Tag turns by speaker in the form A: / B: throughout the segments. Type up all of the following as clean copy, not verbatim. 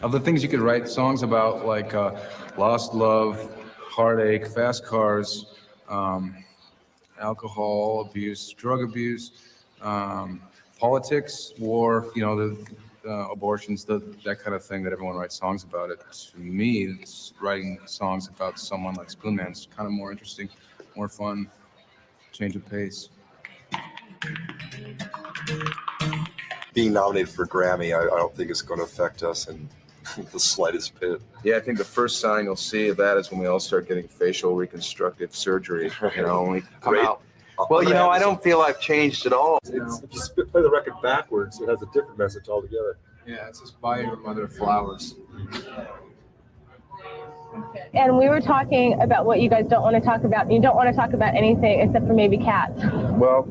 A: Of the things you could write songs about, like lost love, heartache, fast cars, alcohol abuse, drug abuse, politics, war, the abortions, that kind of thing that everyone writes songs about. It, to me, it's writing songs about someone like Spoonman. It's kind of more interesting, more fun, change of pace.
B: Being nominated for Grammy, I don't think it's going to affect us in the slightest bit.
A: Yeah, I think the first sign you'll see of that is when we all start getting facial reconstructive surgery, when we come out.
C: Well, I don't feel I've changed at all.
B: If you play the record backwards, it has a different message altogether.
A: Yeah, it's just buy your mother flowers.
D: And we were talking about what you guys don't want to talk about. You don't want to talk about anything except for maybe cats.
A: Well,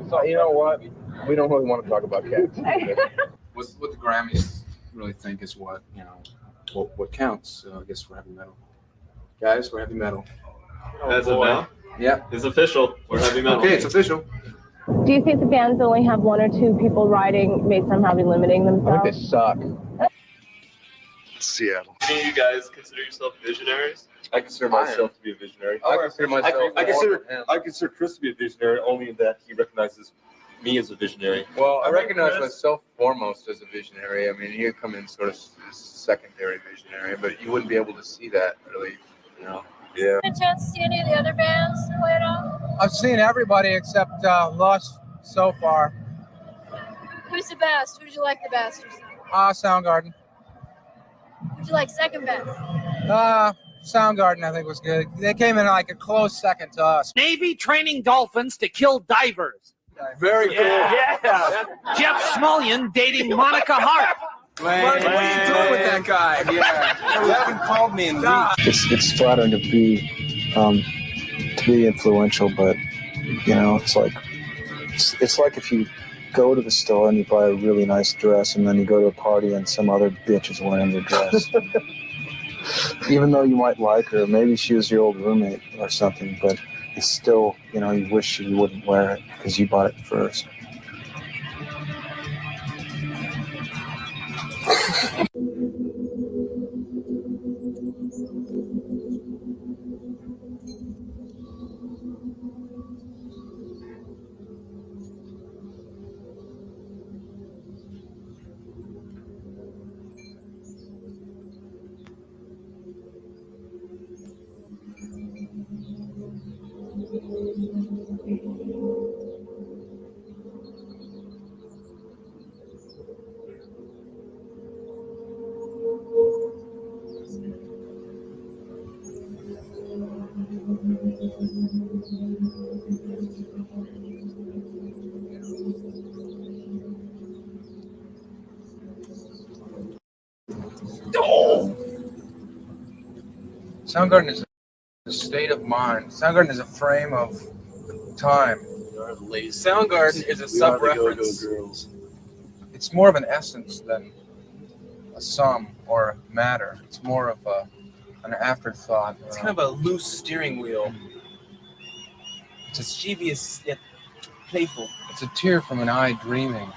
A: so you know what? We don't really want to talk about cats. What the Grammys really think is what counts. I guess we're heavy metal. Guys, we're heavy metal.
E: As of now?
A: Yeah.
E: It's official. We're heavy metal.
A: Okay, it's official.
D: Do you think the bands only have one or two people riding may somehow be limiting
A: I think
D: themselves?
A: they suck.
B: Seattle.
E: Do you guys consider yourself visionaries?
B: I consider myself to be a visionary.
A: I consider myself.
B: I consider Chris to be a visionary only in that he recognizes me as a visionary.
A: Well, I recognize myself foremost as a visionary. I mean, you come in sort of secondary visionary, but you wouldn't be able to see that really,
B: Yeah.
F: A chance to see any of the other bands play at all?
G: I've seen everybody except Lush so far.
F: Who's the best? Who did you like the best?
G: Soundgarden.
F: Who'd you like second best?
G: Soundgarden, I think, was good. They came in like a close second to us.
H: Navy training dolphins to kill divers.
A: Very cool.
H: Yeah. Jeff Smulyan dating Monica Hart.
A: What are you doing with that guy? Yeah. You haven't called me in weeks.
I: It's flattering to be influential, but it's like if you go to the store and you buy a really nice dress, and then you go to a party and some other bitch is wearing the dress. Even though you might like her, maybe she was your old roommate or something, but it's still, you wish you wouldn't wear it because you bought it first.
G: Soundgarden is a state of mind. Soundgarden is a frame of time.
E: Soundgarden is a sub-reference.
G: It's more of an essence than a sum or a matter. It's more of an afterthought.
E: It's kind of a loose steering wheel.
G: It's mischievous yet playful. It's a tear from an eye dreaming.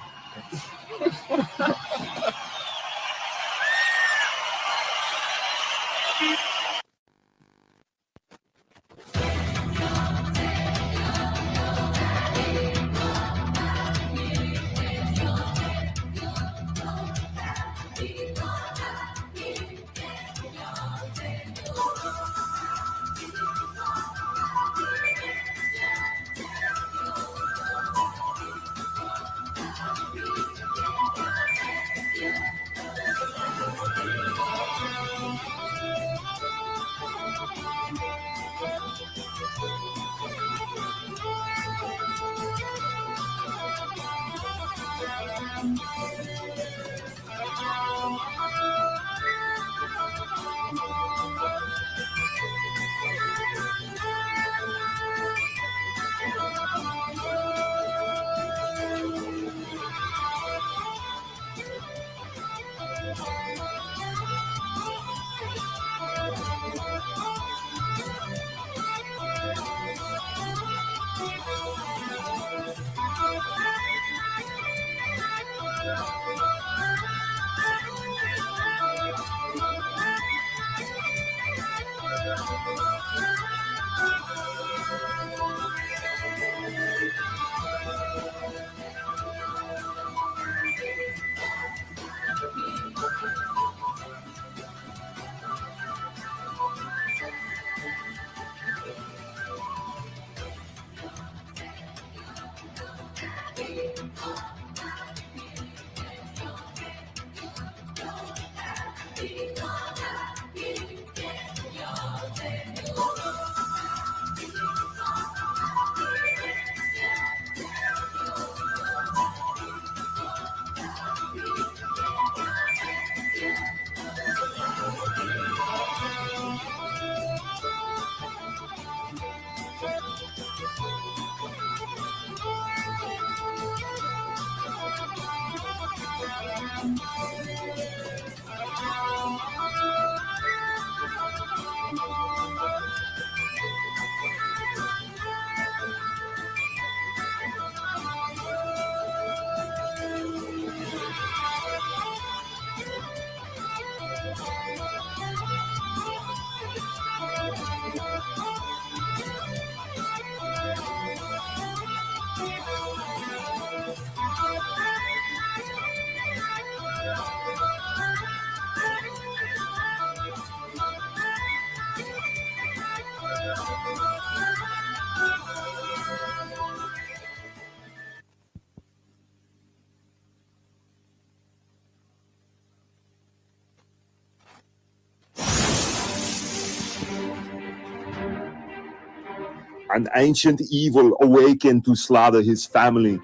J: An ancient evil awakened to slaughter his family.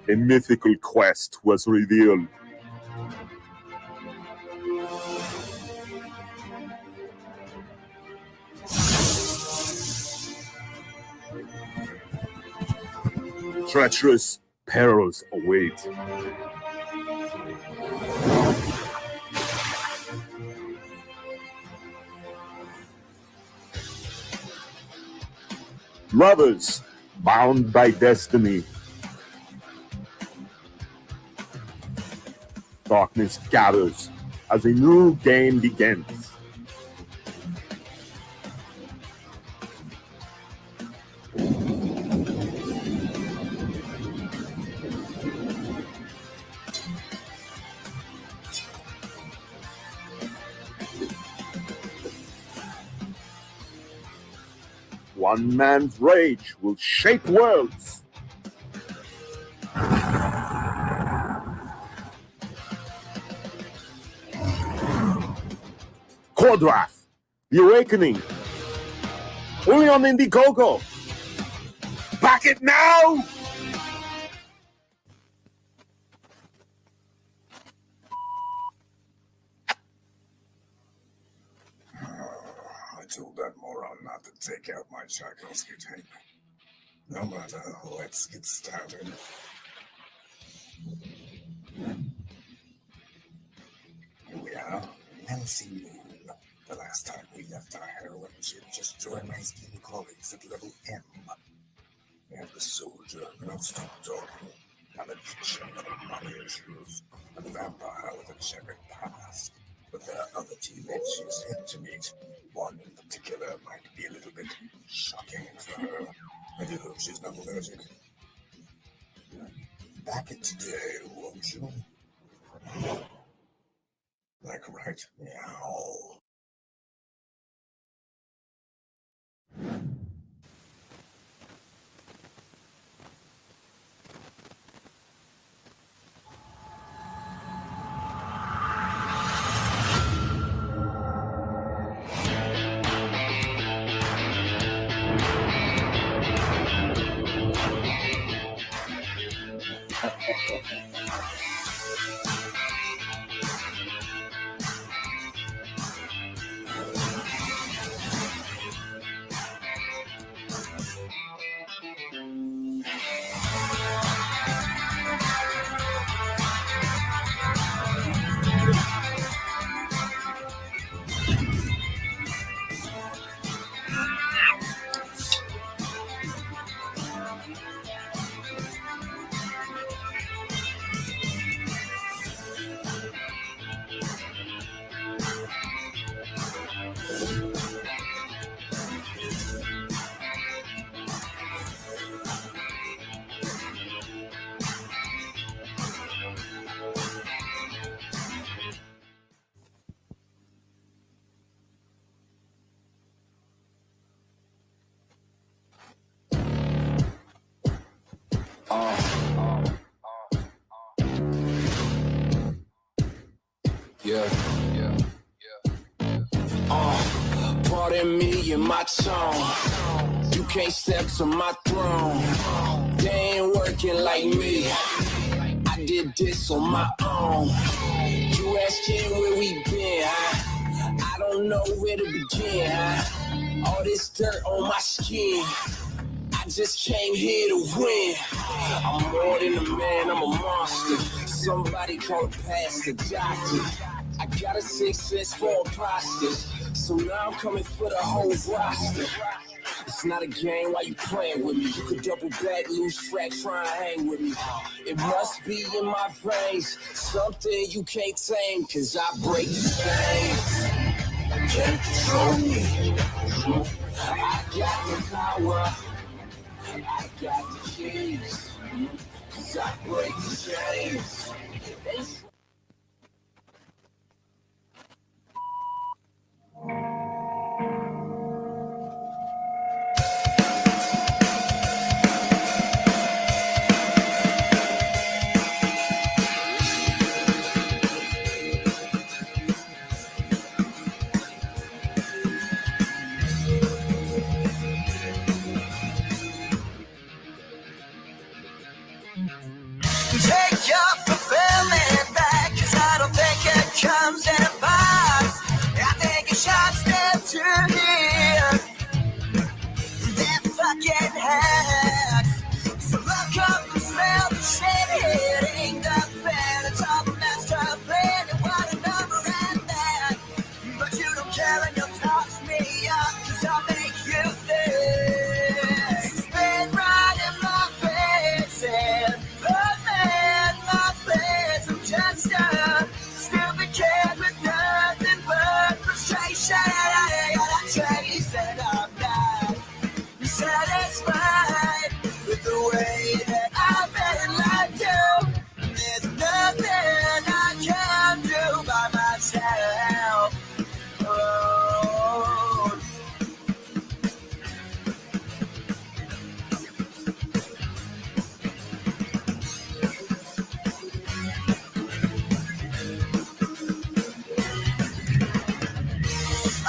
J: A mythical quest was revealed. Treacherous perils await. Lovers bound by destiny. Darkness gathers as a new game begins. One man's rage will shape worlds. Cordrath, The Awakening. Only on Indiegogo. Back it now!
K: I told that moron not to take out my Tchaikovsky tape. No matter, let's get started. Here we are, Nancy Moon. The last time we left our heroine, she had just joined my esteemed colleagues at level M. We have the soldier who don't stop talking, a magician with money issues, and a vampire with a checkered past. But there are other teammates she's yet to meet. One in particular might be a little bit shocking for her. I do hope she's not allergic. Back it today, won't you? Like right meow.
L: Pardon me and my tone. You can't step to my throne. They ain't working like me. I did this on my own. You asking where we been, huh? I don't know where to begin, huh? All this dirt on my skin. I just came here to win. I'm more than a man, I'm a monster. Somebody call a pastor, doctor. I got a 6 sense for imposters. So now I'm coming for the whole roster. It's not a game, why you playing with me? You could double back, lose track, try and hang with me. It must be in my veins, something you can't tame, cause I break chains. Can't control me. I got the power. I got the keys. Cause I break the chains.
M: Take your fulfillment back, cause I don't think it comes in a box. I think it shots them to here. They're fucking hacks. So look up and smell the shit hitting the fan. It's all the master plan, and what a number at that. But you don't care and you'll toss me up, cause I'll make you think. Spin right in my face and just a stupid kid with nothing but frustration. I gotta chase and I'm not satisfied with the way that I've been lied to. There's nothing I can do by myself. Oh.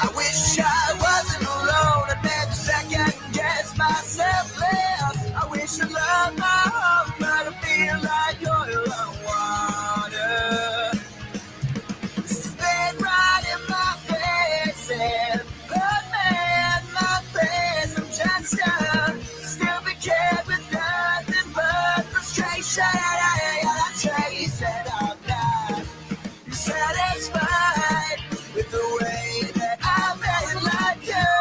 M: I wish I wasn't alone and never second guess myself less. I wish I loved my home, but I feel like oil and water. Spit right in my face and put me in my place. I'm just a stupid kid with nothing but frustration. I gotta chase and I'm not satisfied with the way that I've been like you.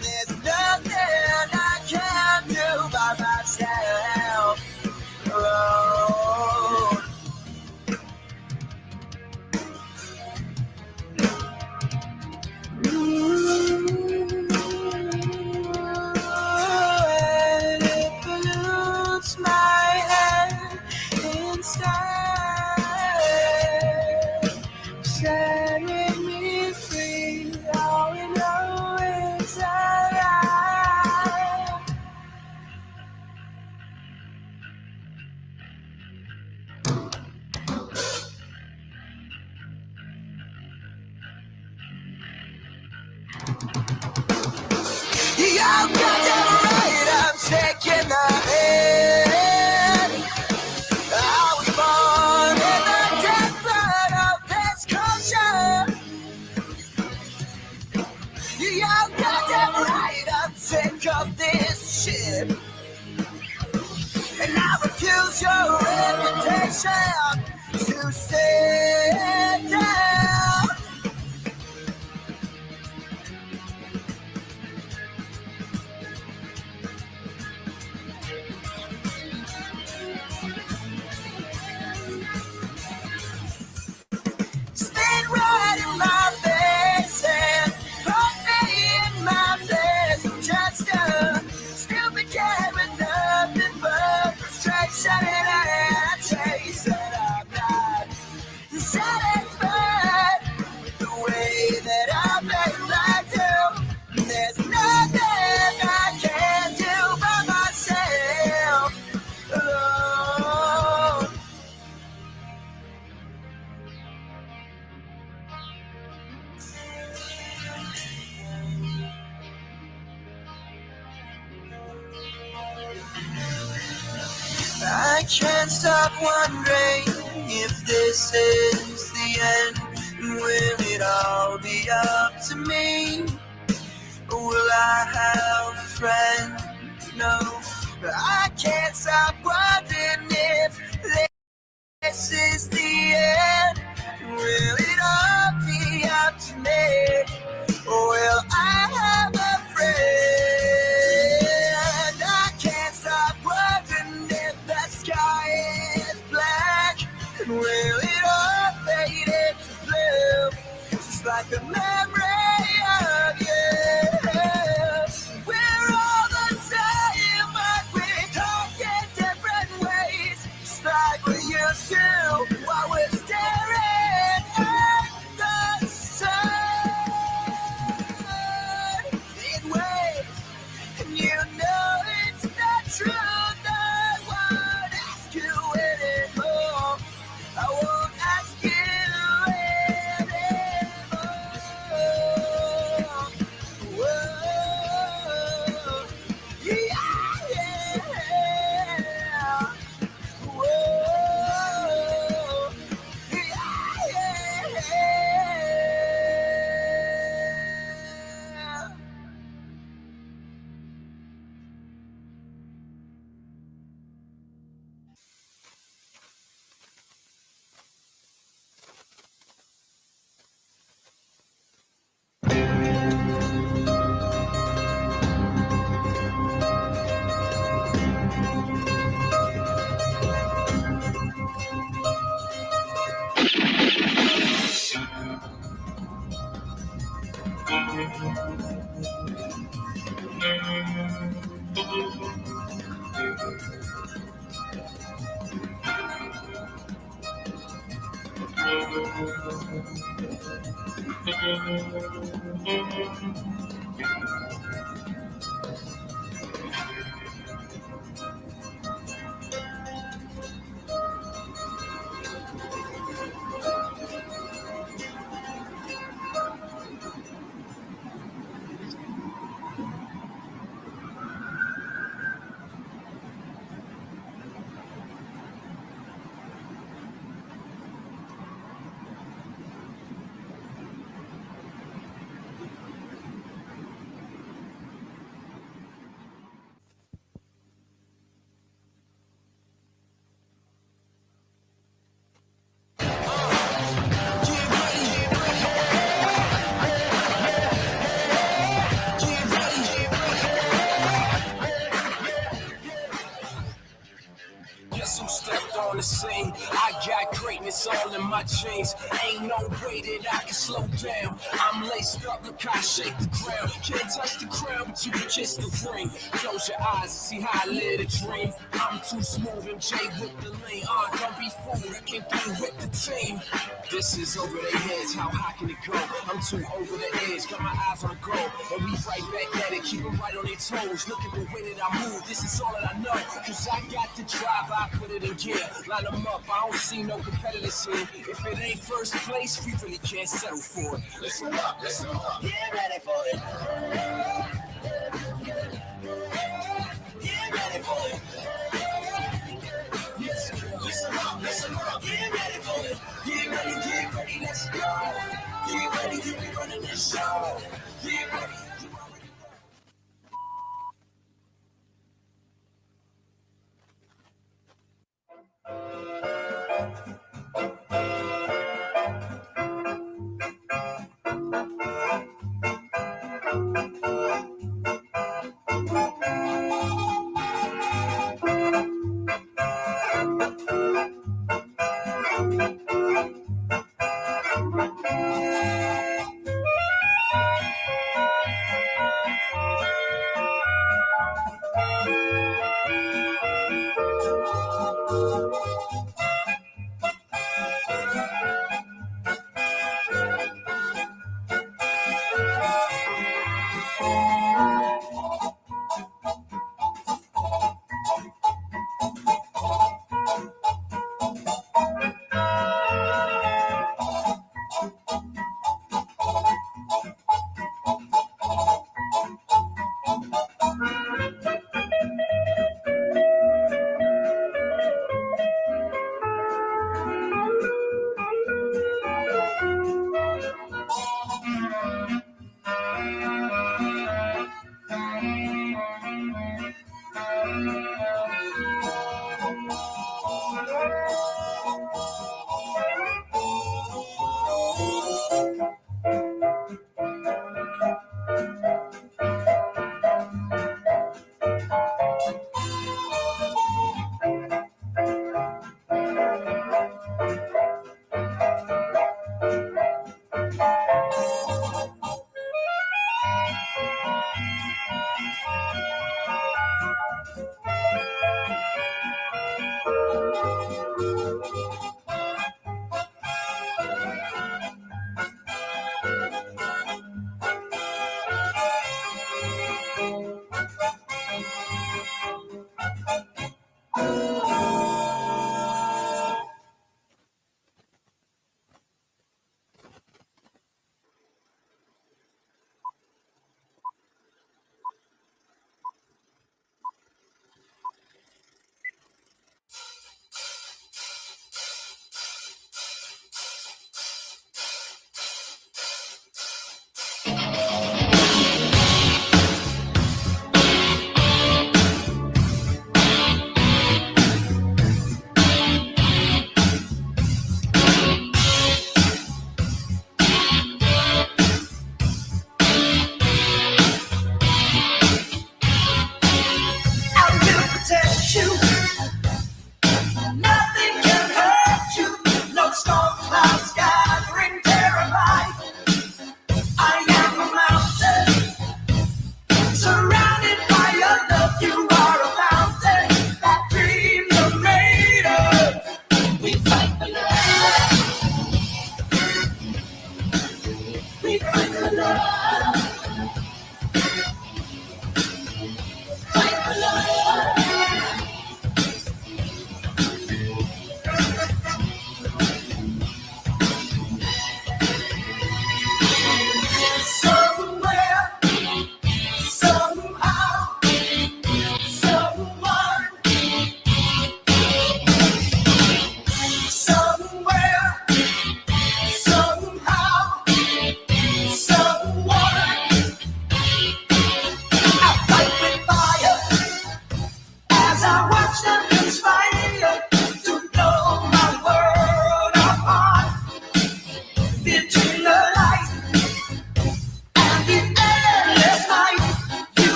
M: There's nothing I can do by myself. Oh. And it pollutes my head instead, setting me free. All we know is a lie. You got that right, I'm taking the head. I was born in the death blood of this culture. You got that right, I'm sick of this shit. And I refuse your invitation to sit down. Spin right in my face and put me in my place. I'm just a stupid kid with nothing but frustration, and I chase and I'm not satisfied. can't stop wondering if this is the end. Will it all be up to me? Will I have a friend? No, but I can't stop wondering if this is the end. Will it all be up to me? Will I have a friend? I can't stop wondering if the sky is black. And will it all fade into blue? Just like the memory of you. We're all the same, but we talk in different ways. Just like we used to while we're staring at the sun. It waves, and you know it's not true. I won't ask you anymore. I won't ask you anymore. Whoa, yeah, yeah. Whoa, yeah, yeah.
L: Guess who stepped on the scene? I got greatness all in my jeans. Ain't no way that I can slow down. I'm laced up, look how I shake the ground. Can't touch the crown, but you can kiss the ring. Close your eyes and see how I live a dream. I'm too smooth and Jay with the lean. Don't be fooled, I can't be with the team. This is over their heads, how high can it go? I'm too over the edge, got my eyes on the goal. And we right back at it, keep them right on their toes. Look at the way that I move, this is all that I know. Cause I got the drive, I put it in gear. Line them up, I don't see no competitors here. If it ain't first place, we really can't settle for it. Listen up, listen up. Get ready for it. Get ready for it. Listen up, listen up. Get ready for it. Get ready, let's go. Get ready, you be running this show. Get ready.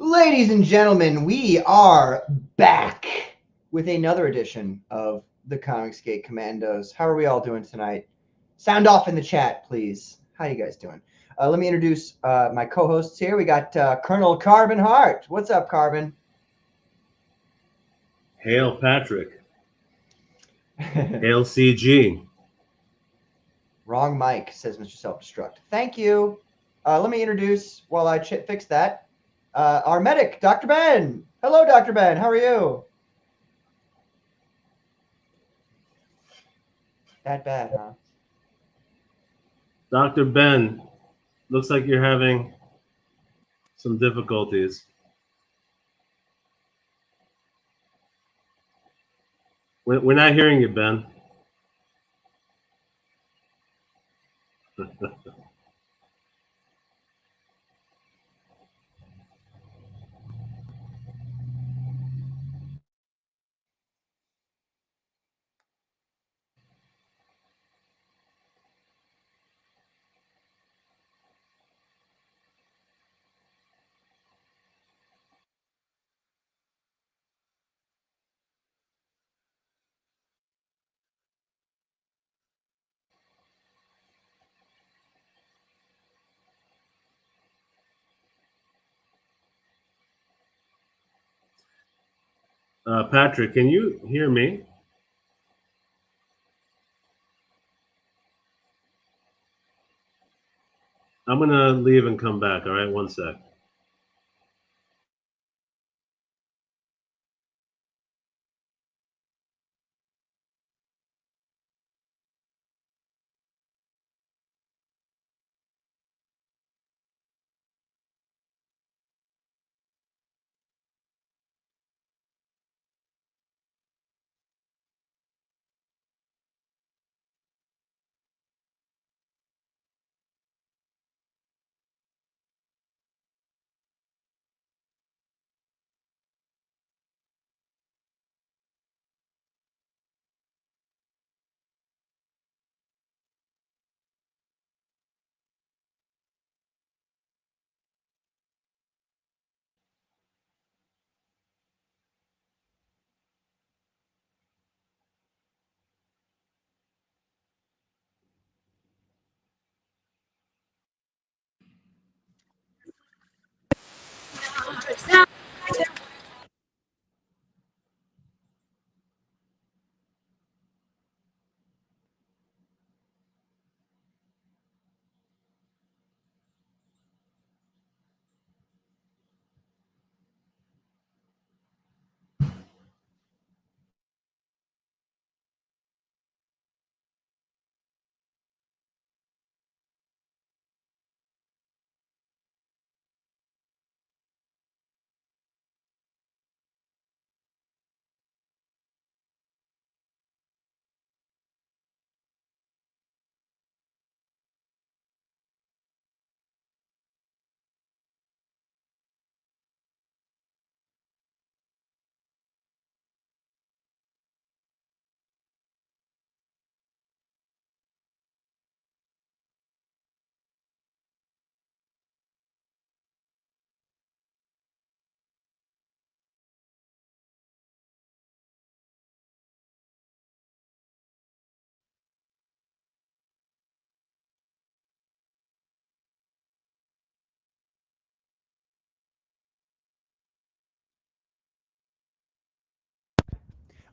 N: Ladies and gentlemen, we are back with another edition of the Comicsgate Commandos. How are we all doing tonight? Sound off in the chat, please. How you guys doing? Let me introduce my co-hosts here. We got Colonel Carbon Hart. What's up, Carbon?
O: Hail Patrick. Hail CG.
N: Wrong mic, says Mr. Self-Destruct. Thank you. Let me introduce, while I fix that, our medic, Dr. Ben. Hello, Dr. Ben. How are you? That bad, huh?
O: Dr. Ben, looks like you're having some difficulties. We're not hearing you, Ben. Patrick, can you hear me? I'm going to leave and come back, all right? One sec.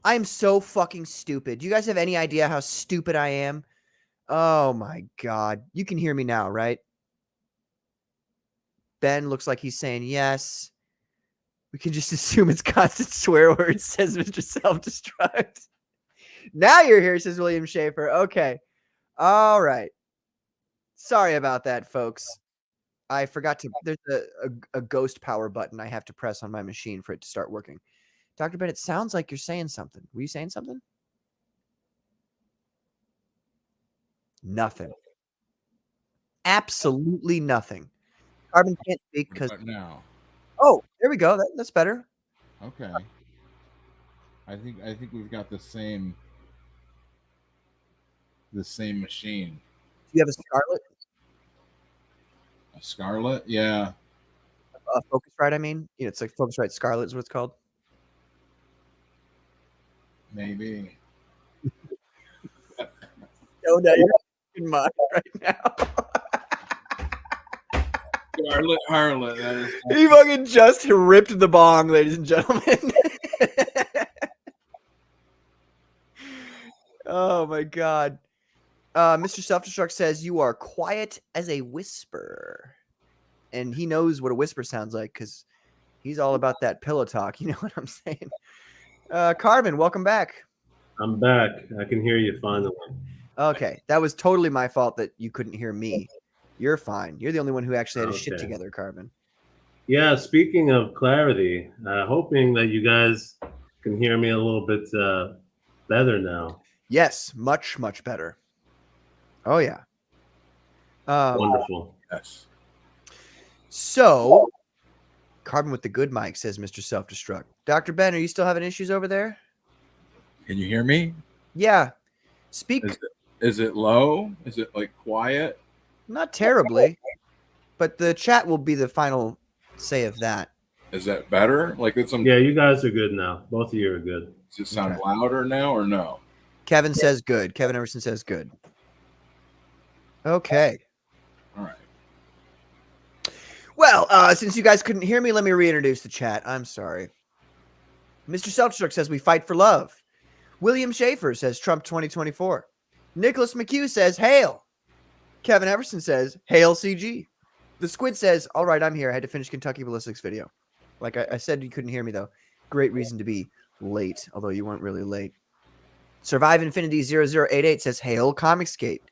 P: I am so fucking stupid. Do you guys have any idea how stupid I am? Oh my God. You can hear me now, right? Ben looks like he's saying yes. We can just assume it's constant swear words, says Mr. Self-Destruct. Now you're here, says William Schaefer. Okay. All right. Sorry about that, folks. I forgot to, there's a ghost power button I have to press on my machine for it to start working. Dr. Ben, it sounds like you're saying something. Were you saying something? Nothing. Absolutely nothing. Carbon can't speak because
Q: now.
P: Oh, there we go. That's better.
Q: Okay. I think we've got the same machine.
P: Do you have a Scarlet?
Q: A Scarlet? Yeah.
P: Focusrite. I mean, it's like Focusrite Scarlet is what it's called.
Q: Maybe.
P: Oh, no, you're in mind right now.
Q: Scarlet Harlot. That is.
P: He fucking just ripped the bong, ladies and gentlemen. Oh my god. Mr. Self-Destruct says you are quiet as a whisper. And he knows what a whisper sounds like because he's all about that pillow talk. You know what I'm saying? Carmen, welcome back.
O: I'm back. I can hear you finally.
P: Okay. That was totally my fault that you couldn't hear me. You're fine. You're the only one who actually had his shit together, Carmen.
O: Yeah, speaking of clarity, hoping that you guys can hear me a little bit better now.
P: Yes, much, much better. Oh, yeah.
O: Wonderful.
Q: Yes.
P: So, Carbon with the good mic, says Mr. Self-Destruct. Dr. Ben, are you still having issues over there?
Q: Can you hear me?
P: Yeah. Speak.
Q: Is it low? Is it like quiet?
P: Not terribly, but the chat will be the final say of that.
Q: Is that better? Like it's some.
O: Yeah, you guys are good now. Both of you are good.
Q: Does it sound louder now or no?
P: Kevin says good. Kevin Everson says good. Okay.
Q: All right.
P: Well, since you guys couldn't hear me, let me reintroduce the chat. I'm sorry. Mr. Self-Destruct says we fight for love. William Schaefer says Trump 2024. Nicholas McHugh says hail. Kevin Everson says hail CG. The Squid says, all right, I'm here. I had to finish Kentucky Ballistics video. Like I said, you couldn't hear me, though. Great reason to be late, although you weren't really late. Survive Infinity 0088 says hail Comicsgate.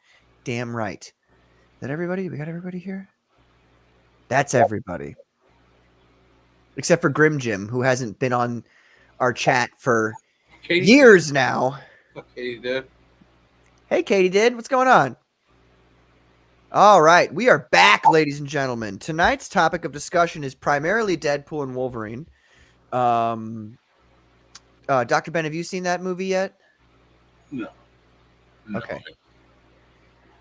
P: Damn right. Is that everybody? We got everybody here? That's everybody. Except for Grim Jim, who hasn't been on our chat for years now.
Q: Katie did.
P: Hey, Katie did. What's going on? All right. We are back, ladies and gentlemen. Tonight's topic of discussion is primarily Deadpool and Wolverine. Dr. Ben, have you seen that movie yet?
Q: No.
P: Okay.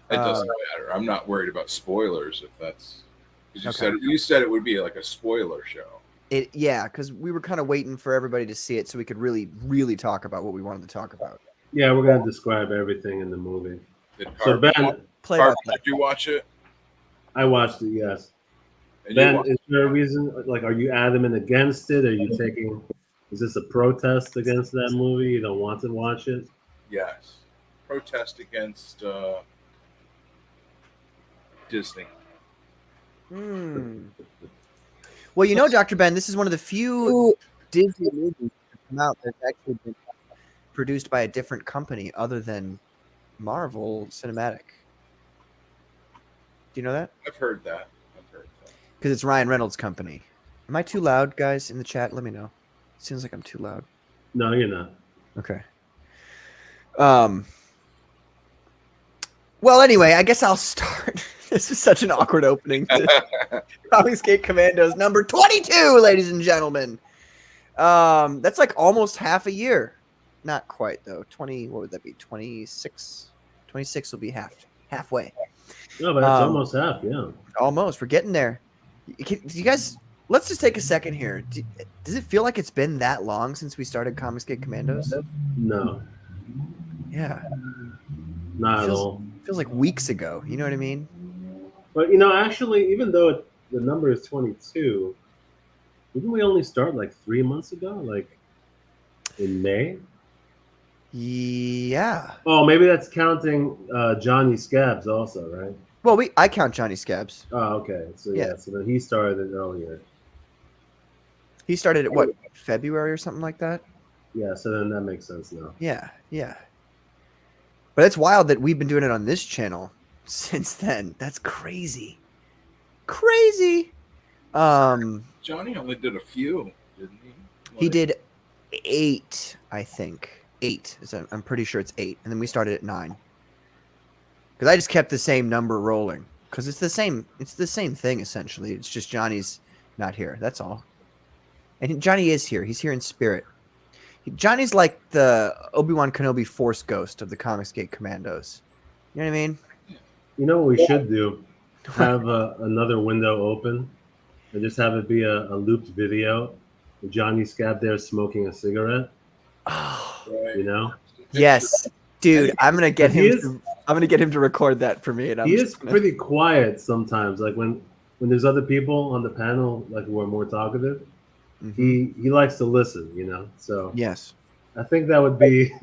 Q: It doesn't matter. I'm not worried about spoilers if that's. You
P: Okay.
Q: said it would be like a spoiler show.
P: Yeah, because we were kind of waiting for everybody to see it so we could really, really talk about what we wanted to talk about.
O: Yeah, we're gonna describe everything in the movie. So Ben,
Q: Did you watch it?
O: I watched it. Yes.
Q: And
O: Ben,
Q: you watched
O: is there a reason? Like, are you adamant against it? Are you taking? Is this a protest against that movie? You don't want to watch it?
Q: Yes. Protest against Disney.
P: Well, you know, Dr. Ben, this is one of the few Disney movies that come out that's actually been produced by a different company other than Marvel Cinematic. Do you know that?
Q: I've heard that.
P: Because it's Ryan Reynolds' company. Am I too loud, guys, in the chat? Let me know. Seems like I'm too loud.
O: No, you're not.
P: Okay. Well, anyway, I guess I'll start. This is such an awkward opening to Comicsgate Commandos number 22, ladies and gentlemen. That's like almost half a year. Not quite, though. 20, what would that be? 26? 26 will be halfway.
O: No, but that's almost half, yeah.
P: Almost. We're getting there. Do you guys, let's just take a second here. Does it feel like it's been that long since we started Comicsgate Commandos?
O: No.
P: Yeah.
O: Not at all.
P: Feels like weeks ago. You know what I mean?
O: But, actually, even though the number is 22, didn't we only start like 3 months ago? Like in May?
P: Yeah.
O: Oh, maybe that's counting Johnny Scabs also, right?
P: Well, I count Johnny Scabs.
O: Oh, okay. So,
P: Yeah.
O: So then he started it earlier.
P: He started at what, February or something like that?
O: Yeah, so then that makes sense now.
P: Yeah. But it's wild that we've been doing it on this channel since then. That's crazy. Crazy.
Q: Johnny only did a few, didn't he?
P: He did 8, I think. 8. I'm pretty sure it's 8. And then we started at 9. Because I just kept the same number rolling. Because it's the same thing, essentially. It's just Johnny's not here. That's all. And Johnny is here. He's here in spirit. Johnny's like the Obi-Wan Kenobi Force Ghost of the Comicsgate Commandos. You know what I mean?
O: You know what we should do? Have another window open and just have it be a looped video with Johnny Scab there smoking a cigarette. You know?
P: Yes, dude. I'm gonna get
O: He
P: him.
O: is-
P: I'm gonna get him to record that for me. And I'm
O: He
P: just
O: is
P: gonna-
O: pretty quiet sometimes. Like when there's other people on the panel, like who are more talkative, he likes to listen. You know, so
P: yes,
O: I think that would be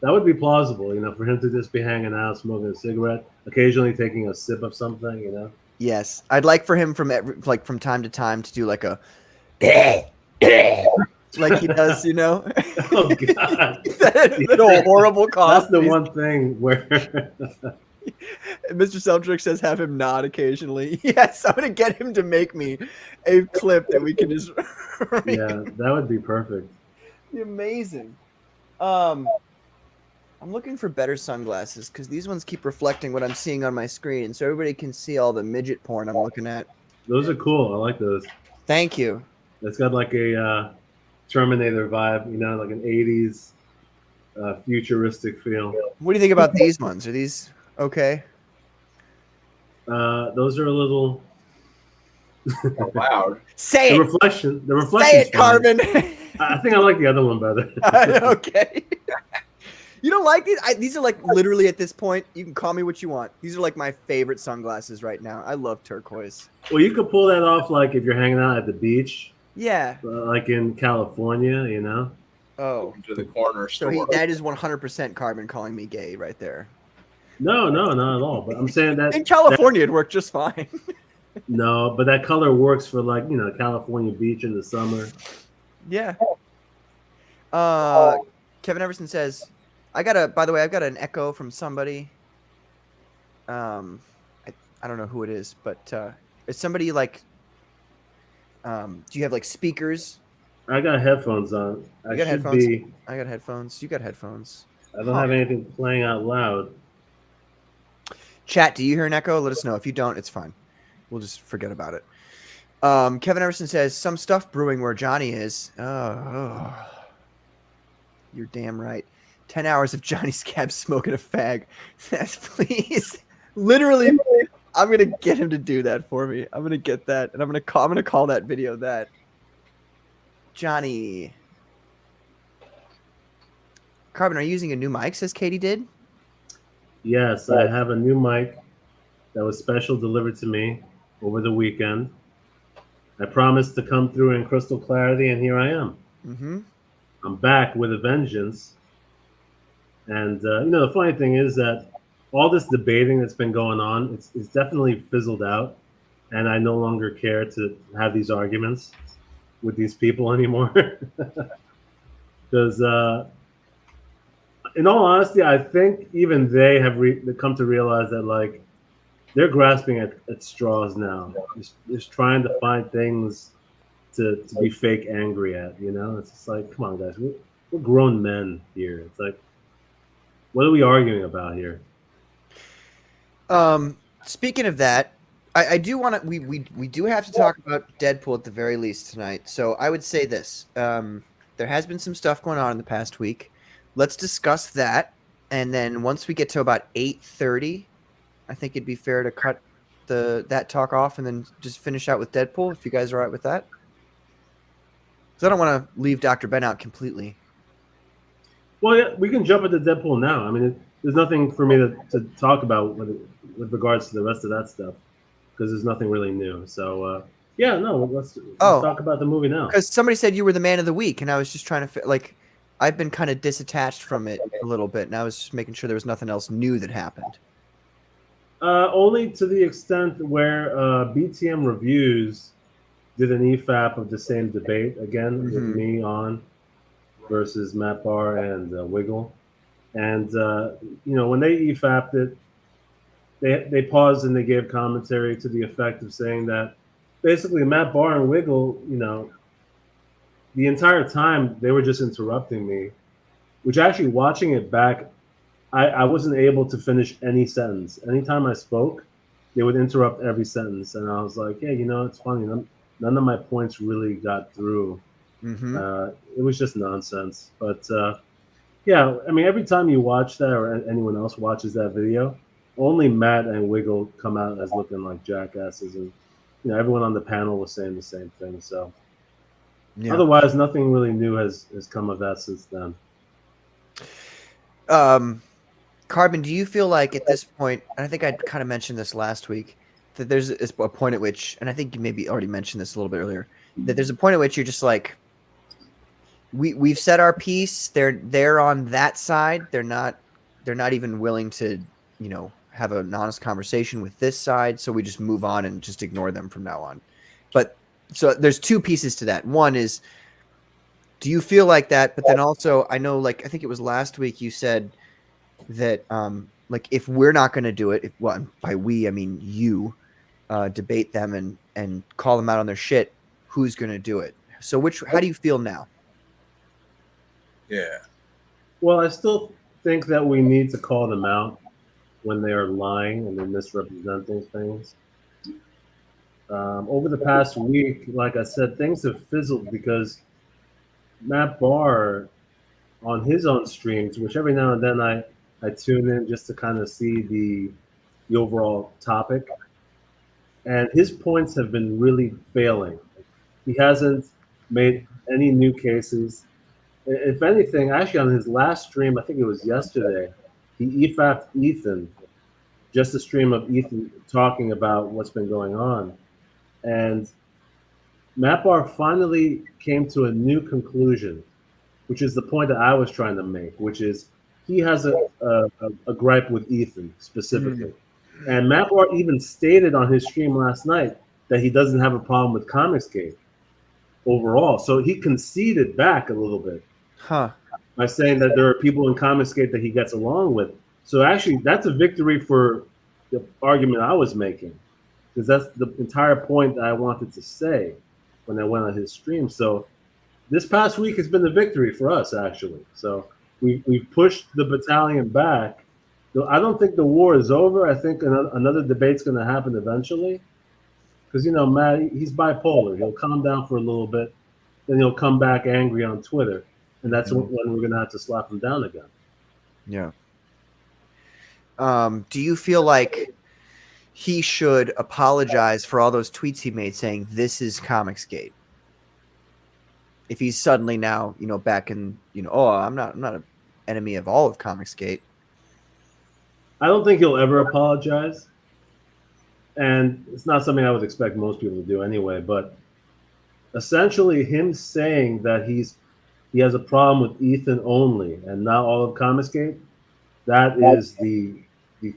O: that would be plausible. You know, for him to just be hanging out, smoking a cigarette, occasionally taking a sip of something. You know.
P: yes. I'd like for him from time to time to do like a like he does, you know.
O: Oh God,
P: that horrible cough.
O: That's the one thing where
P: Mr. Seltrick says have him nod occasionally. Yes, I'm gonna get him to make me a clip that we can just.
O: yeah, that would be perfect.
P: Be amazing. I'm looking for better sunglasses because these ones keep reflecting what I'm seeing on my screen, so everybody can see all the midget porn I'm looking at.
O: Those are cool. I like those.
P: Thank you.
O: It's got like a Terminator vibe, you know, like an 80s futuristic feel.
P: What do you think about these ones? Are these okay?
O: Those are a little
Q: loud.
P: Say
O: the
P: it.
O: reflection. The reflection.
P: Say it, Carbon.
O: I think I like the other one better.
P: Okay. You don't like these? These are like literally at this point. You can call me what you want. These are like my favorite sunglasses right now. I love turquoise.
O: Well, you could pull that off like if you're hanging out at the beach.
P: Yeah.
O: Like in California, you know.
P: Oh.
Q: To the corner
P: So
Q: store.
P: that is 100% Carbon calling me gay right there.
O: No, not at all. But I'm saying that
P: In California, it'd work just fine.
O: No, but that color works for like, you know, California beach in the summer.
P: Yeah. Kevin Everson says, I've got an echo from somebody. I don't know who it is, but it's somebody like, do you have like speakers?
O: I got headphones on.
P: You got headphones? I got headphones. You got headphones.
O: I don't have anything playing out loud.
P: Chat, do you hear an echo? Let us know. If you don't, it's fine. We'll just forget about it. Kevin Everson says, some stuff brewing where Johnny is. Oh. You're damn right. 10 hours of Johnny Scab smoking a fag. Yes, please. Literally, I'm going to get him to do that for me. I'm going to get that, and I'm going to call that video that. Johnny. Carbon, are you using a new mic, says Katie did?
O: Yes, I have a new mic that was special delivered to me over the weekend. I promised to come through in crystal clarity, and here I am.
P: Mm-hmm.
O: I'm back with a vengeance. And, you know, the funny thing is that all this debating that's been going on, it's definitely fizzled out. And I no longer care to have these arguments with these people anymore. Because, in all honesty, I think even they have come to realize that, like, they're grasping at straws now. Just trying to find things to be fake angry at, you know? It's just like, come on, guys. We're grown men here. It's like, what are we arguing about here?
P: Speaking of that, I do want to. We do have to talk about Deadpool at the very least tonight. So I would say this: there has been some stuff going on in the past week. Let's discuss that, and then once we get to about 8:30, I think it'd be fair to cut that talk off and then just finish out with Deadpool. If you guys are all right with that, because I don't want to leave Dr. Ben out completely.
O: Well, yeah, we can jump into Deadpool now. I mean, there's nothing for me to talk about with regards to the rest of that stuff because there's nothing really new. So, yeah, no, let's talk about the movie now.
P: Because somebody said you were the man of the week, and I was just trying to I've been kind of disattached from it a little bit, and I was just making sure there was nothing else new that happened.
O: Only to the extent where BTM Reviews did an EFAP of the same debate again with me on versus Matt Barr and Wiggle. And, you know, when they EFAP'd it, they paused and they gave commentary to the effect of saying that basically Matt Barr and Wiggle, you know, the entire time they were just interrupting me, which actually watching it back, I wasn't able to finish any sentence. Anytime I spoke, they would interrupt every sentence. And I was like, yeah, you know, it's funny. None of my points really got through. It was just nonsense. But, yeah, I mean, every time you watch that or anyone else watches that video, only Matt and Wiggle come out as looking like jackasses. And everyone on the panel was saying the same thing. So
P: Yeah.
O: otherwise, nothing really new has come of that since then.
P: Carbon, do you feel like at this point, and I think I kind of mentioned this last week, that there's a point at which, and I think you maybe already mentioned this a little bit earlier, that there's a point at which you're just like, we've said our piece. They're on that side. They're not even willing to, have an honest conversation with this side. So we just move on and just ignore them from now on. But so there's two pieces to that. One is, do you feel like that? But then also, I know, I think it was last week you said that, if we're not going to do it, by we, I mean you, debate them and call them out on their shit, who's going to do it? So how do you feel now?
Q: Yeah.
O: Well, I still think that we need to call them out when they are lying and they're misrepresenting things. Over the past week, like I said, things have fizzled because Matt Barr, on his own streams, which every now and then I tune in just to kind of see the overall topic, and his points have been really failing. He hasn't made any new cases. If anything, actually on his last stream, I think it was yesterday, he EFAP'd Ethan, just a stream of Ethan talking about what's been going on. And Matt Barr finally came to a new conclusion, which is the point that I was trying to make, which is he has a gripe with Ethan specifically. And Matt Barr even stated on his stream last night that he doesn't have a problem with Comicsgate overall. So he conceded back a little bit by saying that there are people in Comicsgate that he gets along with. So actually, that's a victory for the argument I was making, because that's the entire point that I wanted to say when I went on his stream. So this past week has been the victory for us, actually. So we've pushed the battalion back. I don't think the war is over. I think another debate's going to happen eventually, because Matt, he's bipolar. He'll calm down for a little bit, then he'll come back angry on Twitter, and that's when we're going to have to slap him down again.
P: Yeah. Do you feel like he should apologize for all those tweets he made saying this is Comicsgate? If he's suddenly now, back in, I'm not an enemy of all of Comicsgate.
O: I don't think he'll ever apologize, and it's not something I would expect most people to do anyway. But essentially, him saying that he has a problem with Ethan only and not all of Comicsgate, that is the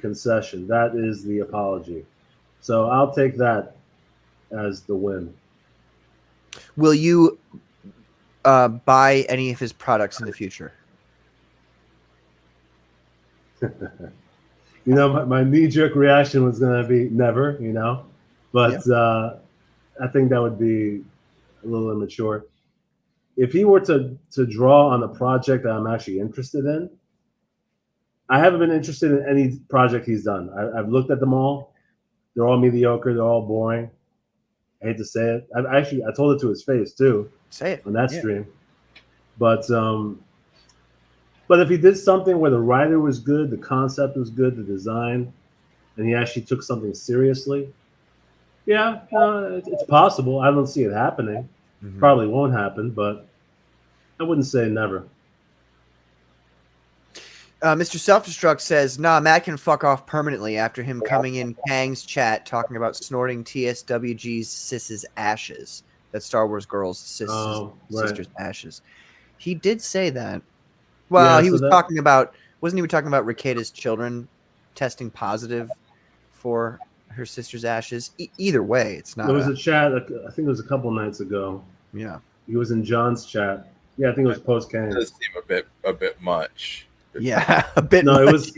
O: concession. That is the apology. So I'll take that as the win.
P: Will you buy any of his products in the future?
O: My knee-jerk reaction was going to be never, but I think that would be a little immature. If he were to draw on a project that I'm actually interested in, I haven't been interested in any project he's done. I've looked at them all. They're all mediocre. They're all boring. I hate to say it. I told it to his face too.
P: Say it
O: on that stream. But if he did something where the writer was good, the concept was good, the design, and he actually took something seriously, it's possible. I don't see it happening. Probably won't happen, but I wouldn't say never.
P: Mr. Self-Destruct says, nah, Matt can fuck off permanently after him coming in Kang's chat talking about snorting TSWG's sis's ashes. That Star Wars girl's sister's ashes. He did say that. Well, he was talking about, wasn't he talking about Rekida's children testing positive for her sister's ashes? Either way, it's not.
O: There was a chat, I think it was a couple nights ago.
P: Yeah.
O: He was in John's chat. Yeah, I think it was post-Kang.
Q: It does seem a bit much.
P: Yeah, a bit
O: no,
P: much,
O: it was,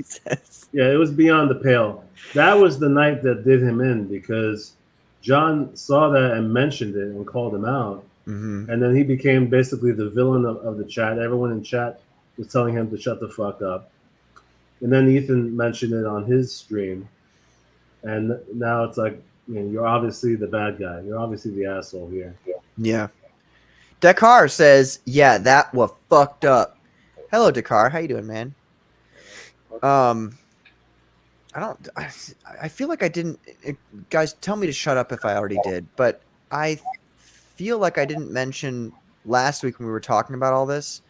O: it was beyond the pale. That was the night that did him in, because John saw that and mentioned it and called him out.
P: Mm-hmm.
O: And then he became basically the villain of the chat. Everyone in chat was telling him to shut the fuck up. And then Ethan mentioned it on his stream. And now it's like, you're obviously the bad guy. You're obviously the asshole here.
P: Yeah. Dakar says, yeah, that was fucked up. Hello, Dakar. How you doing, man? I feel like I didn't. Guys, tell me to shut up if I already did. But I feel like I didn't mention last week when we were talking about all this.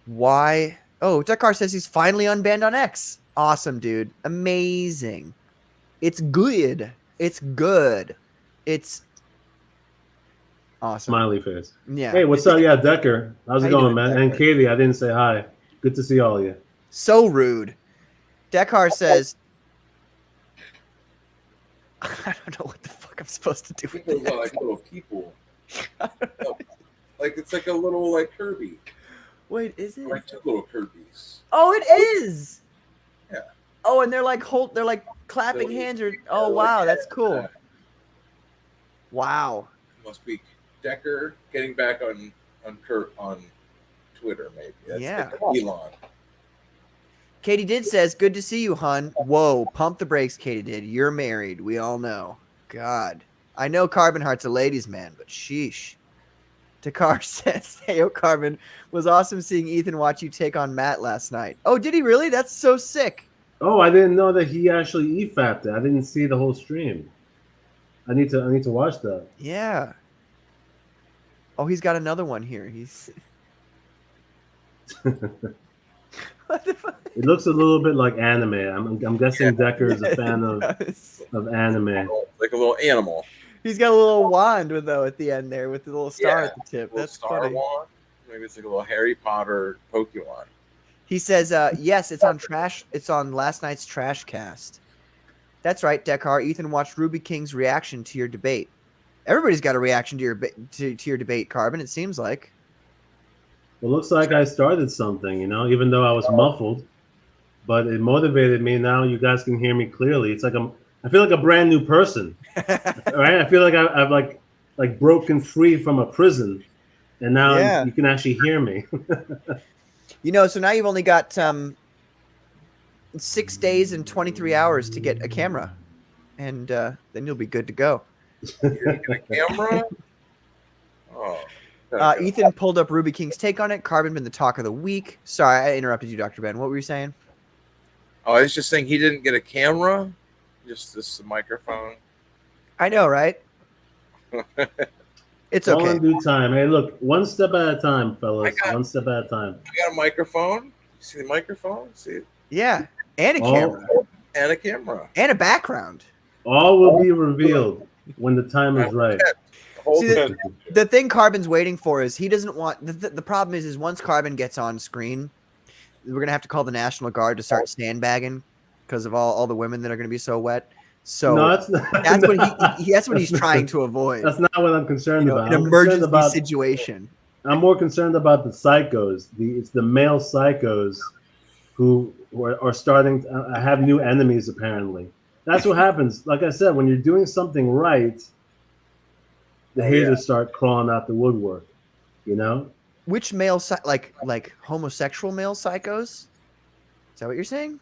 P: Why? Oh, Dekar says he's finally unbanned on X. Awesome, dude. Amazing. It's good. It's good. It's awesome.
O: Smiley face.
P: Yeah.
O: Hey, what's up? Yeah, Decker. How's
P: How
O: it
P: you
O: going,
P: doing,
O: man?
P: Decker?
O: And Katie, I didn't say hi. Good to see all of you.
P: So rude. Dekar says, I don't know what the fuck I'm supposed to do with
Q: Those
P: this.
Q: are like little people. Like it's like a little like Kirby.
P: Wait, is it?
Q: Like 2 little Kirby's.
P: Oh, it is.
Q: Yeah.
P: Oh, and they're like clapping hands or oh wow, that's cool. Wow.
Q: Must be Decker getting back on Twitter, maybe. That's
P: Yeah.
Q: like Elon.
P: Katie did says, good to see you, hun. Whoa, pump the brakes, Katie did. You're married. We all know. God. I know Carbon Heart's a ladies' man, but sheesh. Takar says, hey, yo, Carbon, was awesome seeing Ethan watch you take on Matt last night. Oh, did he really? That's so sick.
O: Oh, I didn't know that he actually EFAP'd it. I didn't see the whole stream. I need to watch that.
P: Yeah. Oh, he's got another one here. He's
O: It looks a little bit like anime. I'm guessing Decker is a fan of anime.
Q: Like a little animal.
P: He's got a little wand though at the end there with the little star at the tip.
Q: Little
P: That's
Q: star
P: funny.
Q: wand. Maybe it's like a little Harry Potter Pokemon.
P: He says, yes, it's on trash. It's on last night's trash cast. That's right, Dekar. Ethan watched Ruby King's reaction to your debate. Everybody's got a reaction to your to your debate, Carbon. It seems like.
O: Well, looks like I started something, even though I was muffled, but it motivated me. Now you guys can hear me clearly. It's like I feel like a brand new person, right? I feel like I've like broken free from a prison, and now you can actually hear me.
P: So now you've only got 6 days and 23 hours to get a camera, and then you'll be good to go.
Q: You're getting a camera? Oh.
P: Ethan pulled up Ruby King's take on it. Carbon been the talk of the week. Sorry, I interrupted you, Dr. Ben. What were you saying?
Q: Oh, I was just saying he didn't get a camera, just this microphone.
P: I know, right? It's
O: All
P: okay.
O: in due time. Hey, look, one step at a time, fellas. One step at a time.
Q: I got a microphone. You see the microphone? See it?
P: Yeah, and a camera.
Q: And a camera.
P: And a background.
O: All will be revealed when the time is right.
P: See, the thing Carbon's waiting for is he doesn't want the problem is once Carbon gets on screen, we're gonna have to call the National Guard to start sandbagging because of all the women that are gonna be so wet. So
O: No, that's not-
P: that's what he's trying to avoid.
O: That's not what I'm concerned about.
P: An
O: I'm
P: emergency
O: concerned about-
P: situation.
O: I'm more concerned about the psychos. It's the male psychos who are starting to have new enemies, apparently. That's what happens. Like I said, when you're doing something right, the haters start crawling out the woodwork,
P: Which male like homosexual male psychos? Is that what you're saying?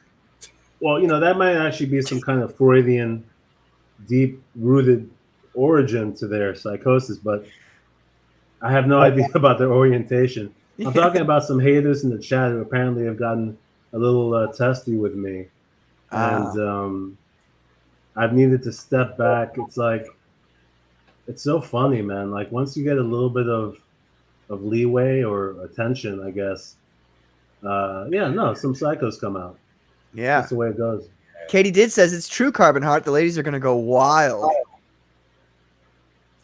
O: Well, that might actually be some kind of Freudian, deep-rooted origin to their psychosis, but I have no idea about their orientation. I'm talking about some haters in the chat who apparently have gotten a little testy with me, and I've needed to step back. It's like, it's so funny, man. Like once you get a little bit of leeway or attention, I guess, some psychos come out.
P: Yeah,
O: that's the way it goes.
P: Katie did says it's true, Carbon Heart. The ladies are gonna go wild.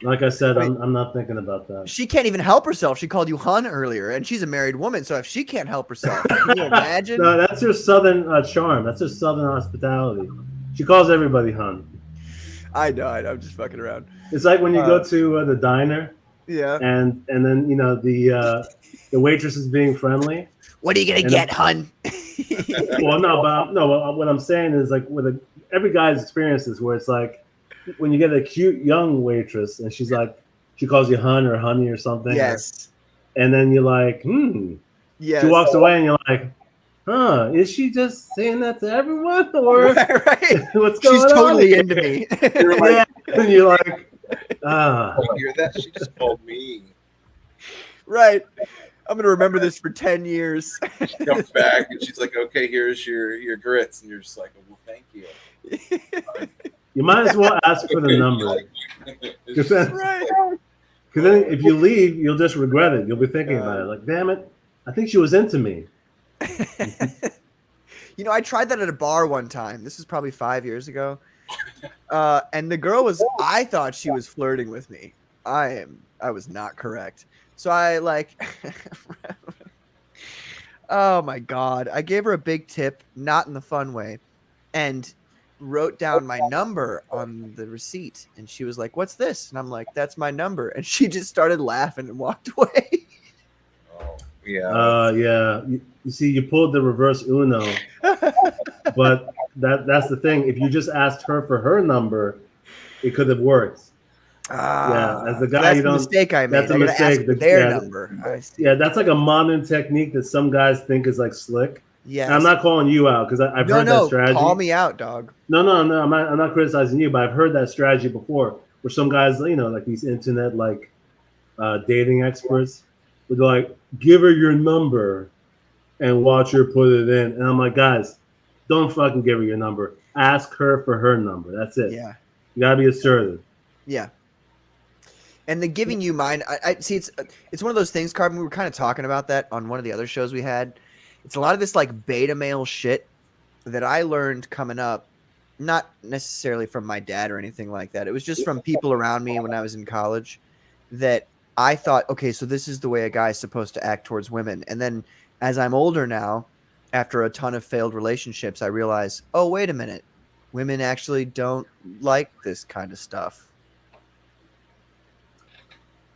O: Like I said, I'm not thinking about that.
P: She can't even help herself. She called you hun earlier, and she's a married woman. So if she can't help herself, can you imagine?
O: No, that's her southern charm. That's her southern hospitality. She calls everybody hun.
P: I know. I'm just fucking around.
O: It's like when you go to the diner.
P: Yeah.
O: And then the waitress is being friendly.
P: What are you gonna get, hun?
O: Well, no. What I'm saying is like every guy's experienced this, where it's like when you get a cute young waitress and she calls you hun or honey or something.
P: Yes.
O: And then you're like,
P: Yes.
O: She walks away and you're like, huh? Is she just saying that to everyone, or
P: right?
O: What's going on?
P: She's totally into me.
O: You're like, and you're like,
Q: You hear that? She just called me.
P: Right. I'm gonna remember this for 10 years.
Q: She comes back and she's like, "Okay, here's your grits," and you're just like, "Well, thank you."
O: You might as well ask for the number. Because then if you leave, you'll just regret it. You'll be thinking about it. Like, damn it, I think she was into me.
P: You know, I tried that at a bar one time. This is probably 5 years ago. And the girl I thought she was flirting with me. I was not correct. So I oh my God. I gave her a big tip, not in the fun way, and wrote down my number on the receipt. And she was like, "What's this?" And I'm like, "That's my number." And she just started laughing and walked away.
Q: Yeah.
O: Yeah. You see, you pulled the reverse Uno, but that's the thing. If you just asked her for her number, it could have worked. Yeah, as the guy,
P: that's
O: you
P: the
O: don't.
P: mistake I made.
O: That's a
P: I gotta
O: mistake.
P: ask for their number. I see.
O: Yeah, that's like a modern technique that some guys think is like slick.
P: Yes.
O: And I'm not calling you out because I've heard that strategy.
P: Call me out, dog.
O: No. I'm not criticizing you, but I've heard that strategy before, where some guys, like these internet dating experts, would like give her your number and watch her put it in. And I'm like, guys, don't fucking give her your number. Ask her for her number. That's it.
P: Yeah.
O: You gotta be assertive.
P: Yeah. And the giving you mine, I see it's one of those things, Carbon. We were kind of talking about that on one of the other shows we had. It's a lot of this like beta male shit that I learned coming up, not necessarily from my dad or anything like that. It was just from people around me when I was in college that I thought, okay, so this is the way a guy's supposed to act towards women. And then as I'm older now, after a ton of failed relationships, I realize, oh, wait a minute. Women actually don't like this kind of stuff.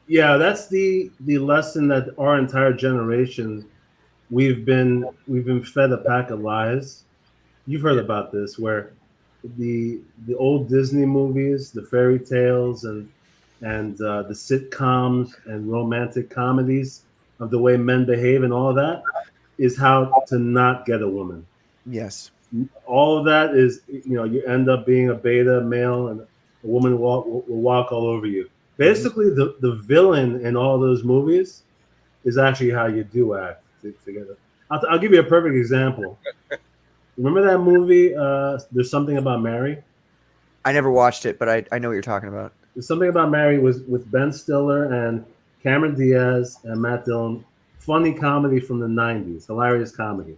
O: Yeah, that's the lesson that our entire generation we've been fed a pack of lies. You've heard about this, where the old Disney movies, the fairy tales, and the sitcoms and romantic comedies of the way men behave and all that is how to not get a woman.
P: Yes.
O: All of that is, you end up being a beta male, and a woman will walk all over you. Basically, the villain in all those movies is actually how you do act together. I'll give you a perfect example. Remember that movie, There's Something About Mary?
P: I never watched it, but I know what you're talking about.
O: There's Something About Mary was with Ben Stiller and Cameron Diaz and Matt Dillon. Funny comedy from the 90s, hilarious comedy.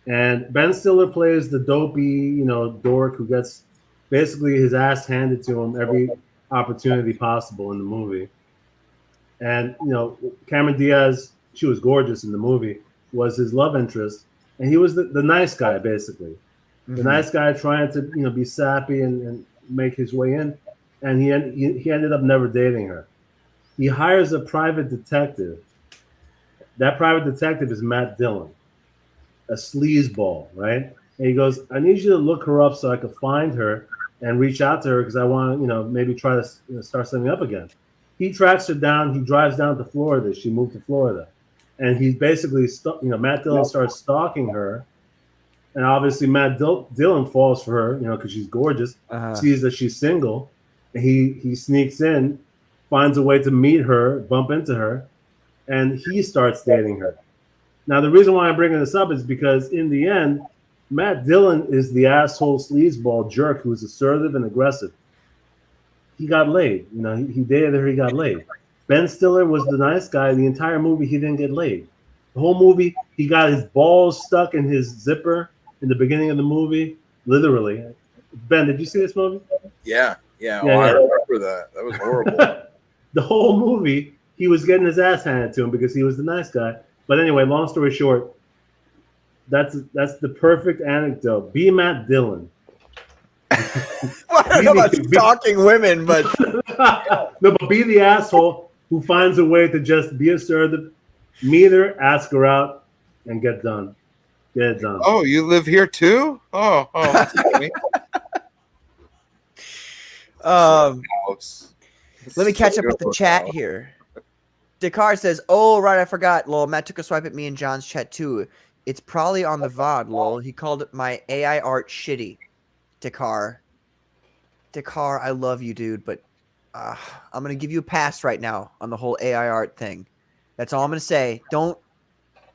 O: And Ben Stiller plays the dopey, dork who gets basically his ass handed to him every opportunity possible in the movie. And, Cameron Diaz, she was gorgeous in the movie, was his love interest. And he was the nice guy, basically. Mm-hmm. The nice guy trying to, be sappy and make his way in. And he ended up never dating her. He hires a private detective. That private detective is Matt Dillon, a sleazeball, right? And he goes, I need you to look her up so I can find her and reach out to her because I want to, maybe try to start something up again. He tracks her down. He drives down to Florida. She moved to Florida. And he's basically, Matt Dillon starts stalking her. And obviously Matt Dillon falls for her, because she's gorgeous, sees that she's single. And he sneaks in, finds a way to meet her, bump into her, and he starts dating her. Now, the reason why I'm bringing this up is because in the end, Matt Dillon is the asshole sleazeball jerk who's assertive and aggressive. He got laid. He dated her, he got laid. Ben Stiller was the nice guy. The entire movie, he didn't get laid. The whole movie, he got his balls stuck in his zipper in the beginning of the movie, literally. Ben, did you see this movie?
Q: Yeah. I remember that. That was horrible.
O: The whole movie, he was getting his ass handed to him because he was the nice guy. But anyway, long story short, that's the perfect anecdote. Be Matt Dillon.
P: Well, I don't know about stalking women, but
O: no, but be the asshole who finds a way to just be assertive, meet her, ask her out, and get done. Get it done.
Q: Oh, you live here too? Oh, that's funny.
P: Let me catch up with the chat here. Dakar says, "Oh, right, I forgot. Lol, Matt took a swipe at me in John's chat too. It's probably on the VOD, lol. He called it my AI art shitty." Dakar, I love you, dude, but I'm going to give you a pass right now on the whole AI art thing. That's all I'm going to say. Don't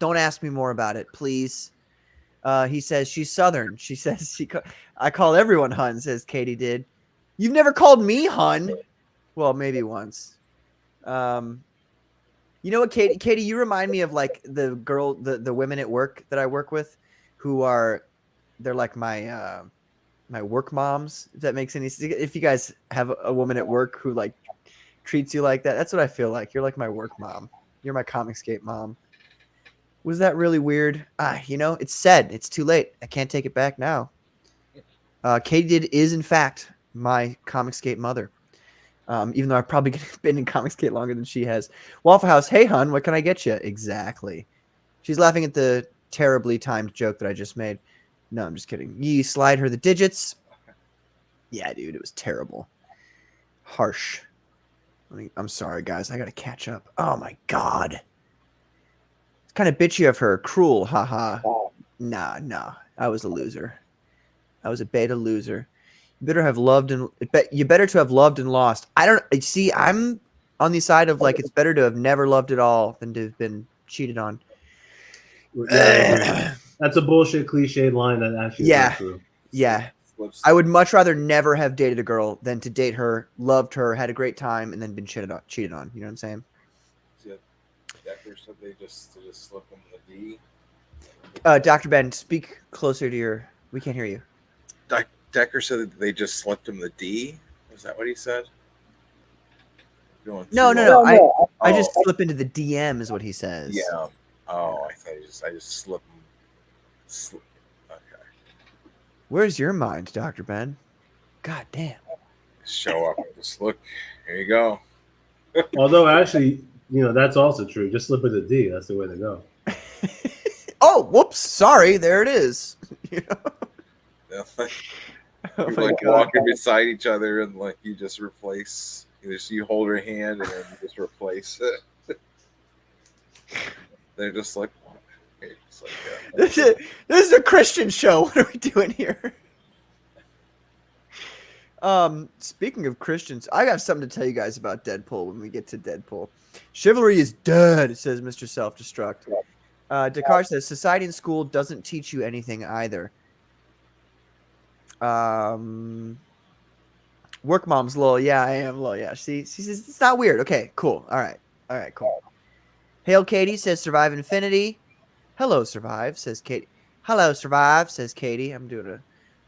P: ask me more about it, please. He says she's Southern. She says I call everyone hun, says Katie did. You've never called me hun. Well, maybe once. You know what, Katie, you remind me of like the women at work that I work with who they're like my work moms, if that makes any sense. If you guys have a woman at work who like treats you like that, that's what I feel like. You're like my work mom. You're my Comicsgate mom. Was that really weird? It's said. It's too late. I can't take it back now. Katie is in fact my Comicsgate mother. Even though I've probably been in Comicsgate longer than she has. Waffle House, hey, hun, what can I get you? Exactly. She's laughing at the terribly timed joke that I just made. No, I'm just kidding. You slide her the digits. Yeah, dude, it was terrible. Harsh. I'm sorry, guys. I got to catch up. Oh, my God. It's kind of bitchy of her. Cruel, haha. Nah. I was a loser. I was a beta loser. You better to have loved and lost. I don't see. I'm on the side of like it's better to have never loved at all than to have been cheated on.
O: Yeah, that's a bullshit cliched line that actually is not true.
P: Yeah. I would much rather never have dated a girl than to date her, loved her, had a great time, and then been cheated on. You know what I'm saying?
Q: Decker said they just slip them the D.
P: Dr. Ben, speak closer to your. We can't hear you.
Q: Decker said that they just slipped him the D. Was that what he said?
P: No. I just slip into the DM is what he says.
Q: Yeah. Oh, I thought I just slip him. Okay.
P: Where's your mind, Dr. Ben? God damn.
Q: Show up and just look. Here you go.
O: Although actually, that's also true. Just slip it a D. That's the way to go.
P: Oh, whoops. Sorry. There it is.
Q: You're like walking beside each other and like you just replace. You hold her hand and then you just replace it. They're just like,
P: this is a Christian show. What are we doing here? Speaking of Christians, I got something to tell you guys about Deadpool when we get to Deadpool. Chivalry is dead, says Mr. Self-Destruct. Dakar says society in school doesn't teach you anything either. Work mom's lol. Yeah, I am lol. Yeah, she says it's not weird. Okay, cool. All right, cool. Hail Katie says survive infinity. Hello survive says Katie. Hello survive says Katie. I'm doing a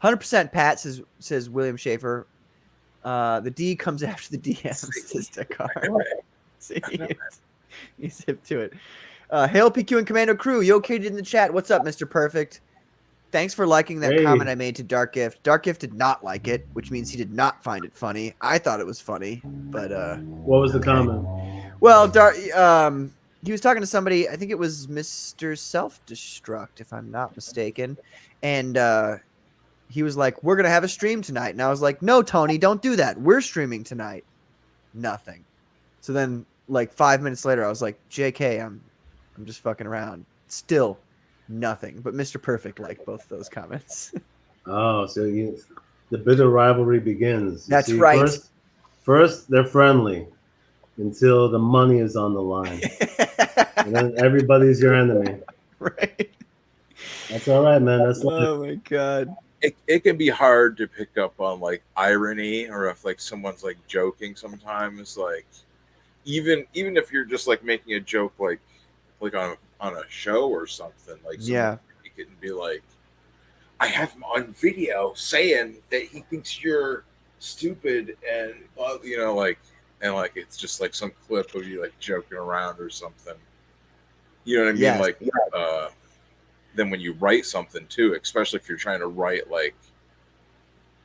P: 100% Pat says William Schaefer. The D comes after the DM says Dakar. See, he's hip to it. Hail PQ and Commando Crew. Yo Katie in the chat. What's up, Mr. Perfect? Thanks for liking that comment I made to Dark Gift. Dark Gift did not like it, which means he did not find it funny. I thought it was funny, but
O: what was the comment?
P: Well, he was talking to somebody. I think it was Mr. Self-Destruct, if I'm not mistaken, and he was like, "We're gonna have a stream tonight," and I was like, "No, Tony, don't do that. We're streaming tonight." Nothing. So then, like 5 minutes later, I was like, "JK, I'm just fucking around." Still. Nothing, but Mr. Perfect liked both of those comments.
O: Oh, so the bitter rivalry begins.
P: That's right.
O: First, they're friendly until the money is on the line. And then everybody's your enemy.
P: Right.
O: That's all right, man. That's
P: oh my God.
Q: It can be hard to pick up on like irony or if like someone's like joking sometimes. Like even if you're just like making a joke like on a show or something, like
P: yeah,
Q: you can be like, I have him on video saying that he thinks you're stupid and and like it's just like some clip of you like joking around or something. You know what I mean?
P: Yes.
Q: Like then when you write something too, especially if you're trying to write like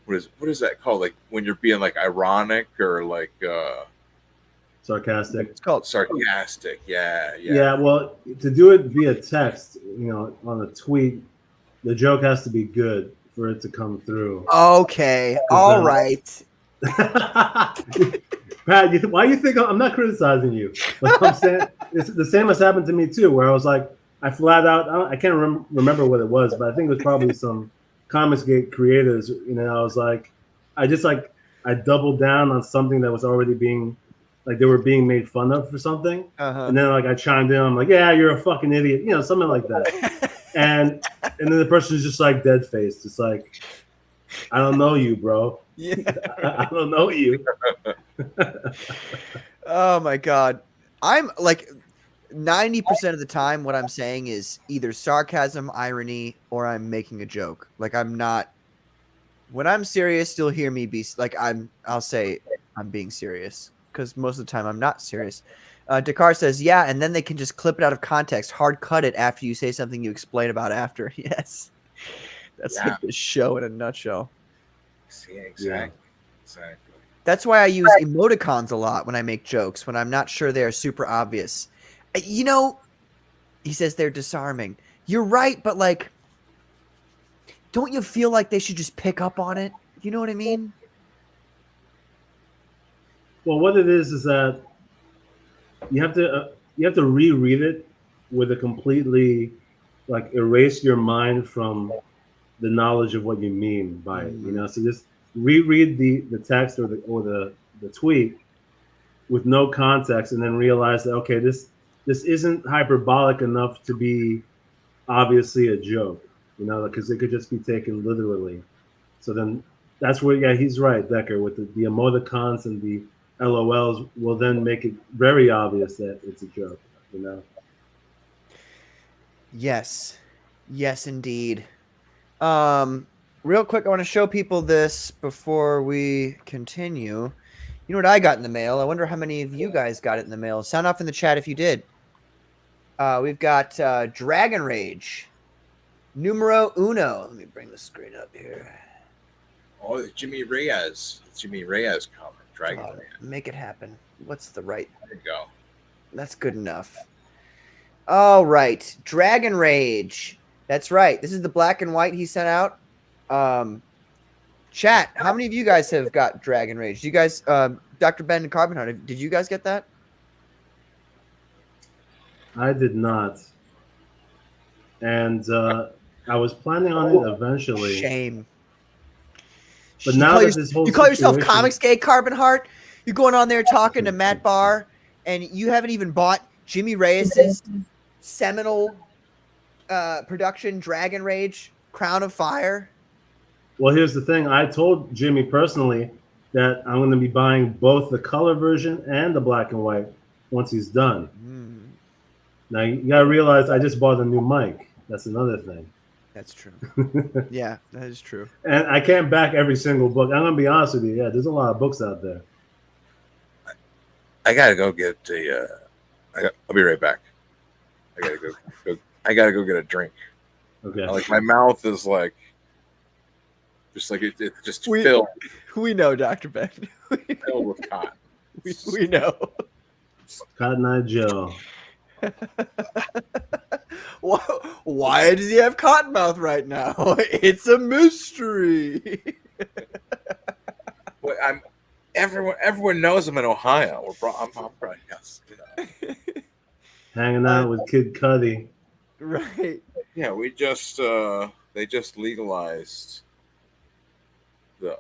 Q: what is that called? Like when you're being like ironic or like
O: sarcastic.
P: It's called
Q: sarcastic. Yeah.
O: Yeah. Well, to do it via text, on a tweet, the joke has to be good for it to come through.
P: Okay. All right.
O: Pat, why do you think I'm not criticizing you? But I'm saying it's the same has happened to me too, where I was like, I flat out, I can't remember what it was, but I think it was probably some Comicsgate creators. I was like, I doubled down on something that was already being. Like they were being made fun of for something, and then like I chimed in, I'm like, "Yeah, you're a fucking idiot," something like that. and then the person is just like dead faced. It's like, I don't know you, bro.
P: Yeah.
O: I don't know you.
P: Oh my god. I'm like 90% of the time what I'm saying is either sarcasm, irony, or I'm making a joke. Like I'm not when I'm serious, you'll hear me be like I'll say I'm being serious because most of the time I'm not serious. Dakar says, yeah, and then they can just clip it out of context, hard cut it after you say something you explain about after. Yes. That's like the show in a nutshell.
Q: Yeah, exactly. Exactly.
P: That's why I use emoticons a lot when I make jokes, when I'm not sure they're super obvious. You know, he says they're disarming. You're right, but like, don't you feel like they should just pick up on it? You know what I mean?
O: Well, what it is that you have to reread it with a completely like erase your mind from the knowledge of what you mean by it. You know, so just reread the text or the tweet with no context, and then realize that okay, this isn't hyperbolic enough to be obviously a joke. You know, because it could just be taken literally. So then that's where, yeah, he's right, Decker, with the emoticons and the LOLs will then make it very obvious that it's a joke, you know?
P: Yes. Yes, indeed. Real quick, I want to show people this before we continue. You know what I got in the mail? I wonder how many of you guys got it in the mail. Sound off in the chat if you did. We've got Dragon Rage. Numero uno. Let me bring the screen up here.
Q: Oh, Jimmy Reyes. Jimmy Reyes comic. Dragon Man.
P: Make it happen. What's the right?
Q: There you go.
P: That's good enough. All right. Dragon Rage. That's right. This is the black and white he sent out. Chat, how many of you guys have got Dragon Rage? You guys, Dr. Ben and Carbonheart, did you guys get that?
O: I did not. And I was planning on it eventually.
P: Shame.
O: But now that this whole
P: you call yourself
O: situation-
P: Comicsgate, Carbonheart? You're going on there talking to Matt Barr, and you haven't even bought Jimmy Reyes's seminal production, Dragon Rage, Crown of Fire.
O: Well, here's the thing. I told Jimmy personally that I'm going to be buying both the color version and the black and white once he's done. Now, you got to realize I just bought a new mic. That's another thing.
P: That's true. Yeah, that is true.
O: And I can't back every single book. I'm going to be honest with you. Yeah, there's a lot of books out there.
Q: I got to go get the... I'll be right back. I got to go get a drink.
O: Okay.
Q: Like, my mouth is like... Just like it just filled.
P: We know, Dr. Ben.
Q: Filled with cotton.
P: We know.
O: Cotton Eye Joe.
P: Why does he have cottonmouth right now? It's a mystery.
Q: Well, everyone knows I'm in Ohio. I'm probably yes. You know.
O: Hanging out with Kid Cudi.
P: Right.
Q: Yeah, we just they just legalized the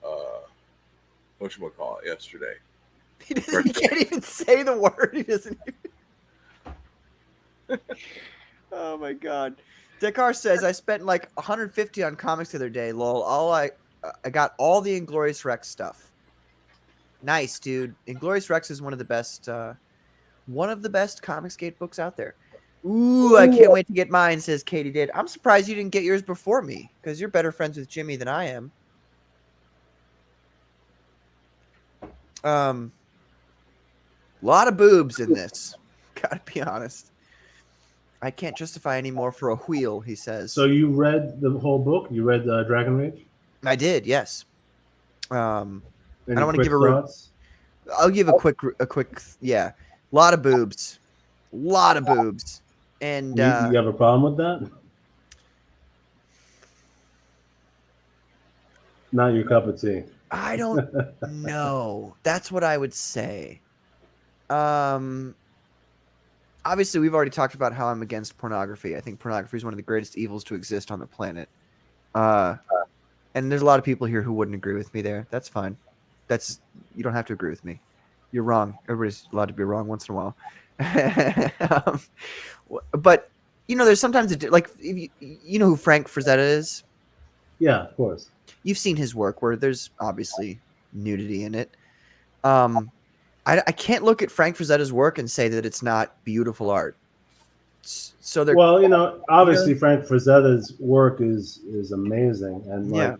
Q: whatchamacallit yesterday.
P: He can't even say the word. He doesn't even... Oh my god. Dekar says I spent like 150 on comics the other day. Lol. I got all the Inglorious Rex stuff. Nice, dude. Inglorious Rex is one of the best Comicsgate books out there. Ooh, I can't wait to get mine, says Katie did. I'm surprised you didn't get yours before me, because you're better friends with Jimmy than I am. Lot of boobs in this. Gotta be honest. I can't justify any more for a wheel, he says.
O: So you read the whole book? You read Dragon Rage?
P: I did, yes. I don't want to
O: quick
P: give a
O: thoughts?
P: I'll give a quick yeah. Lot of boobs. And
O: You have a problem with that? Not your cup of tea.
P: I don't know. That's what I would say. Obviously, we've already talked about how I'm against pornography. I think pornography is one of the greatest evils to exist on the planet. And there's a lot of people here who wouldn't agree with me there. That's fine. You don't have to agree with me. You're wrong. Everybody's allowed to be wrong once in a while. But you know, there's sometimes like you know who Frank Frazetta is.
O: Yeah, of course.
P: You've seen his work where there's obviously nudity in it. I can't look at Frank Frazetta's work and say that it's not beautiful art. So they're
O: Well, you know, obviously Frank Frazetta's work is amazing, and
P: Yeah.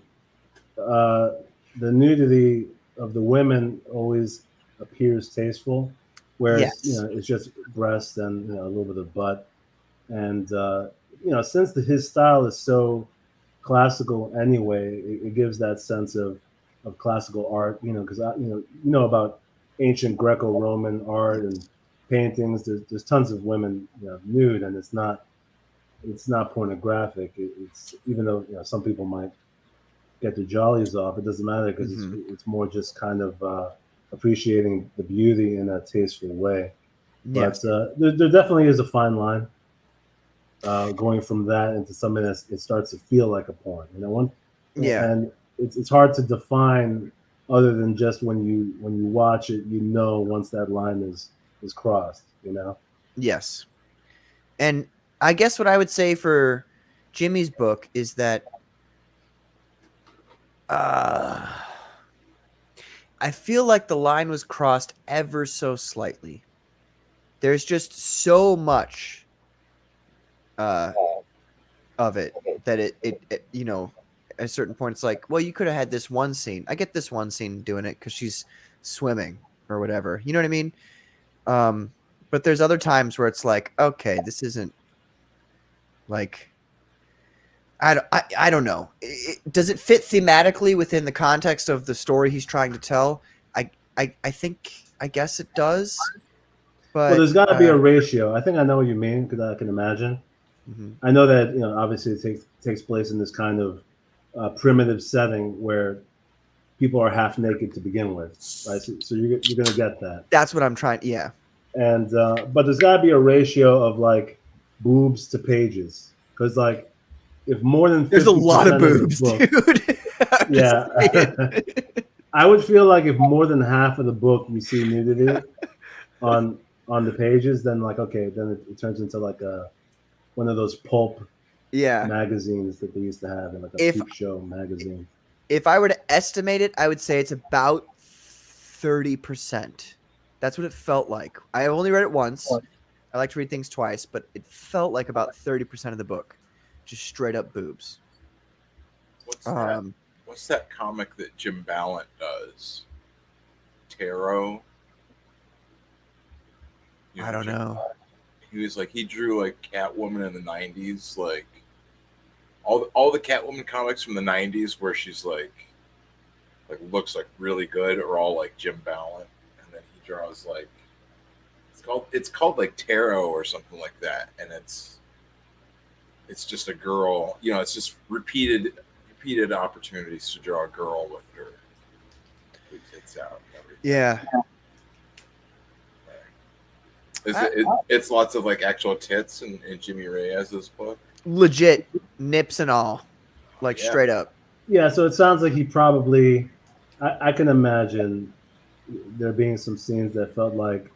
O: The nudity of the women always appears tasteful, whereas you
P: Yes.
O: know it's just breasts and a little bit of butt, and you know since his style is so classical anyway, it gives that sense of classical art, you know, because you know about ancient Greco-Roman art and paintings. There's tons of women nude, and it's not pornographic. It's even though some people might get their jollies off, it doesn't matter because it's more just kind of appreciating the beauty in a tasteful way.
P: Yes.
O: But there definitely is a fine line going from that into something that it starts to feel like a porn. And it's hard to define other than just when you watch it, once that line is crossed.
P: Yes. And I guess what I would say for Jimmy's book is that I feel like the line was crossed ever so slightly. There's just so much of it that it at a certain point it's like, well, you could have had this one scene. I get this one scene doing it because she's swimming or whatever. You know what I mean? But there's other times where it's like, okay, this isn't like I don't know. Does it fit thematically within the context of the story he's trying to tell? I guess it does. But
O: Well, there's got to be a ratio. I think I know what you mean because I can imagine. I know that obviously it takes place in this kind of primitive setting where people are half naked to begin with, right? So you're going to get that.
P: That's what I'm trying. Yeah.
O: And but there's got to be a ratio of like boobs to pages because like if more than 50%
P: there's a lot of
O: the
P: boobs,
O: book,
P: dude.
O: yeah. I would feel like if more than half of the book you see nudity on the pages, then like okay, then it turns into like one of those pulp magazines that they used to have in like a peep show magazine.
P: If I were to estimate it, I would say it's about 30%. That's what it felt like. I only read it once. I like to read things twice, but it felt like about 30% of the book, just straight up boobs.
Q: What's that comic that Jim Ballant does? Tarot.
P: I don't know.
Q: He was like he drew like Catwoman in the '90s, like all the Catwoman comics from the '90s where she's like looks like really good are all like Jim Ballant, and then he draws like it's called like Tarot or something like that, and it's just a girl, it's just repeated opportunities to draw a girl with her tits out. And everything.
P: Yeah.
Q: It's lots of like actual tits in Jimmy Reyes's book.
P: Legit nips and all, like straight up.
O: Yeah, so it sounds like he probably. I can imagine there being some scenes that felt like,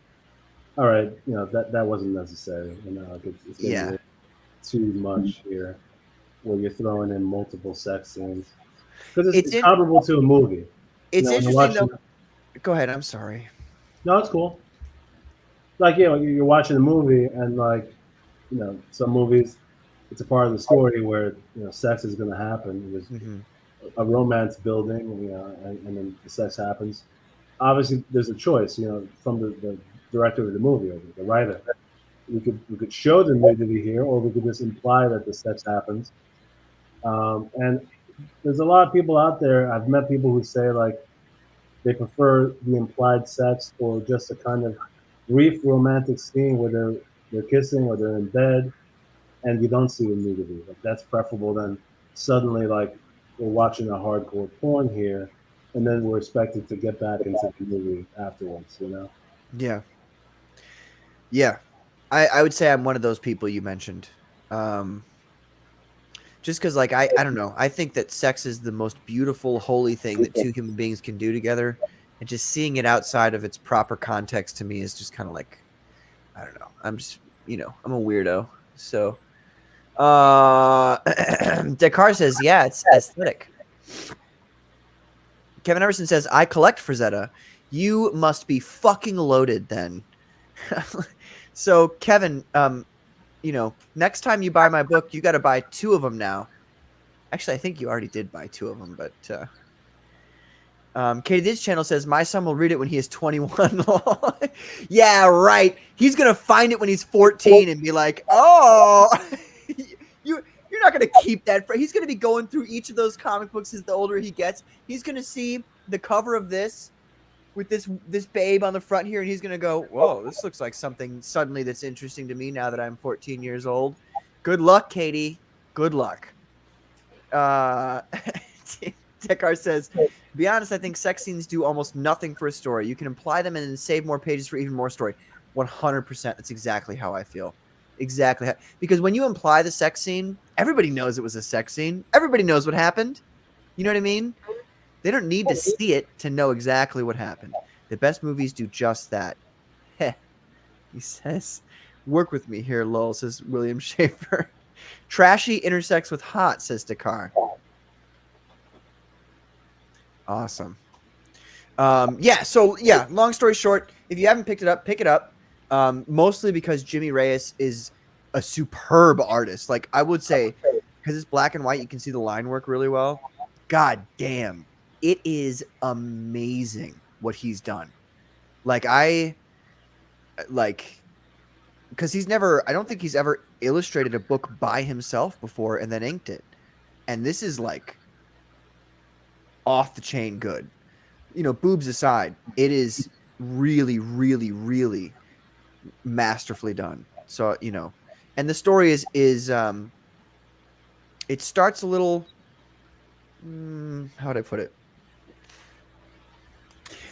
O: all right, that wasn't necessary. Like it's getting too much here, where you're throwing in multiple sex scenes because it's comparable to a movie.
P: It's interesting though. Go ahead. I'm sorry.
O: No, it's cool. Like you're watching a movie and like some movies it's a part of the story where sex is going to happen. There's a romance building, and then the sex happens. Obviously, there's a choice, from the director of the movie or the writer. We could show the nudity here, or we could just imply that the sex happens. And there's a lot of people out there. I've met people who say like they prefer the implied sex or just a kind of brief romantic scene where they're kissing or they're in bed and you don't see the nudity. Like that's preferable than suddenly like we're watching a hardcore porn here and then we're expected to get back into the movie afterwards,
P: Yeah. Yeah. I would say I'm one of those people you mentioned. Just because like I don't know. I think that sex is the most beautiful, holy thing that two human beings can do together. And just seeing it outside of its proper context to me is just kind of like, I don't know. I'm just, I'm a weirdo. So Descartes says, yeah, it's aesthetic. Kevin Everson says, I collect Frazetta. You must be fucking loaded then. So, Kevin, next time you buy my book, you got to buy 2 of them now. Actually, I think you already did buy 2 of them, but Katie This channel says, my son will read it when he is 21. Yeah, right. He's going to find it when he's 14 and be like, oh, you're not going to keep that. He's going to be going through each of those comic books as the older he gets. He's going to see the cover of this with this babe on the front here, and he's going to go, whoa, this looks like something suddenly that's interesting to me now that I'm 14 years old. Good luck, Katie. Good luck. Tekar says, to be honest, I think sex scenes do almost nothing for a story. You can imply them and then save more pages for even more story. 100%. That's exactly how I feel. Exactly. Because when you imply the sex scene, everybody knows it was a sex scene. Everybody knows what happened. You know what I mean? They don't need to see it to know exactly what happened. The best movies do just that. Heh. He says, work with me here, lol, says William Schaefer. Trashy intersects with hot, says Dakar. Awesome. Long story short, if you haven't picked it up, pick it up. Mostly because Jimmy Reyes is a superb artist. Like, I would say, because it's black and white, you can see the line work really well. God damn. It is amazing what he's done. Because I don't think he's ever illustrated a book by himself before and then inked it. And this is like off the chain good. Boobs aside, it is really, really, really masterfully done. So, and the story is it starts a little, how would I put it?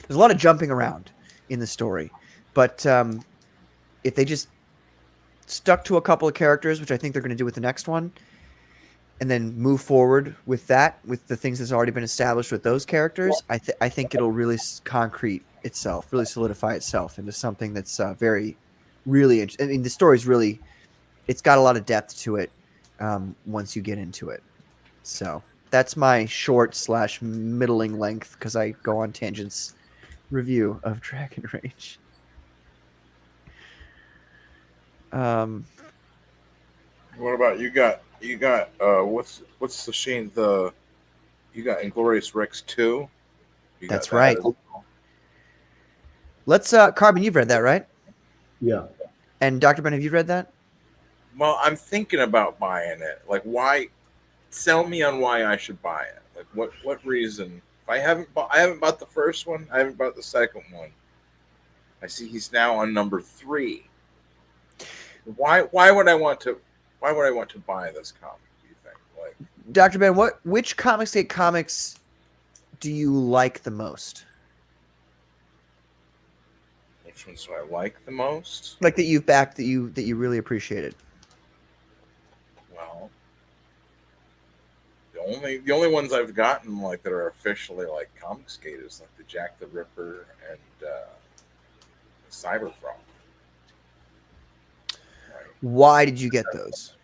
P: There's a lot of jumping around in the story, but if they just stuck to a couple of characters, which I think they're going to do with the next one, and then move forward with that, with the things that's already been established with those characters, I think it'll really concrete itself, really solidify itself into something that's really interesting. I mean, the story's really, it's got a lot of depth to it once you get into it. So that's my short / middling length, because I go on tangents, review of Dragon Rage.
Q: What about you? Got what's the Shane you got Inglorious Rex 2?
P: That's right. Let's Carbon, you've read that, right?
O: Yeah.
P: And Dr. Ben, have you read that?
Q: Well, I'm thinking about buying it. Like, why? Sell me on why I should buy it. Like, what reason? If I haven't bought the first one, I haven't bought the second one. I see he's now on number 3. Why would I want to buy this comic, do you think? Like,
P: Dr. Ben, which Comicsgate comics do you like the most?
Q: which ones do I like the most?
P: Like that you've backed, that you really appreciated.
Q: Well, the only ones I've gotten like that are officially like Comicsgate is like the Jack the Ripper and Cyberfrog.
P: Why did you get those?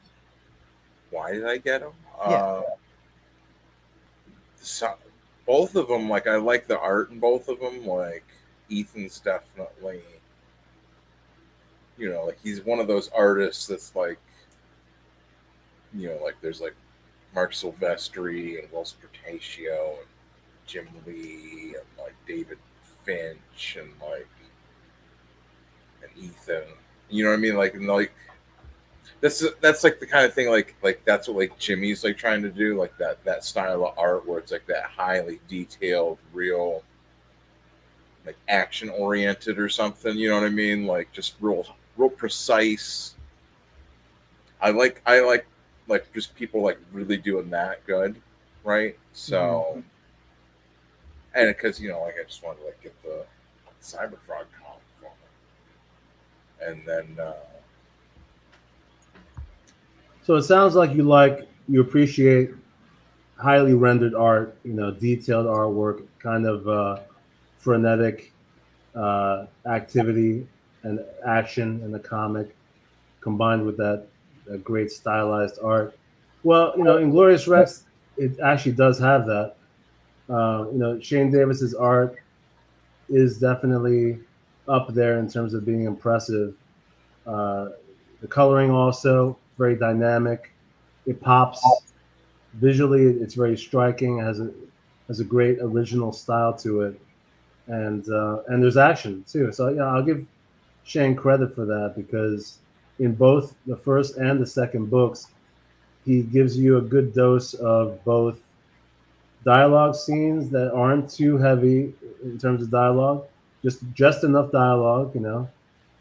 Q: Why did I get them?
P: Yeah.
Q: Both of them, like I like the art in both of them. Like Ethan's definitely, like he's one of those artists that's like, like there's like Mark Silvestri and Will Portatio and Jim Lee and like David Finch and like and Ethan. You know what I mean? Like and like that's like the kind of thing like that's what like Jimmy's like trying to do, like that style of art where it's like that highly detailed, real, like action oriented or something. You know what I mean? Like just real precise. I like just people like really doing that good, right? So, and because like I just wanted to like get the Cyberfrog comic for me, and then.
O: So it sounds like you appreciate highly rendered art, detailed artwork, kind of frenetic activity and action in the comic, combined with that a great stylized art. Well, Inglorious Rex, it actually does have that. Shane Davis's art is definitely up there in terms of being impressive. The coloring also very dynamic. It pops visually. It's very striking. It has a great original style to it, and there's action too. So yeah, I'll give Shane credit for that, because in both the first and the second books, he gives you a good dose of both dialogue scenes that aren't too heavy in terms of dialogue, just enough dialogue,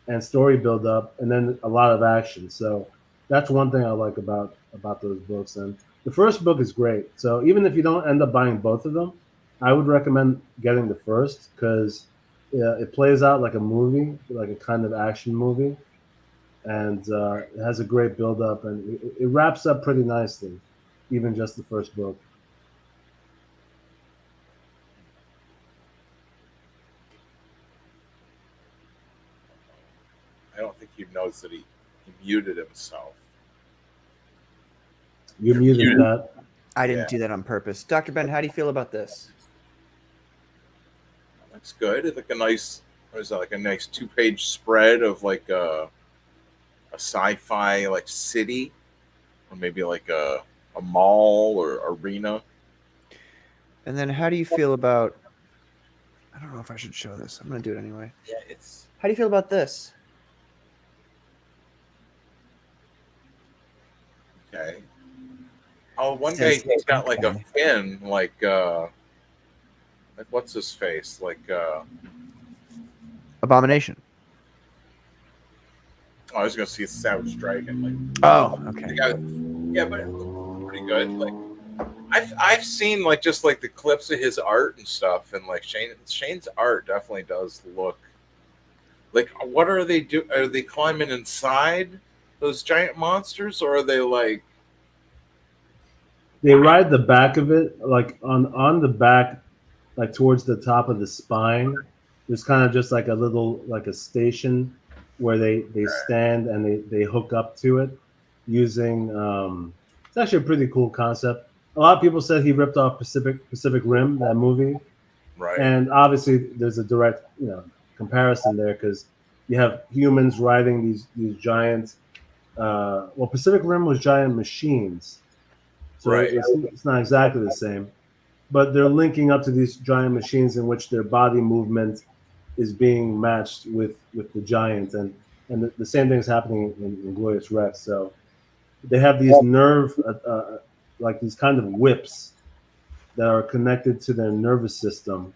O: and story build up, and then a lot of action. So that's one thing I like about those books. And the first book is great. So even if you don't end up buying both of them, I would recommend getting the first, because it plays out like a movie, like a kind of action movie, and it has a great build up, and it wraps up pretty nicely, even just the first book.
Q: I don't think you noticed that he muted himself.
O: You muted that.
P: I didn't do that on purpose. Dr. Ben, how do you feel about this?
Q: Looks good. It's like a nice, what is that? Like a nice 2-page spread of like a sci-fi like city, or maybe like a mall or arena.
P: And then how do you feel about? I don't know if I should show this. I'm gonna do it anyway.
Q: Yeah, it's.
P: How do you feel about this?
Q: Okay. Oh, one guy he's got like a fin, like what's his face? Like
P: Abomination.
Q: I was gonna see Savage Dragon. Like,
P: oh, okay.
Q: Yeah, but it looked pretty good. Like, I've seen like just like the clips of his art and stuff, and like Shane's art definitely does look like. What are they do? Are they climbing inside those giant monsters, or are they like?
O: They ride the back of it, like on the back, like towards the top of the spine. There's kind of just like a little, like a station where they stand and they hook up to it using. It's actually a pretty cool concept. A lot of people said he ripped off Pacific Rim, that movie,
Q: right?
O: And obviously there's a direct comparison there, because you have humans riding these giant. Well, Pacific Rim was giant machines. So
Q: right.
O: it's not exactly the same, but they're linking up to these giant machines in which their body movement is being matched with the giant, and the same thing is happening in Inglorious Rex. So they have these nerve, like these kind of whips that are connected to their nervous system,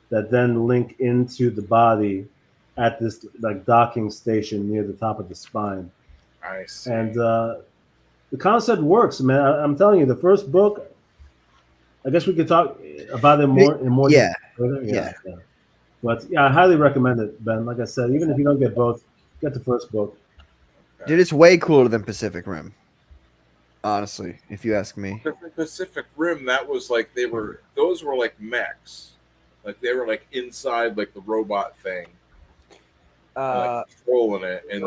O: that then link into the body at this like docking station near the top of the spine.
Q: I see.
O: And the concept works, man. I'm telling you, the first book. I guess we could talk about it in more.
P: Yeah.
O: Yeah. But yeah, I highly recommend it, Ben. Like I said, even if you don't get both, get the first book.
P: Dude, it's way cooler than Pacific Rim. Honestly, if you ask me.
Q: Pacific Rim, that was like those were like mechs, like they were like inside like the robot thing, like controlling it, and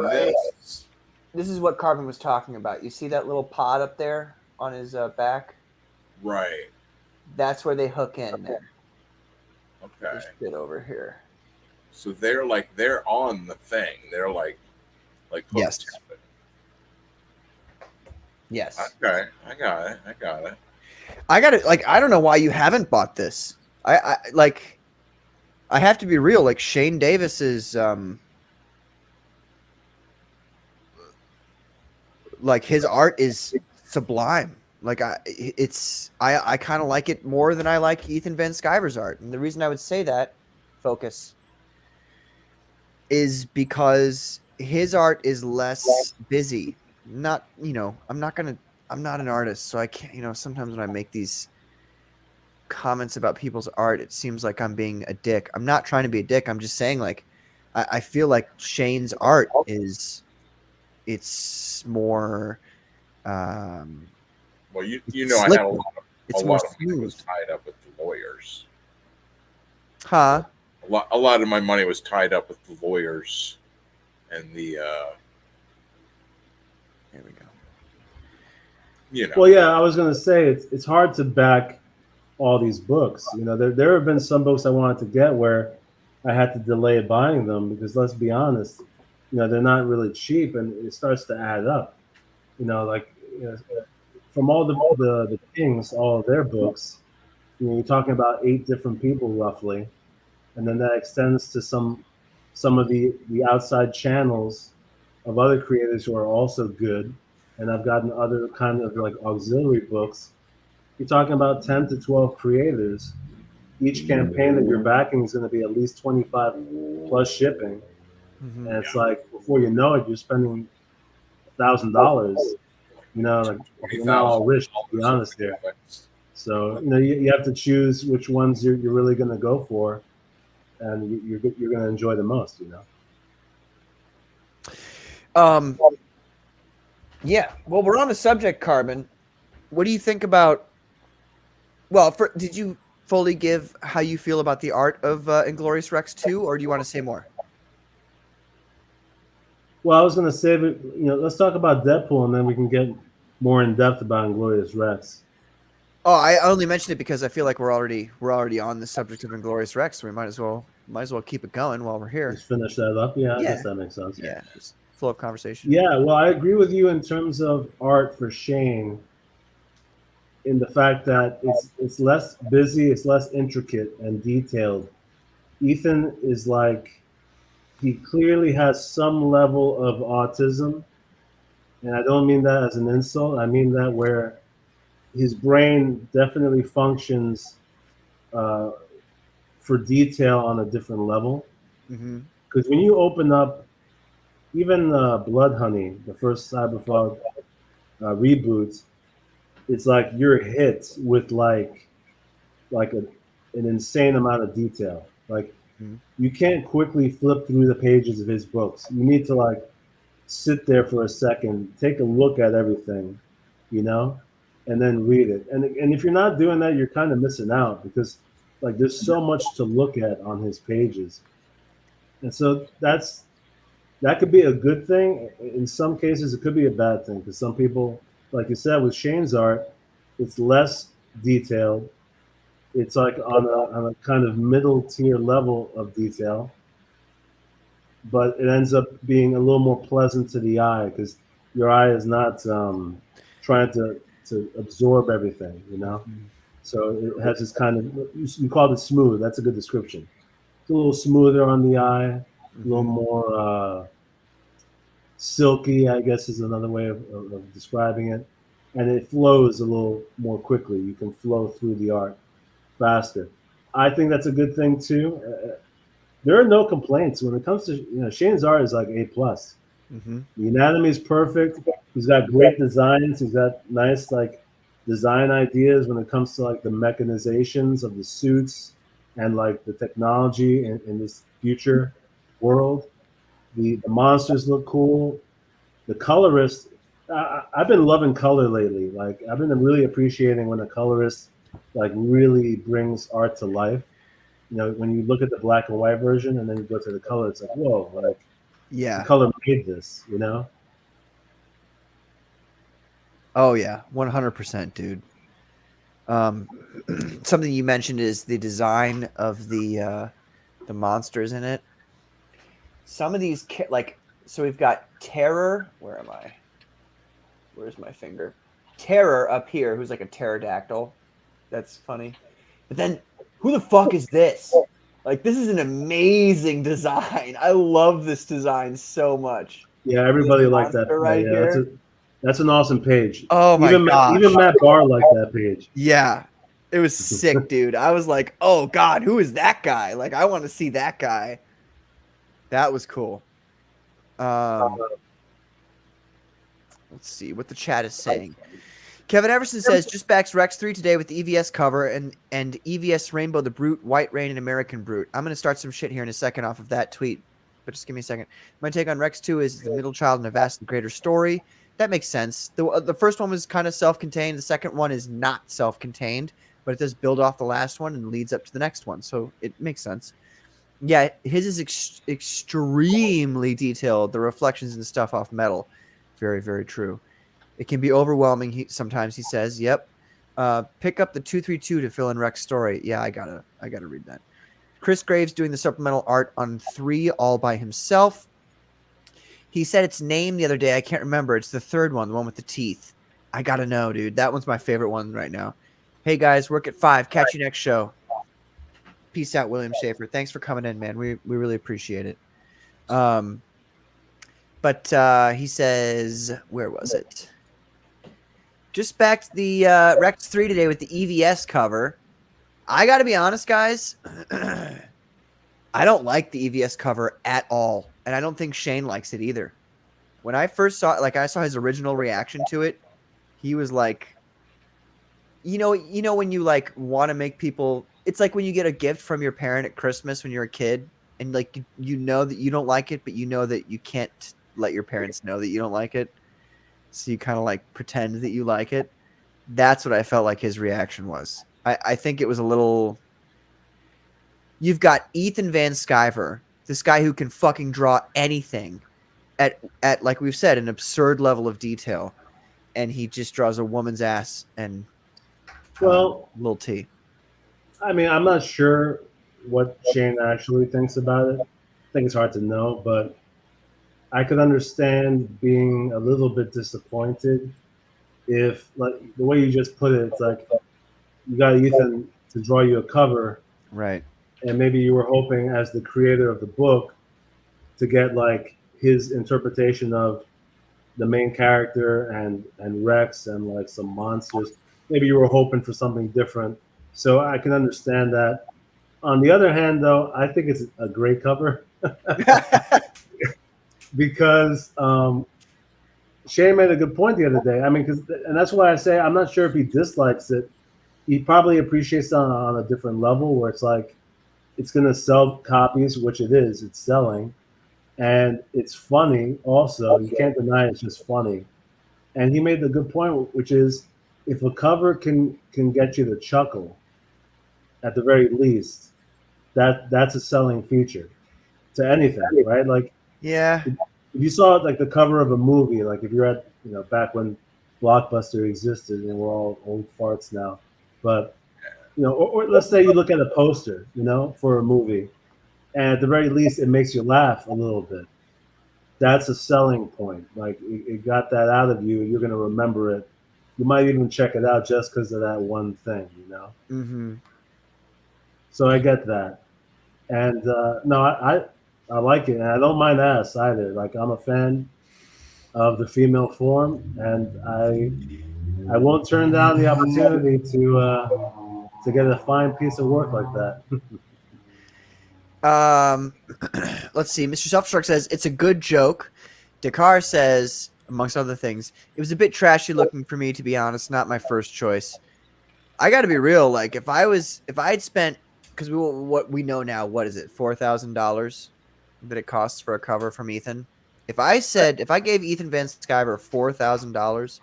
P: This is what Carvin was talking about. You see that little pod up there on his back?
Q: Right.
P: That's where they hook in there.
Q: Okay.
P: This bit over here.
Q: So they're on the thing. They're like
P: yes. Yes.
Q: Okay. I got it.
P: I got it. Like, I don't know why you haven't bought this. I have to be real. Like, Shane Davis is like, his art is sublime. Like, I kind of like it more than I like Ethan Van Sciver's art. And the reason I would say that, focus, is because his art is less busy. Not, I'm not an artist, so I can't, sometimes when I make these comments about people's art, it seems like I'm being a dick. I'm not trying to be a dick. I'm just saying, like, I feel like Shane's art it's more
Q: well, I
P: slick.
Q: had a lot of money was tied up with the lawyers.
P: Huh?
Q: A lot of my money was tied up with the lawyers and the
P: Here we go.
Q: you know.
O: Well, yeah, I was gonna say it's hard to back all these books. You know, there have been some books I wanted to get where I had to delay buying them because let's be honest, you know, they're not really cheap, and it starts to add up. You know, like from all the Kings, all of their books, you know, you're talking about 8 different people roughly, and then that extends to some of the outside channels of other creators who are also good, and I've gotten other kind of like auxiliary books. You're talking about 10 to 12 creators. Each campaign that you're backing is going to be at least 25 plus shipping, and it's like before you know it, you're spending $1,000. You know, like you're not all rich, to be honest here. So you know, you have to choose which ones you're really going to go for, and you're going to enjoy the most. You know.
P: Yeah. Well, we're on the subject, Carbon. What do you think about? Well, did you fully give how you feel about the art of Inglorious Rex 2, or do you want to say more?
O: Well, I was going to save it. You know, let's talk about Deadpool, and then we can get more in depth about Inglorious Rex.
P: Oh, I only mentioned it because I feel like we're already on the subject of Inglorious Rex. So we might as well keep it going while we're here.
O: Just finish that up. Yeah, I guess that makes sense.
P: Yeah, just flow of conversation.
O: Yeah, well, I agree with you in terms of art for Shane, in the fact that it's less busy, it's less intricate and detailed. Ethan is like, he clearly has some level of autism, and I don't mean that as an insult. I mean that where his brain definitely functions for detail on a different level. Because when you open up even Blood Honey, the first Cyberpunk reboot, it's like you're hit with like an insane amount of detail. Like you can't quickly flip through the pages of his books. You need to like sit there for a second, take a look at everything, you know, and then read it. And if you're not doing that, you're kind of missing out because like there's so much to look at on his pages. And so that could be a good thing. In some cases, it could be a bad thing because some people, like you said, with Shane's art, it's less detailed. It's like on a kind of middle tier level of detail, but it ends up being a little more pleasant to the eye because your eye is not trying to absorb everything, you know. So it has this kind of, you called it smooth. That's a good description. It's a little smoother on the eye, a little more silky, I guess is another way of describing it. And it flows a little more quickly. You can flow through the art faster. I think that's a good thing too. There are no complaints when it comes to, you know, Shane's art is like A+. The anatomy is perfect. He's got great designs. He's got nice like design ideas when it comes to like the mechanizations of the suits and like the technology in this future world. The monsters look cool. The colorist, I've been loving color lately. Like I've been really appreciating when a colorist like really brings art to life. You know, when you look at the black and white version and then you go to the color, it's like, whoa, like
P: yeah,
O: the color made this, you know?
P: Oh yeah, 100%, dude. Something you mentioned is the design of the monsters in it. Some of these, like, so we've got Terror. Where am I? Where's my finger? Terror up here, who's like a pterodactyl. That's funny. But then, who the fuck is this? Like, this is an amazing design. I love this design so much.
O: Yeah, everybody liked that.
P: Right
O: yeah,
P: here.
O: That's an awesome page.
P: Oh my god!
O: Even Matt Barr liked that page.
P: Yeah, it was sick, dude. I was like, oh god, who is that guy? Like, I want to see that guy. That was cool. Let's see what the chat is saying. Kevin Everson says, just backs Rex 3 today with the EVS cover and EVS Rainbow, the Brute, White Rain, and American Brute. I'm going to start some shit here in a second off of that tweet, but just give me a second. My take on Rex 2 is the middle child in a vast and greater story. That makes sense. The first one was kind of self-contained. The second one is not self-contained, but it does build off the last one and leads up to the next one, so it makes sense. Yeah, his is extremely detailed. The reflections and stuff off metal. Very, very true. It can be overwhelming. Sometimes he says, "Yep." Pick up the 232 to fill in Rex's story. Yeah, I gotta read that. Chris Graves doing the supplemental art on 3 all by himself. He said its name the other day. I can't remember. It's the third one, the one with the teeth. I gotta know, dude. That one's my favorite one right now. Hey guys, work at 5. Catch you next show. Peace out, William Schaefer. Thanks for coming in, man. We really appreciate it. But he says, where was it? Just back to the Rex 3 today with the EVS cover. I got to be honest, guys. I don't like the EVS cover at all. And I don't think Shane likes it either. When I first saw it, like I saw his original reaction to it, he was like, you know when you like want to make people, it's like when you get a gift from your parent at Christmas when you're a kid and like you know that you don't like it, but you know that you can't let your parents know that you don't like it. So you kind of like pretend that you like it. That's what I felt like his reaction was. I think it was a little. You've got Ethan Van Sciver, this guy who can fucking draw anything at like we've said, an absurd level of detail. And he just draws a woman's ass and little T.
O: I mean, I'm not sure what Shane actually thinks about it. I think it's hard to know, but I could understand being a little bit disappointed if, like the way you just put it, it's like you got Ethan to draw you a cover,
P: right?
O: And maybe you were hoping, as the creator of the book, to get like his interpretation of the main character and Rex and like some monsters. Maybe you were hoping for something different. So I can understand that. On the other hand, though, I think it's a great cover because Shane made a good point the other day. I mean, and that's why I say I'm not sure if he dislikes it. He probably appreciates it on a different level where it's like it's going to sell copies, which it is. It's selling. And it's funny also. You can't deny it's just funny. And he made the good point, which is if a cover can get you to chuckle, at the very least, that's a selling feature to anything, right? Like,
P: yeah,
O: if you saw like the cover of a movie, like if you're at back when Blockbuster existed, and we're all old farts now, but or let's say you look at a poster, for a movie, and at the very least it makes you laugh a little bit. That's a selling point. Like it got that out of you. You're going to remember it. You might even check it out just because of that one thing,
P: Mm-hmm.
O: So I get that. And no, I like it. And I don't mind ass either. Like I'm a fan of the female form, and I won't turn down the opportunity to get a fine piece of work like that.
P: Let's see. Mr. Self-Destruct says it's a good joke. Dakar says, amongst other things, it was a bit trashy looking for me, to be honest. Not my first choice. I got to be real. Like if I had spent, because what we know now, what is it, $4,000 that it costs for a cover from Ethan? If I gave Ethan Van Sciver $4,000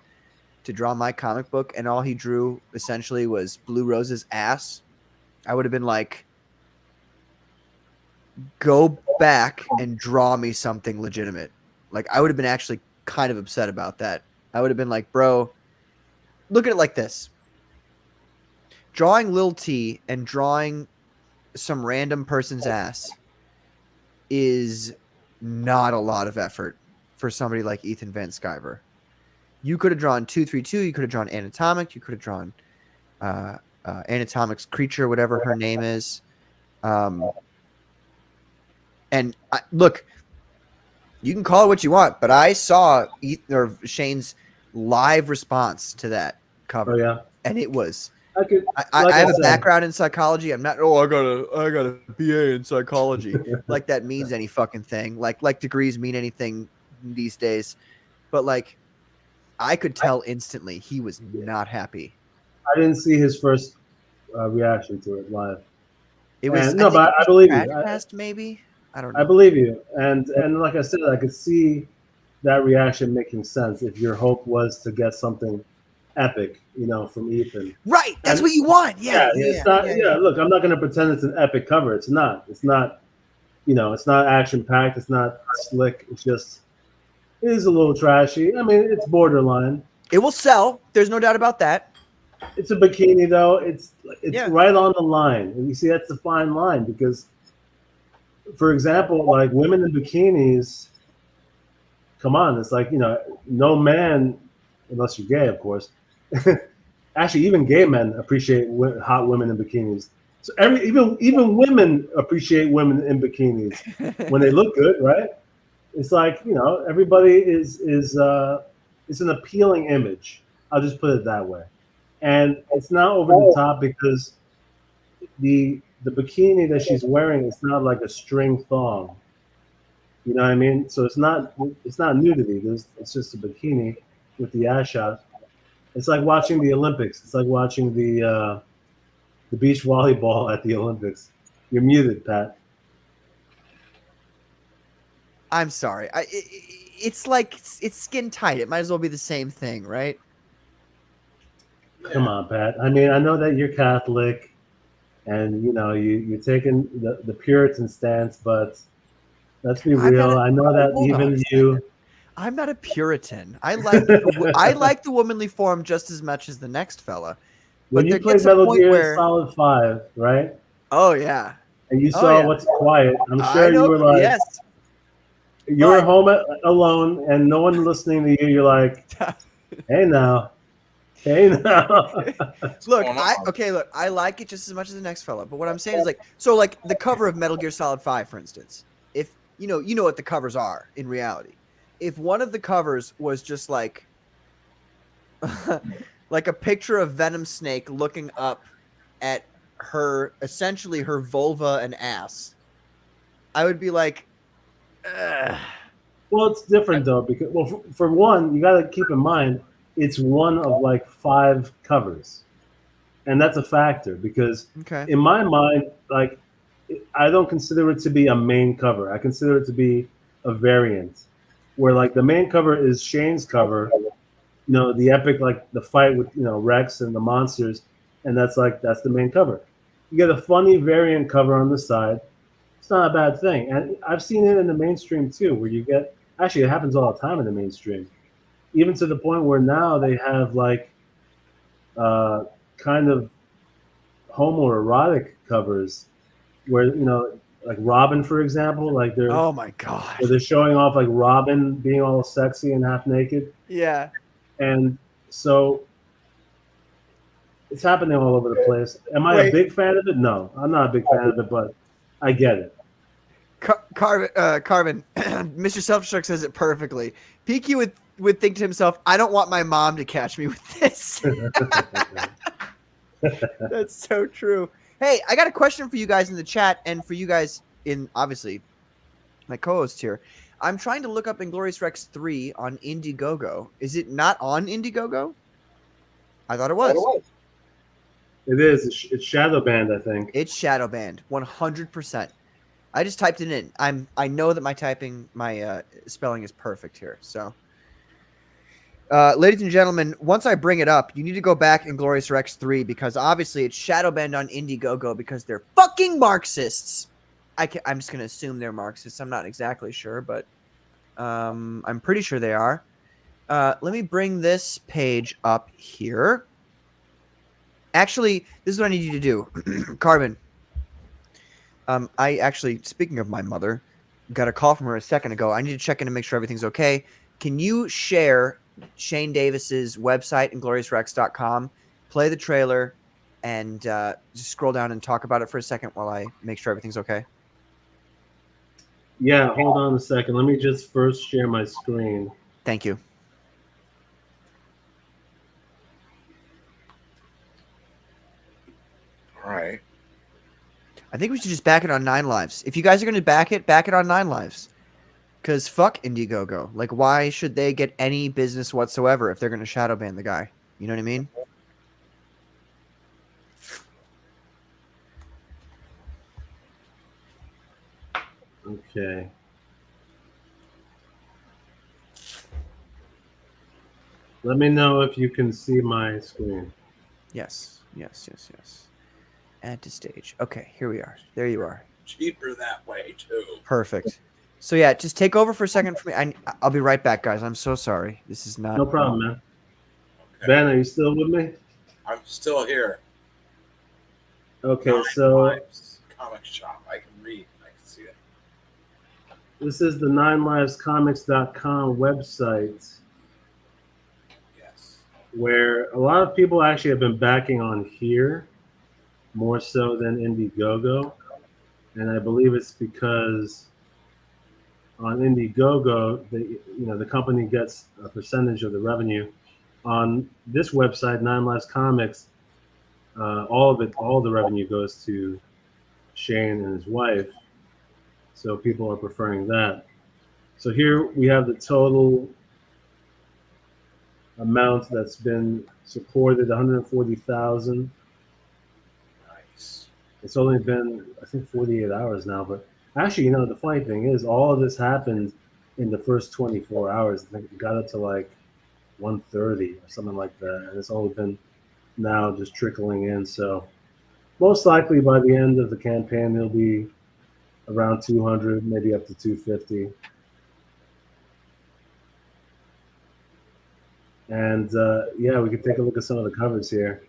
P: to draw my comic book, and all he drew essentially was Blue Rose's ass, I would have been like, go back and draw me something legitimate. Like I would have been actually kind of upset about that. I would have been like, bro, look at it like this. Drawing Lil T and drawing some random person's ass is not a lot of effort for somebody like Ethan Van Sciver. You could have drawn 232, you could have drawn Anatomic, you could have drawn Anatomic's creature, whatever her name is. And look, you can call it what you want, but I saw Shane's live response to that cover.
O: Oh, yeah.
P: And it was.
O: I
P: have a background in psychology. I'm not. Oh, I got a BA in psychology. Like that means any fucking thing. Like degrees mean anything these days. But like, I could tell instantly he was not happy.
O: I didn't see his first reaction to it live.
P: It was
O: but I believe you.
P: Maybe. I don't know.
O: I believe you, and like I said, I could see that reaction making sense if your hope was to get something epic, from Ethan.
P: Right, that's what you want. Yeah,
O: it's not. Yeah, look, I'm not going to pretend it's an epic cover. It's not. It's not. It's not action packed. It's not slick. It is a little trashy. I mean, it's borderline.
P: It will sell. There's no doubt about that.
O: It's a bikini though. It's
P: Yeah.
O: right on the line, and you see that's the fine line because, for example, like women in bikinis. Come on, it's like no man, unless you're gay, of course. Actually, even gay men appreciate hot women in bikinis. So even women appreciate women in bikinis when they look good, right? It's like everybody is it's an appealing image. I'll just put it that way, and it's not over the top because the bikini that she's wearing is not like a string thong. You know what I mean? So it's not nudity. It's just a bikini with the ass shot. It's like watching the Olympics. It's like watching the beach volleyball at the Olympics. You're muted, Pat.
P: I'm sorry. It's like it's skin tight. It might as well be the same thing, right?
O: Come on, Pat. I mean, I know that you're Catholic, and you're taking the Puritan stance, but let's be real. I know that even you.
P: I'm not a Puritan. I like the womanly form just as much as the next fella.
O: When you played Metal Gear Solid 5, right?
P: Oh yeah.
O: And you saw What's Quiet. I'm sure you were like,
P: yes.
O: You were home alone and no one listening to you. You're like, hey now.
P: Look, I like it just as much as the next fella. But what I'm saying is like the cover of Metal Gear Solid 5, for instance. If you know what the covers are in reality. If one of the covers was just like like a picture of Venom Snake looking up at essentially her vulva and ass, I would be like, ugh.
O: Well, it's different though, because for one, you got to keep in mind it's one of like 5 covers, and that's a factor because in my mind, like I don't consider it to be a main cover. I consider it to be a variant, where like the main cover is Shane's cover, the epic, like the fight with Rex and the monsters, and that's the main cover. You get a funny variant cover on the side. It's not a bad thing, and I've seen it in the mainstream too, where you get it happens all the time in the mainstream, even to the point where now they have like kind of homoerotic covers, where like Robin, for example, like they're
P: oh my god,
O: where they're showing off like Robin being all sexy and half naked.
P: Yeah,
O: and so it's happening all over the place. Am I a big fan of it? No, I'm not a big fan of it, but I get it.
P: Carvin, Mr. Self-Destruct says it perfectly. PQ would think to himself, I don't want my mom to catch me with this. That's so true. Hey, I got a question for you guys in the chat and for you guys in, obviously, my co-host here. I'm trying to look up Inglorious Rex 3 on Indiegogo. Is it not on Indiegogo? I thought it was.
O: It is. It's shadow banned, I think.
P: It's shadow banned, 100%. I just typed it in. I know that my spelling is perfect here. So, ladies and gentlemen, once I bring it up, you need to go back Inglorious Rex 3 because obviously it's shadow banned on Indiegogo because they're fucking Marxists. I'm just gonna assume they're Marxists. I'm not exactly sure, but I'm pretty sure they are. Let me bring this page up here. Actually, this is what I need you to do, Carbon. I actually, speaking of my mother, got a call from her a second ago. I need to check in and make sure everything's okay. Can you share Shane Davis's website, ingloriousrex.com, play the trailer, and just scroll down and talk about it for a second while I make sure everything's okay?
O: Yeah, hold on a second. Let me just first share my screen.
P: Thank you.
Q: All right.
P: I think we should just back it on 9 Lives. If you guys are going to back it on 9 Lives. Because fuck Indiegogo. Like, why should they get any business whatsoever if they're going to shadow ban the guy? You know what I mean?
O: Okay. Let me know if you can see my screen.
P: Yes. Add to stage. Okay, here we are. There you are.
Q: Cheaper that way, too.
P: Perfect. So, yeah, just take over for a second for me. I'll be right back, guys. I'm so sorry. This is not...
O: No problem, man. Ben, are you still with me?
Q: I'm still here.
O: Okay,
Q: Nine
O: so
Q: Lives comic shop. I can read. I can see it.
O: this is the 9livescomics.com website.
Q: Yes.
O: Where a lot of people actually have been backing on here more so than Indiegogo. And I believe it's because on Indiegogo, the company gets a percentage of the revenue. On this website, Nine Lives Comics, all the revenue goes to Shane and his wife. So people are preferring that. So here we have the total amount that's been supported, 140,000.
Q: Nice.
O: It's only been, I think, 48 hours now. But actually, the funny thing is, all of this happened in the first 24 hours. I think it got up to like 1:30 or something like that. And it's only been now just trickling in. So most likely by the end of the campaign, it'll be around 200, maybe up to 250. And yeah, we can take a look at some of the covers here.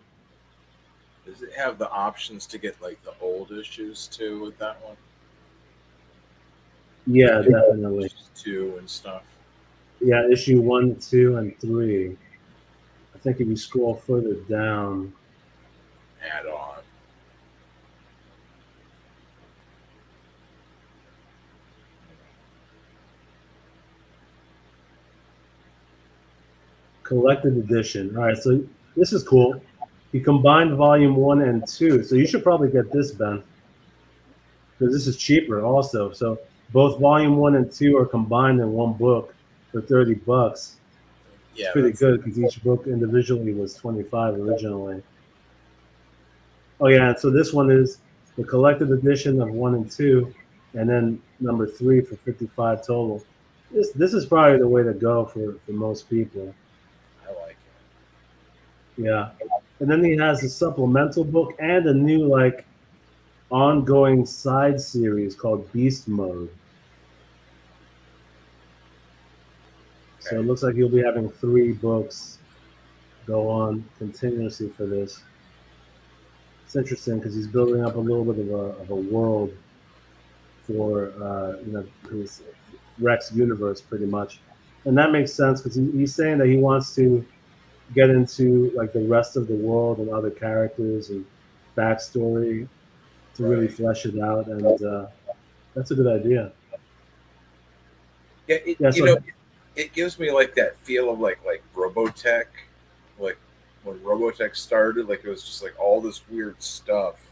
Q: Does it have the options to get like the old issues too with that one?
O: Yeah, definitely.
Q: Issues 2 and stuff.
O: Yeah, issue 1, 2, and 3. I think if you scroll further down,
Q: Add on.
O: collected edition. All right, so this is cool. He combined volume 1 and 2. So you should probably get this, Ben, because this is cheaper also. So both volume 1 and 2 are combined in one book for $30.
Q: Yeah,
O: it's pretty good because each book individually was $25 originally. Oh yeah, and so this one is the collected edition of 1 and 2, and then number 3 for $55 total. This is probably the way to go for most people.
Q: I like it.
O: Yeah. And then he has a supplemental book and a new ongoing side series called Beast Mode. Okay. So it looks like you'll be having 3 books go on continuously for this. It's interesting because he's building up a little bit of a world for his Rex universe pretty much. And that makes sense because he's saying that he wants to get into the rest of the world and other characters and backstory to really flesh it out, and that's a good idea.
Q: Yeah, it gives me that feel of like Robotech, like when Robotech started, it was just all this weird stuff,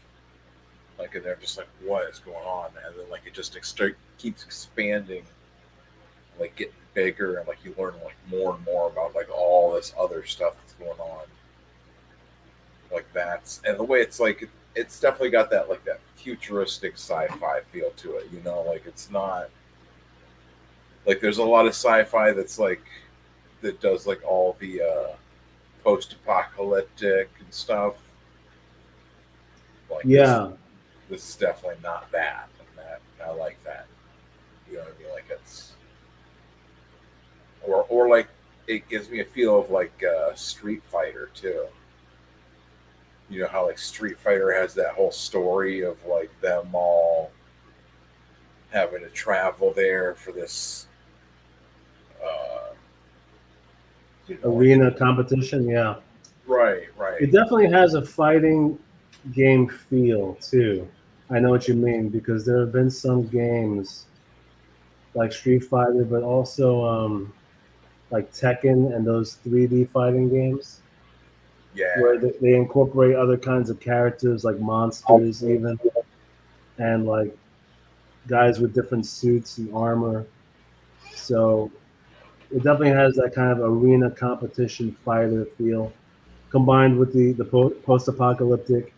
Q: and they're just what is going on, and then it just keeps expanding, getting bigger, and you learn more and more about all this other stuff that's going on, that's, and the way it's it's definitely got that that futuristic sci-fi feel to it, it's not there's a lot of sci-fi that's that does all the post-apocalyptic and stuff.
O: Yeah,
Q: this is definitely not that, and that I like that. You know what I mean? It's or it gives me a feel of Street Fighter too. You know how Street Fighter has that whole story of them all having to travel there for this
O: arena competition. Yeah,
Q: right.
O: It definitely has a fighting game feel too. I know what you mean because there have been some games like Street Fighter, but also Tekken and those 3D fighting games.
Q: Yeah.
O: Where they incorporate other kinds of characters like monsters even, and guys with different suits and armor. So it definitely has that kind of arena competition fighter feel, combined with the post-apocalyptic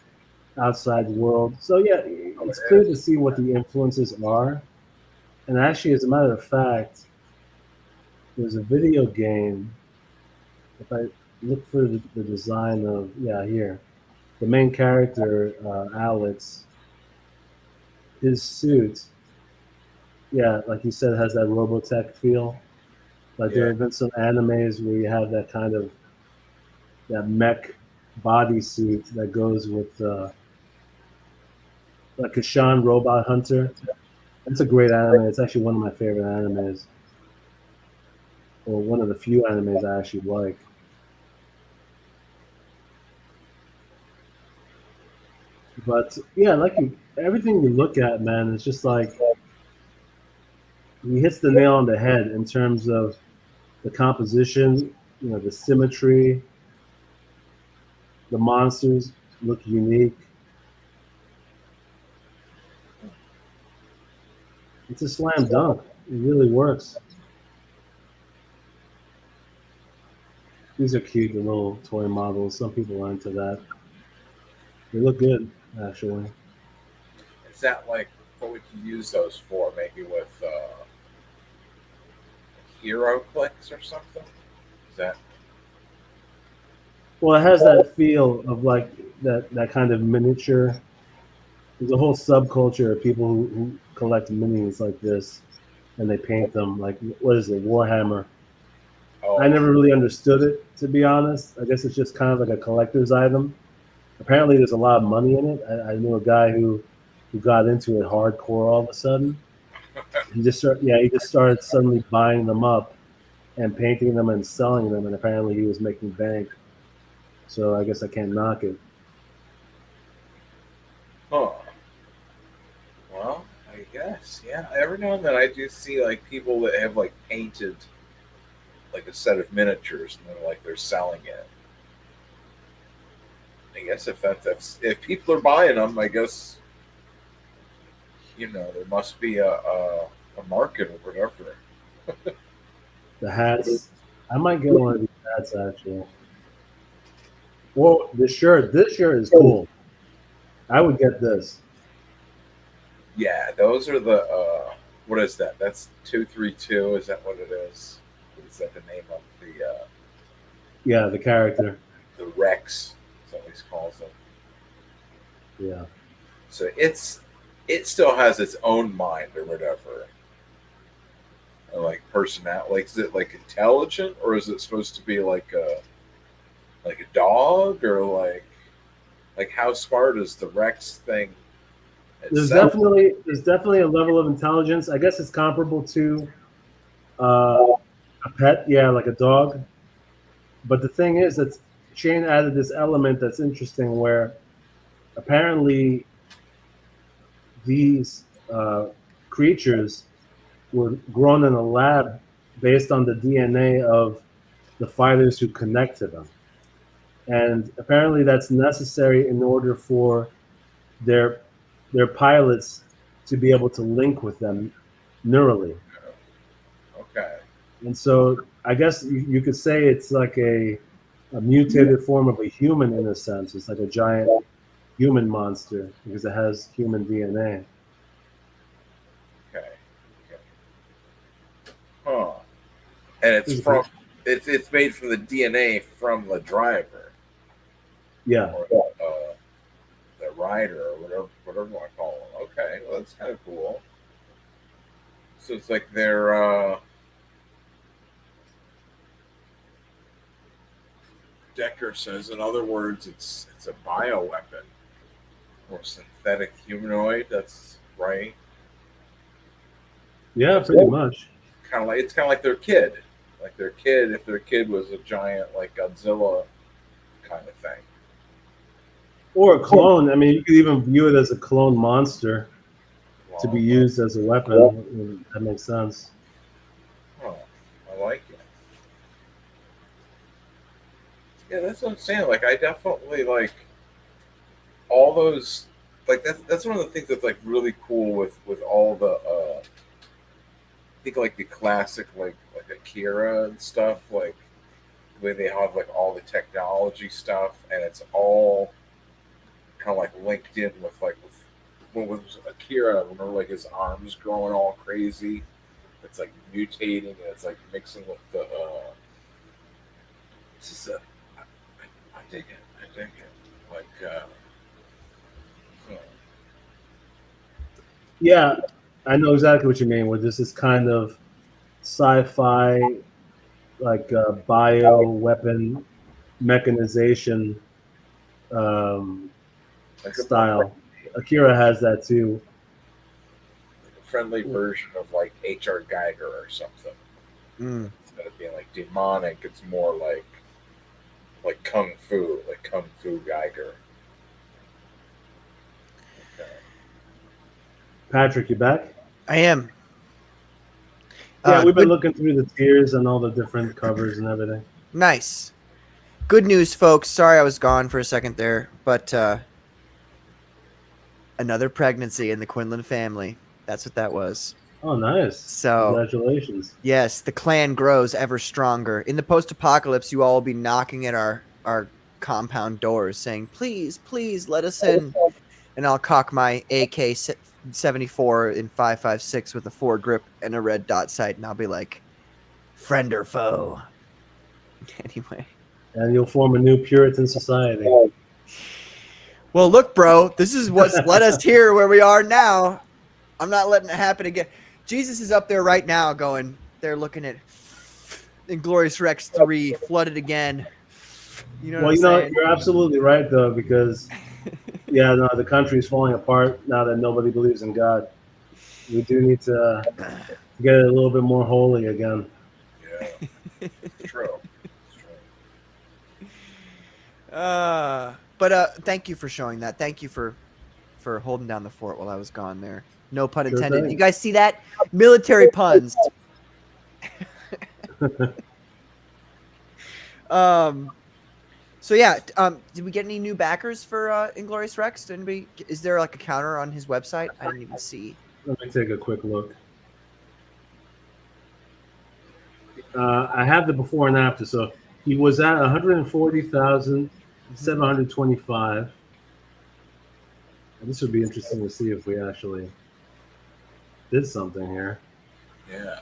O: outside world. So yeah, it's clear to see what the influences are. And actually, as a matter of fact, there's a video game. If I look for the design of, here, the main character, Alex, his suit, like you said, has that Robotech feel. There have been some animes where you have that kind of mech bodysuit that goes with like Kashan Robot Hunter. It's a great anime. It's actually one of my favorite animes, or one of the few animes I actually like. But yeah, everything we look at, man, it's just like he hits the nail on the head in terms of the composition, the symmetry. The monsters look unique. It's a slam dunk. It really works. These are cute, the little toy models. Some people are into that. They look good, actually.
Q: Is that like what would you use those for? Maybe with hero clicks or something? Is that?
O: Well, it has that feel of like that kind of miniature. There's a whole subculture of people who collect minis like this, and they paint them like, what is it, Warhammer?
Q: Oh.
O: I never really understood it, to be honest. I guess it's just kind of like a collector's item. Apparently, there's a lot of money in it. I knew a guy who got into it hardcore all of a sudden. He just started suddenly buying them up and painting them and selling them, and apparently he was making bank. So I guess I can't knock it.
Q: Huh. Well, I guess, yeah. Every now and then I do see like people that have like painted like a set of miniatures and they're selling it. I guess if people are buying them, I guess there must be a market or whatever.
O: The hats, I might get one of these hats actually. Well, this shirt is cool. I would get this.
Q: Yeah, those are the what is that? That's 232. Is that what it is? Is that the name of the?
O: Yeah, the character.
Q: The Rex, is what he calls them.
O: Yeah.
Q: So it still has its own mind or whatever. Or like personality. Like, is it like intelligent, or is it supposed to be like a dog, or like how smart is the Rex thing?
O: There's definitely a level of intelligence. I guess it's comparable to a pet, yeah, like a dog. But the thing is that Shane added this element that's interesting, where apparently these creatures were grown in a lab based on the DNA of the fighters who connect to them. And apparently that's necessary in order for their pilots to be able to link with them neurally.
Q: Okay.
O: And so I guess you could say it's like a mutated form of a human in a sense. It's like a giant human monster because it has human DNA.
Q: Okay. Huh. And it's made from the DNA from the driver.
O: Yeah.
Q: Or the rider, or whatever you want to call them. Okay, well that's kind of cool. So it's like they're Decker says, in other words, it's a bioweapon or synthetic humanoid. That's right.
O: Yeah, pretty much.
Q: It's kind of like their kid. Like their kid, if their kid was a giant like Godzilla kind of thing.
O: Or a clone. I mean, you could even view it as a clone monster to be used as a weapon. That makes sense.
Q: Oh, I like it. Yeah, that's what I'm saying. Like, I definitely like all those. Like, that's one of the things that's like really cool with all the. I think like the classic like Akira and stuff. Like the way they have like all the technology stuff, and it's all kind of like linked in with what was Akira. Remember, like his arms growing all crazy. It's like mutating, and it's like mixing with the. It's just I dig it. Like.
O: Yeah, I know exactly what you mean. Where this is kind of sci-fi, like bio weapon mechanization style. Akira has that too.
Q: A friendly version of like H.R. Geiger or something. Instead of being like demonic, it's more like kung fu, like Kung Fu Geiger.
O: Patrick, you back?
P: I am.
O: Yeah, we've been looking through the tiers and all the different covers and everything.
P: Nice. Good news, folks. Sorry I was gone for a second there, but another pregnancy in the Quinlan family. That's what that was.
O: Oh, nice.
P: So,
O: congratulations.
P: Yes, the clan grows ever stronger. In the post-apocalypse, you all will be knocking at our compound doors saying, please, please let us in. And I'll cock my AK-74 in 5.56 with a 4 grip and a red dot sight, and I'll be like, friend or foe. Anyway.
O: And you'll form a new Puritan society.
P: Well, look, bro, this is what's led us here where we are now. I'm not letting it happen again. Jesus is up there right now going, they're looking at Inglorious Rex 3, flooded again. You know what I'm saying?
O: You're absolutely right, though, because, the country is falling apart now that nobody believes in God. We do need to get it a little bit more holy again.
Q: Yeah, true.
P: But thank you for showing that. Thank you for holding down the fort while I was gone there. No pun intended.
O: thing.
P: You guys see that? Military puns. So yeah, did we get any new backers for Inglorious Rex? Is there like a counter on his website? I didn't even see.
O: Let me take a quick look. I have the before and after. So he was at 140,725. This would be interesting to see if we actually did something here.
Q: Yeah.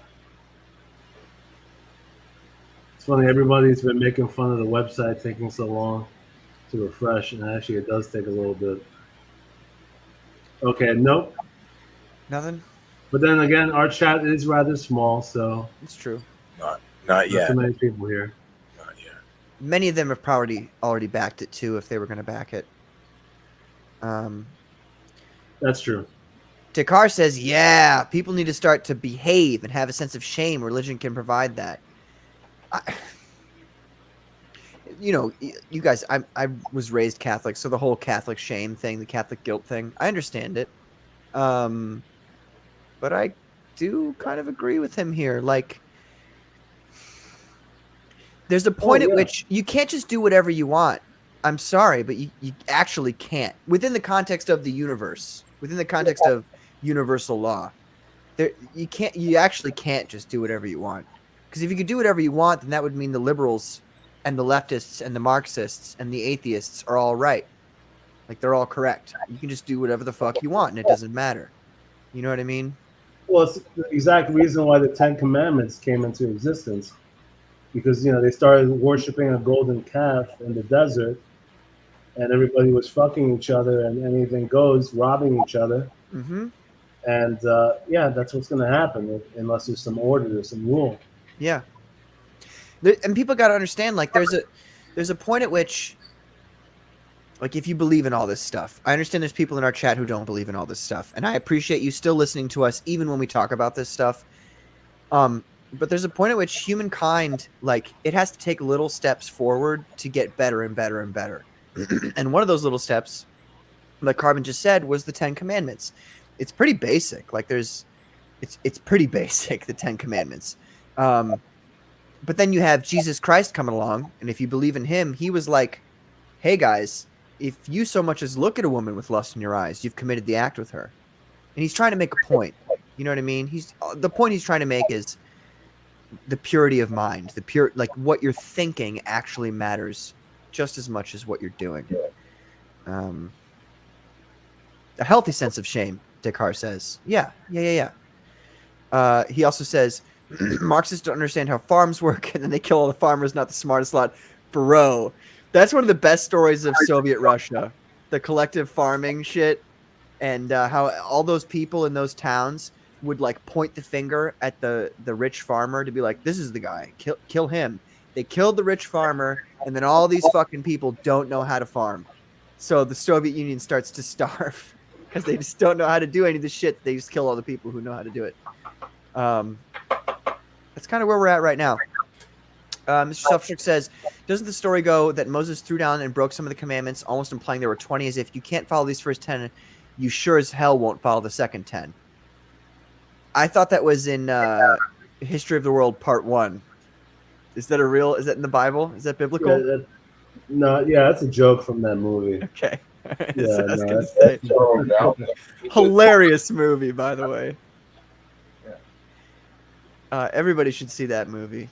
O: It's funny, everybody's been making fun of the website taking so long to refresh, and actually it does take a little bit. Okay, nope.
P: Nothing?
O: But then again, our chat is rather small, so...
P: It's true.
Q: Not
O: Not
Q: yet.
O: too many people here.
Q: Not yet.
P: Many of them have probably already backed it too if they were going to back it.
O: That's true.
P: Dakar says, yeah, people need to start to behave and have a sense of shame. Religion can provide that. You guys, I was raised Catholic, so the whole Catholic shame thing, the Catholic guilt thing, I understand it. But I do kind of agree with him here. Like, there's a point at which you can't just do whatever you want. I'm sorry, but you actually can't. Within the context of the universe, within the context of universal law, you actually can't just do whatever you want. Because if you could do whatever you want, then that would mean the liberals and the leftists and the Marxists and the atheists are all right. Like, they're all correct. You can just do whatever the fuck you want, and it doesn't matter. You know what I mean?
O: Well, it's the exact reason why the Ten Commandments came into existence. Because, they started worshiping a golden calf in the desert, and everybody was fucking each other, and anything goes, robbing each other.
P: Mm-hmm.
O: And, that's what's going to happen unless there's some order, there's some rule.
P: Yeah. And people got to understand, like, there's a point at which, like, if you believe in all this stuff, I understand there's people in our chat who don't believe in all this stuff, and I appreciate you still listening to us even when we talk about this stuff. But there's a point at which humankind, like, it has to take little steps forward to get better and better and better. And one of those little steps, like Carbon just said, was the 10 Commandments. It's pretty basic. Like, it's pretty basic, the 10 Commandments. But then you have Jesus Christ coming along, and if you believe in him, he was like, hey guys, if you so much as look at a woman with lust in your eyes, you've committed the act with her. And he's trying to make a point. You know what I mean? The point he's trying to make is the purity of mind, like what you're thinking actually matters just as much as what you're doing. A healthy sense of shame, Dakar says. Yeah. He also says, Marxists don't understand how farms work, and then they kill all the farmers, not the smartest lot. Bro, that's one of the best stories of Soviet Russia. The collective farming shit, and how all those people in those towns would, like, point the finger at the rich farmer to be like, this is the guy, kill him. They killed the rich farmer, and then all these fucking people don't know how to farm. So the Soviet Union starts to starve because they just don't know how to do any of the shit. They just kill all the people who know how to do it. That's kind of where we're at right now. Mr. Selfshook says, doesn't the story go that Moses threw down and broke some of the commandments, almost implying there were 20, as if you can't follow these first 10, you sure as hell won't follow the second 10? I thought that was in History of the World Part 1. Is that in the Bible? Is that biblical?
O: Yeah, that's a joke from that movie.
P: Okay.
O: Yeah,
P: I was
O: no,
P: gonna
O: that's
P: say. Hilarious movie, by the way. Everybody should see that movie.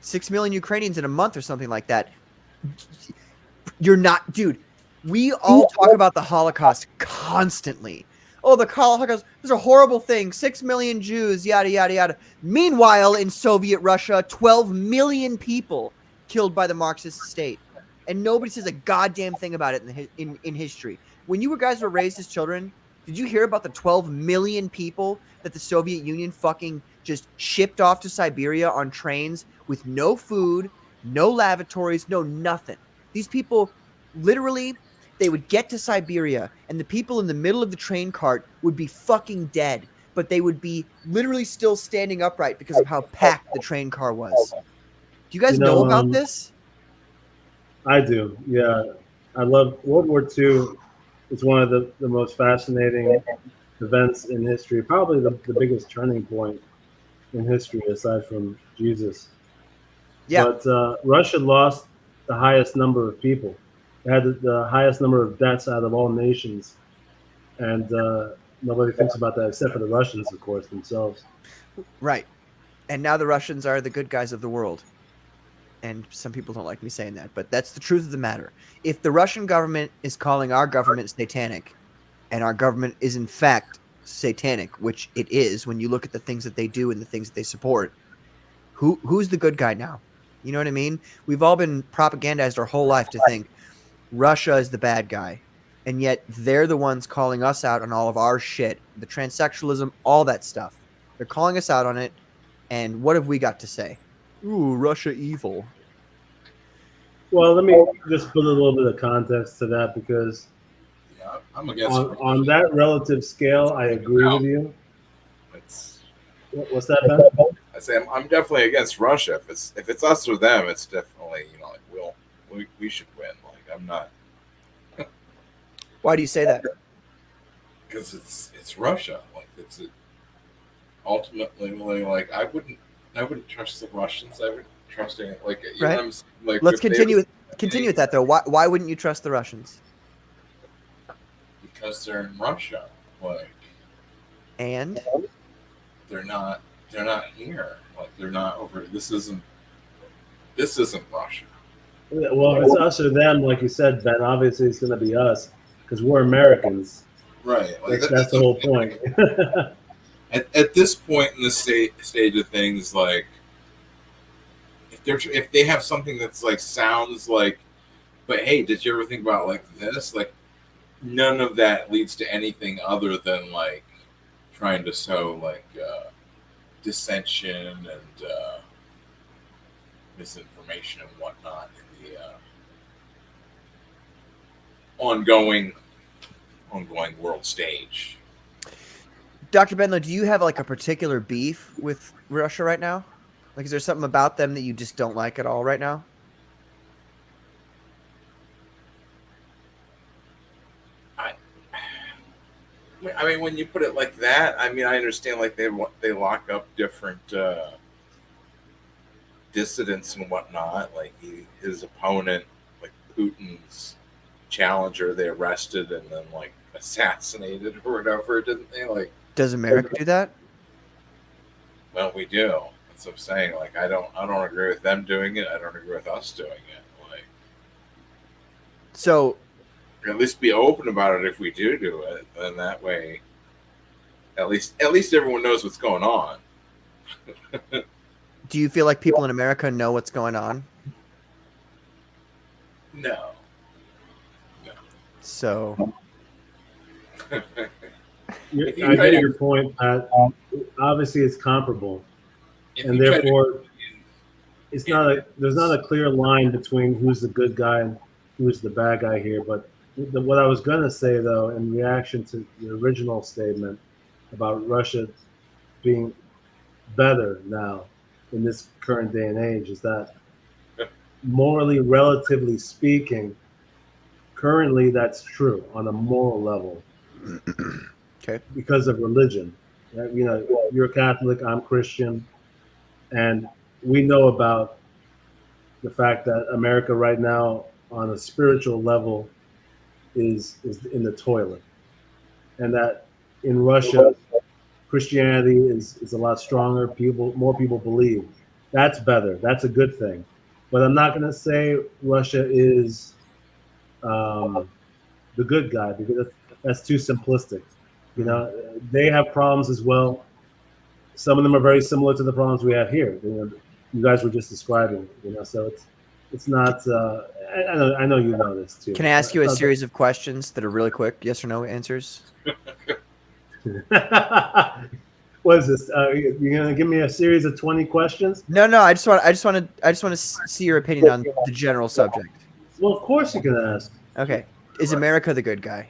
P: 6 million Ukrainians in a month or something like that. You're not, dude. We all talk about the Holocaust constantly. Oh, the Holocaust is a horrible thing. 6 million Jews, yada, yada, yada. Meanwhile, in Soviet Russia, 12 million people killed by the Marxist state. And nobody says a goddamn thing about it in history. When you guys were raised as children, did you hear about the 12 million people that the Soviet Union fucking just shipped off to Siberia on trains with no food, no lavatories, no nothing? These people literally, they would get to Siberia and the people in the middle of the train cart would be fucking dead, but they would be literally still standing upright because of how packed the train car was. Do you guys know about this?
O: I do. Yeah. I love World War II. It's one of the most fascinating events in history, probably the biggest turning point in history aside from Jesus.
P: Yeah.
O: But Russia lost the highest number of people. It had the highest number of deaths out of all nations. And nobody thinks about that except for the Russians, of course, themselves.
P: Right. And now the Russians are the good guys of the world. And some people don't like me saying that, but that's the truth of the matter. If the Russian government is calling our government satanic, and our government is in fact satanic, which it is when you look at the things that they do and the things that they support, who's the good guy now? You know what I mean? We've all been propagandized our whole life to think Russia is the bad guy, and yet they're the ones calling us out on all of our shit, the transsexualism, all that stuff. They're calling us out on it, and what have we got to say? Ooh, Russia evil.
O: Well, let me just put a little bit of context to that because
Q: I'm against
O: on that relative scale, I agree with you. What's that, Ben?
Q: I say I'm definitely against Russia. If it's us or them, it's definitely we should win. Like I'm not.
P: Why do you say that?
Q: Because it's Russia. Like ultimately like I wouldn't trust the Russians. I wouldn't trust any
P: Right.
Q: Like
P: Let's continue with that though. Why wouldn't you trust the Russians?
Q: Because they're in Russia.
P: And
Q: they're not here. Like they're not over. This isn't Russia.
O: Well, if it's us or them, like you said, Ben, obviously it's going to be us because we're Americans.
Q: Right. Like
O: That's the whole point.
Q: At this point in the stage of things, like if they have something that's like sounds like, but hey, did you ever think about like this? Like none of that leads to anything other than like trying to sow like dissension and misinformation and whatnot in the ongoing world stage.
P: Dr. Benlow, do you have like a particular beef with Russia right now? Like, is there something about them that you just don't like at all right now?
Q: I mean, when you put it like that, I mean, I understand like they lock up different dissidents and whatnot. Like his opponent, like Putin's challenger, they arrested and then like assassinated or whatever, didn't they? Like,
P: does America do that?
Q: Well, we do. That's what I'm saying. Like, I don't agree with them doing it. I don't agree with us doing it. Like,
P: so,
Q: or at least be open about it if we do it. Then that way, at least everyone knows what's going on.
P: Do you feel like people in America know what's going on?
Q: No.
P: So,
O: I get your point, Pat. Obviously, it's comparable, and therefore, it's not a there's not a clear line between who's the good guy and who's the bad guy here. But what I was gonna say though, in reaction to the original statement about Russia being better now in this current day and age, is that morally, relatively speaking, currently that's true on a moral level.
P: Okay.
O: Because of religion. You know, you're Catholic, I'm Christian, and we know about the fact that America right now on a spiritual level is in the toilet. And that in Russia, Christianity is a lot stronger. More people believe. That's better. That's a good thing. But I'm not going to say Russia is the good guy, because that's too simplistic. You know, they have problems as well. Some of them are very similar to the problems we have here. You know, you guys were just describing. You know, so it's not. I know you know this too.
P: Can I ask you a series of questions that are really quick, yes or no answers?
O: What is this? You're gonna give me a series of 20 questions?
P: No. I just want to see your opinion on the general subject.
O: Well, of course you can ask.
P: Okay, is America the good guy?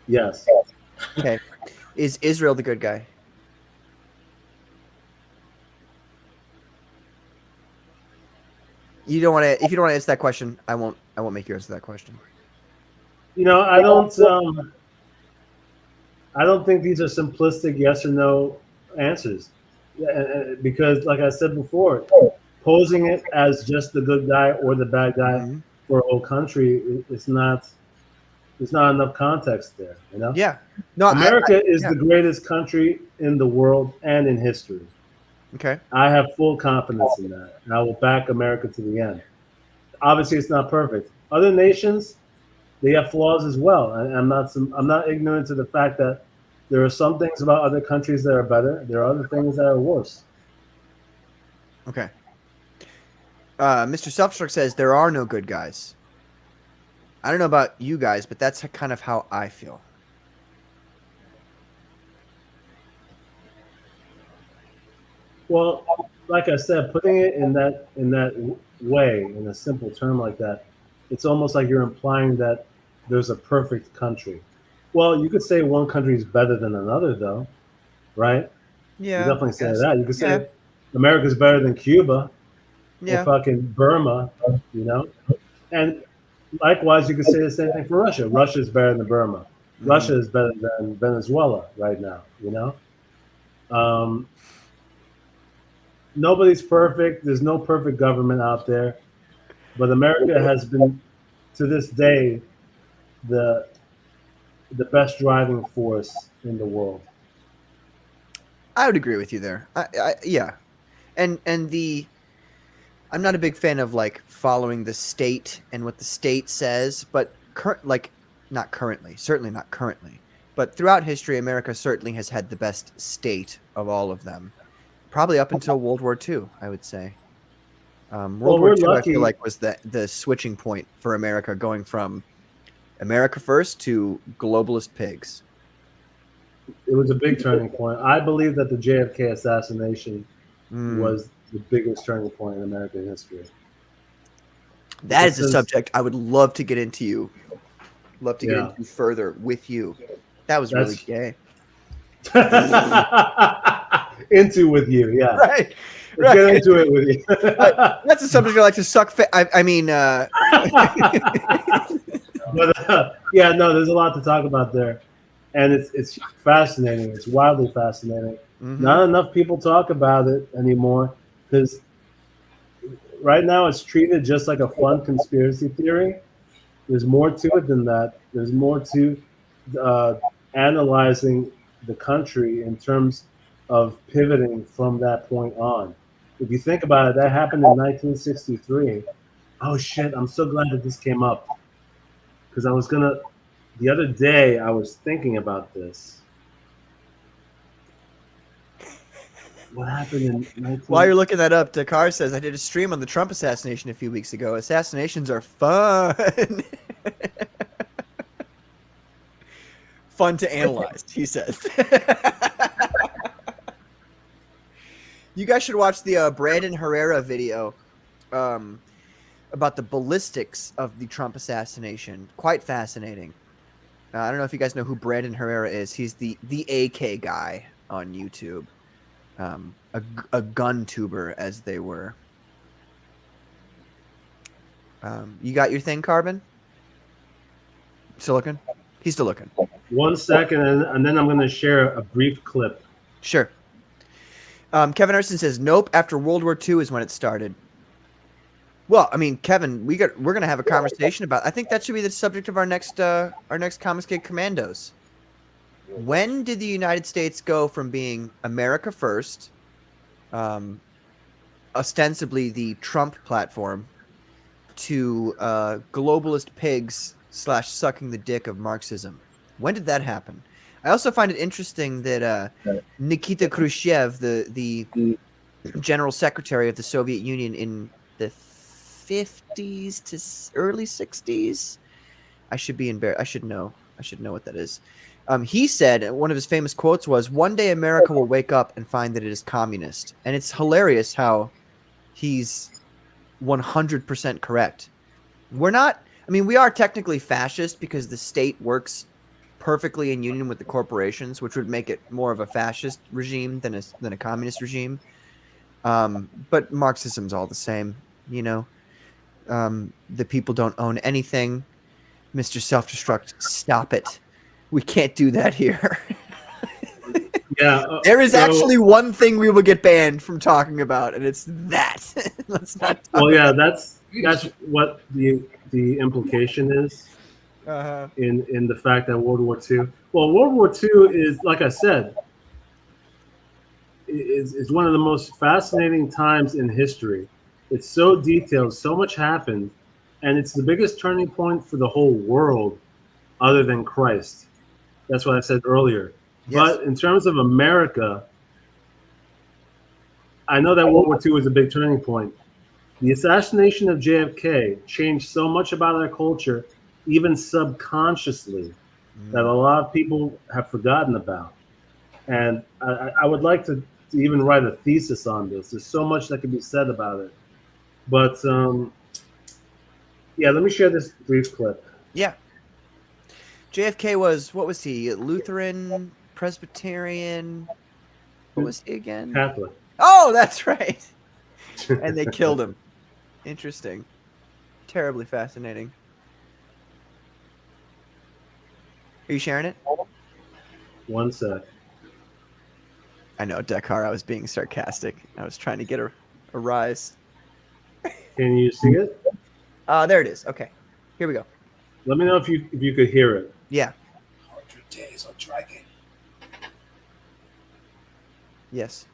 O: Yes.
P: Okay. Is Israel the good guy? You don't want to. If you don't want to answer that question, I won't make you answer that question.
O: You know, I don't think these are simplistic yes or no answers, because, like I said before, posing it as just the good guy or the bad guy for a whole country, it's not. There's not enough context there, you know?
P: Yeah. No,
O: America is the greatest country in the world and in history.
P: Okay.
O: I have full confidence in that. And I will back America to the end. Obviously, it's not perfect. Other nations, they have flaws as well. I'm not ignorant to the fact that there are some things about other countries that are better. There are other things that are worse.
P: Okay. Mr. Selfstruck says there are no good guys. I don't know about you guys, but that's kind of how I feel.
O: Well, like I said, putting it in that way, in a simple term like that, it's almost like you're implying that there's a perfect country. Well, you could say one country is better than another, though, right?
P: Yeah,
O: you definitely say
P: I guess.
O: that. You could say America's better than Cuba
P: Yeah.
O: or fucking Burma, you know? And likewise, you could say the same thing for Russia. Russia is better than Burma. Russia is better than Venezuela right now, you know? Nobody's perfect. There's no perfect government out there. But America has been, to this day, the best driving force in the world.
P: I would agree with you there. Yeah. And I'm not a big fan of like following the state and what the state says, but not currently, certainly not currently, but throughout history, America certainly has had the best state of all of them, probably up until World War II, I would say. World War II, I feel like, was the switching point for America, going from America first to globalist pigs.
O: It was a big turning point. I believe that the JFK assassination was the biggest turning point in American history.
P: That is a subject I would love to get into. Get into further with you. That was really gay.
O: Into with you, yeah.
P: Right.
O: Let's get into it with you.
P: That's a subject I like to suck. I mean,
O: but yeah, no, there's a lot to talk about there, and it's fascinating. It's wildly fascinating. Not enough people talk about it anymore because right now it's treated just like a fun conspiracy theory. There's more to it than that. There's more to analyzing the country in terms of pivoting from that point on. If you think about it, that happened in 1963. Oh shit, I'm so glad that this came up. Because the other day I was thinking about this. What happened in 19...
P: While you're looking that up, Dakar says, I did a stream on the Trump assassination a few weeks ago. Assassinations are fun. fun to analyze, he says. You guys should watch the Brandon Herrera video about the ballistics of the Trump assassination. Quite fascinating. I don't know if you guys know who Brandon Herrera is. He's the AK guy on YouTube. A gun tuber, as they were. You got your thing, Carbon? Still looking? He's still looking.
O: 1 second, and then I'm going to share a brief clip.
P: Sure. Kevin Erson says, nope, after World War II is when it started. Well, I mean, Kevin, we're going to have a conversation about. I think that should be the subject of our next Comicsgate Commandos. When did the United States go from being America first, ostensibly the Trump platform, to globalist pigs / sucking the dick of Marxism? When did that happen? I also find it interesting that Nikita Khrushchev, the general secretary of the Soviet Union in the 50s to early 60s, I should be embarrassed. I should know what that is. He said, one of his famous quotes was, "One day America will wake up and find that it is communist." And it's hilarious how he's 100% correct. We're not, I mean, we are technically fascist because the state works perfectly in union with the corporations, which would make it more of a fascist regime than a communist regime. But Marxism's all the same, you know. The people don't own anything. Mr. Self-Destruct, stop it. We can't do that here.
O: Yeah.
P: There is actually one thing we will get banned from talking about, and it's that. Let's not talk
O: Well, yeah,
P: about
O: that's what the implication is in the fact that World War II. Well, World War II is, like I said, is one of the most fascinating times in history. It's so detailed, so much happened, and it's the biggest turning point for the whole world, other than Christ. That's what I said earlier. Yes. But in terms of America, I know that World War II was a big turning point. The assassination of JFK changed so much about our culture, even subconsciously, that a lot of people have forgotten about. And I would like to even write a thesis on this. There's so much that can be said about it. But yeah, let me share this brief clip.
P: Yeah. JFK was, what was he? Lutheran, Presbyterian? What was he again?
O: Catholic.
P: Oh, that's right. And they killed him. Interesting. Terribly fascinating. Are you sharing it?
O: 1 sec.
P: I know, Dekar, I was being sarcastic. I was trying to get a rise.
O: Can you see it?
P: There it is. Okay. Here we go.
O: Let me know if you could hear it.
P: Yeah.
K: 100 days on Dragon.
P: Yes.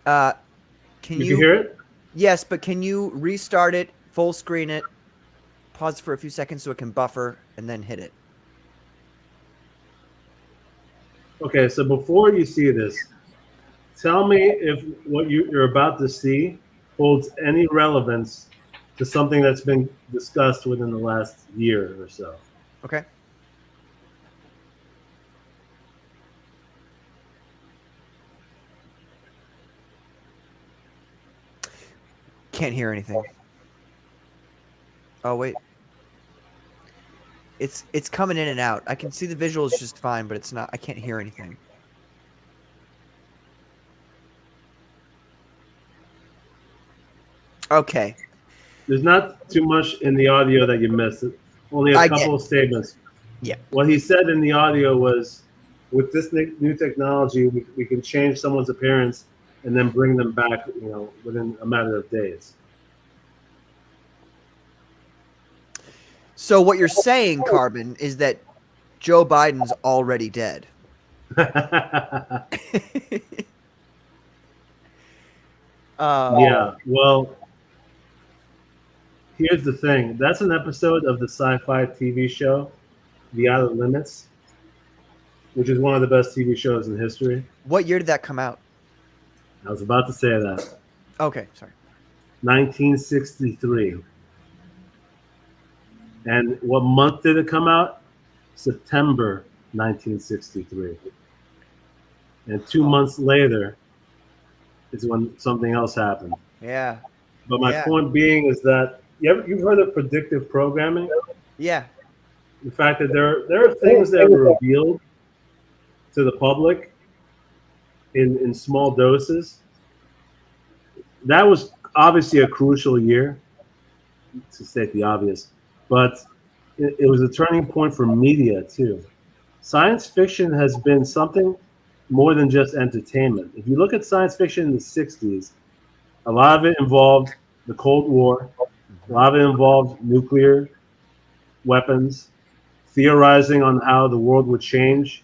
P: Can you
O: hear it?
P: Yes, but can you restart it, full screen it, pause for a few seconds so it can buffer, and then hit it?
O: Okay, so before you see this, tell me if what you're about to see holds any relevance to something that's been discussed within the last year or so.
P: Okay. Can't hear anything. Oh, wait. It's coming in and out. I can see the visuals just fine, but it's not. I can't hear anything. Okay.
O: There's not too much in the audio that you missed. Only a couple of statements.
P: Yeah.
O: What he said in the audio was, with this new technology, we can change someone's appearance and then bring them back, within a matter of days.
P: So what you're saying, Carbon, is that Joe Biden's already dead.
O: Yeah, well, here's the thing. That's an episode of the sci-fi TV show, The Outer Limits, which is one of the best TV shows in history.
P: What year did that come out?
O: I was about to say that.
P: Okay, sorry.
O: 1963. And what month did it come out? September 1963. And 2 months later is when something else happened.
P: Yeah.
O: But my point being is that you've heard of predictive programming?
P: Yeah.
O: The fact that there are things that were revealed to the public in small doses. That was obviously a crucial year, to state the obvious, but it was a turning point for media too. Science fiction has been something more than just entertainment. If you look at science fiction in the 60s, a lot of it involved the Cold War, a lot of it involved nuclear weapons, theorizing on how the world would change.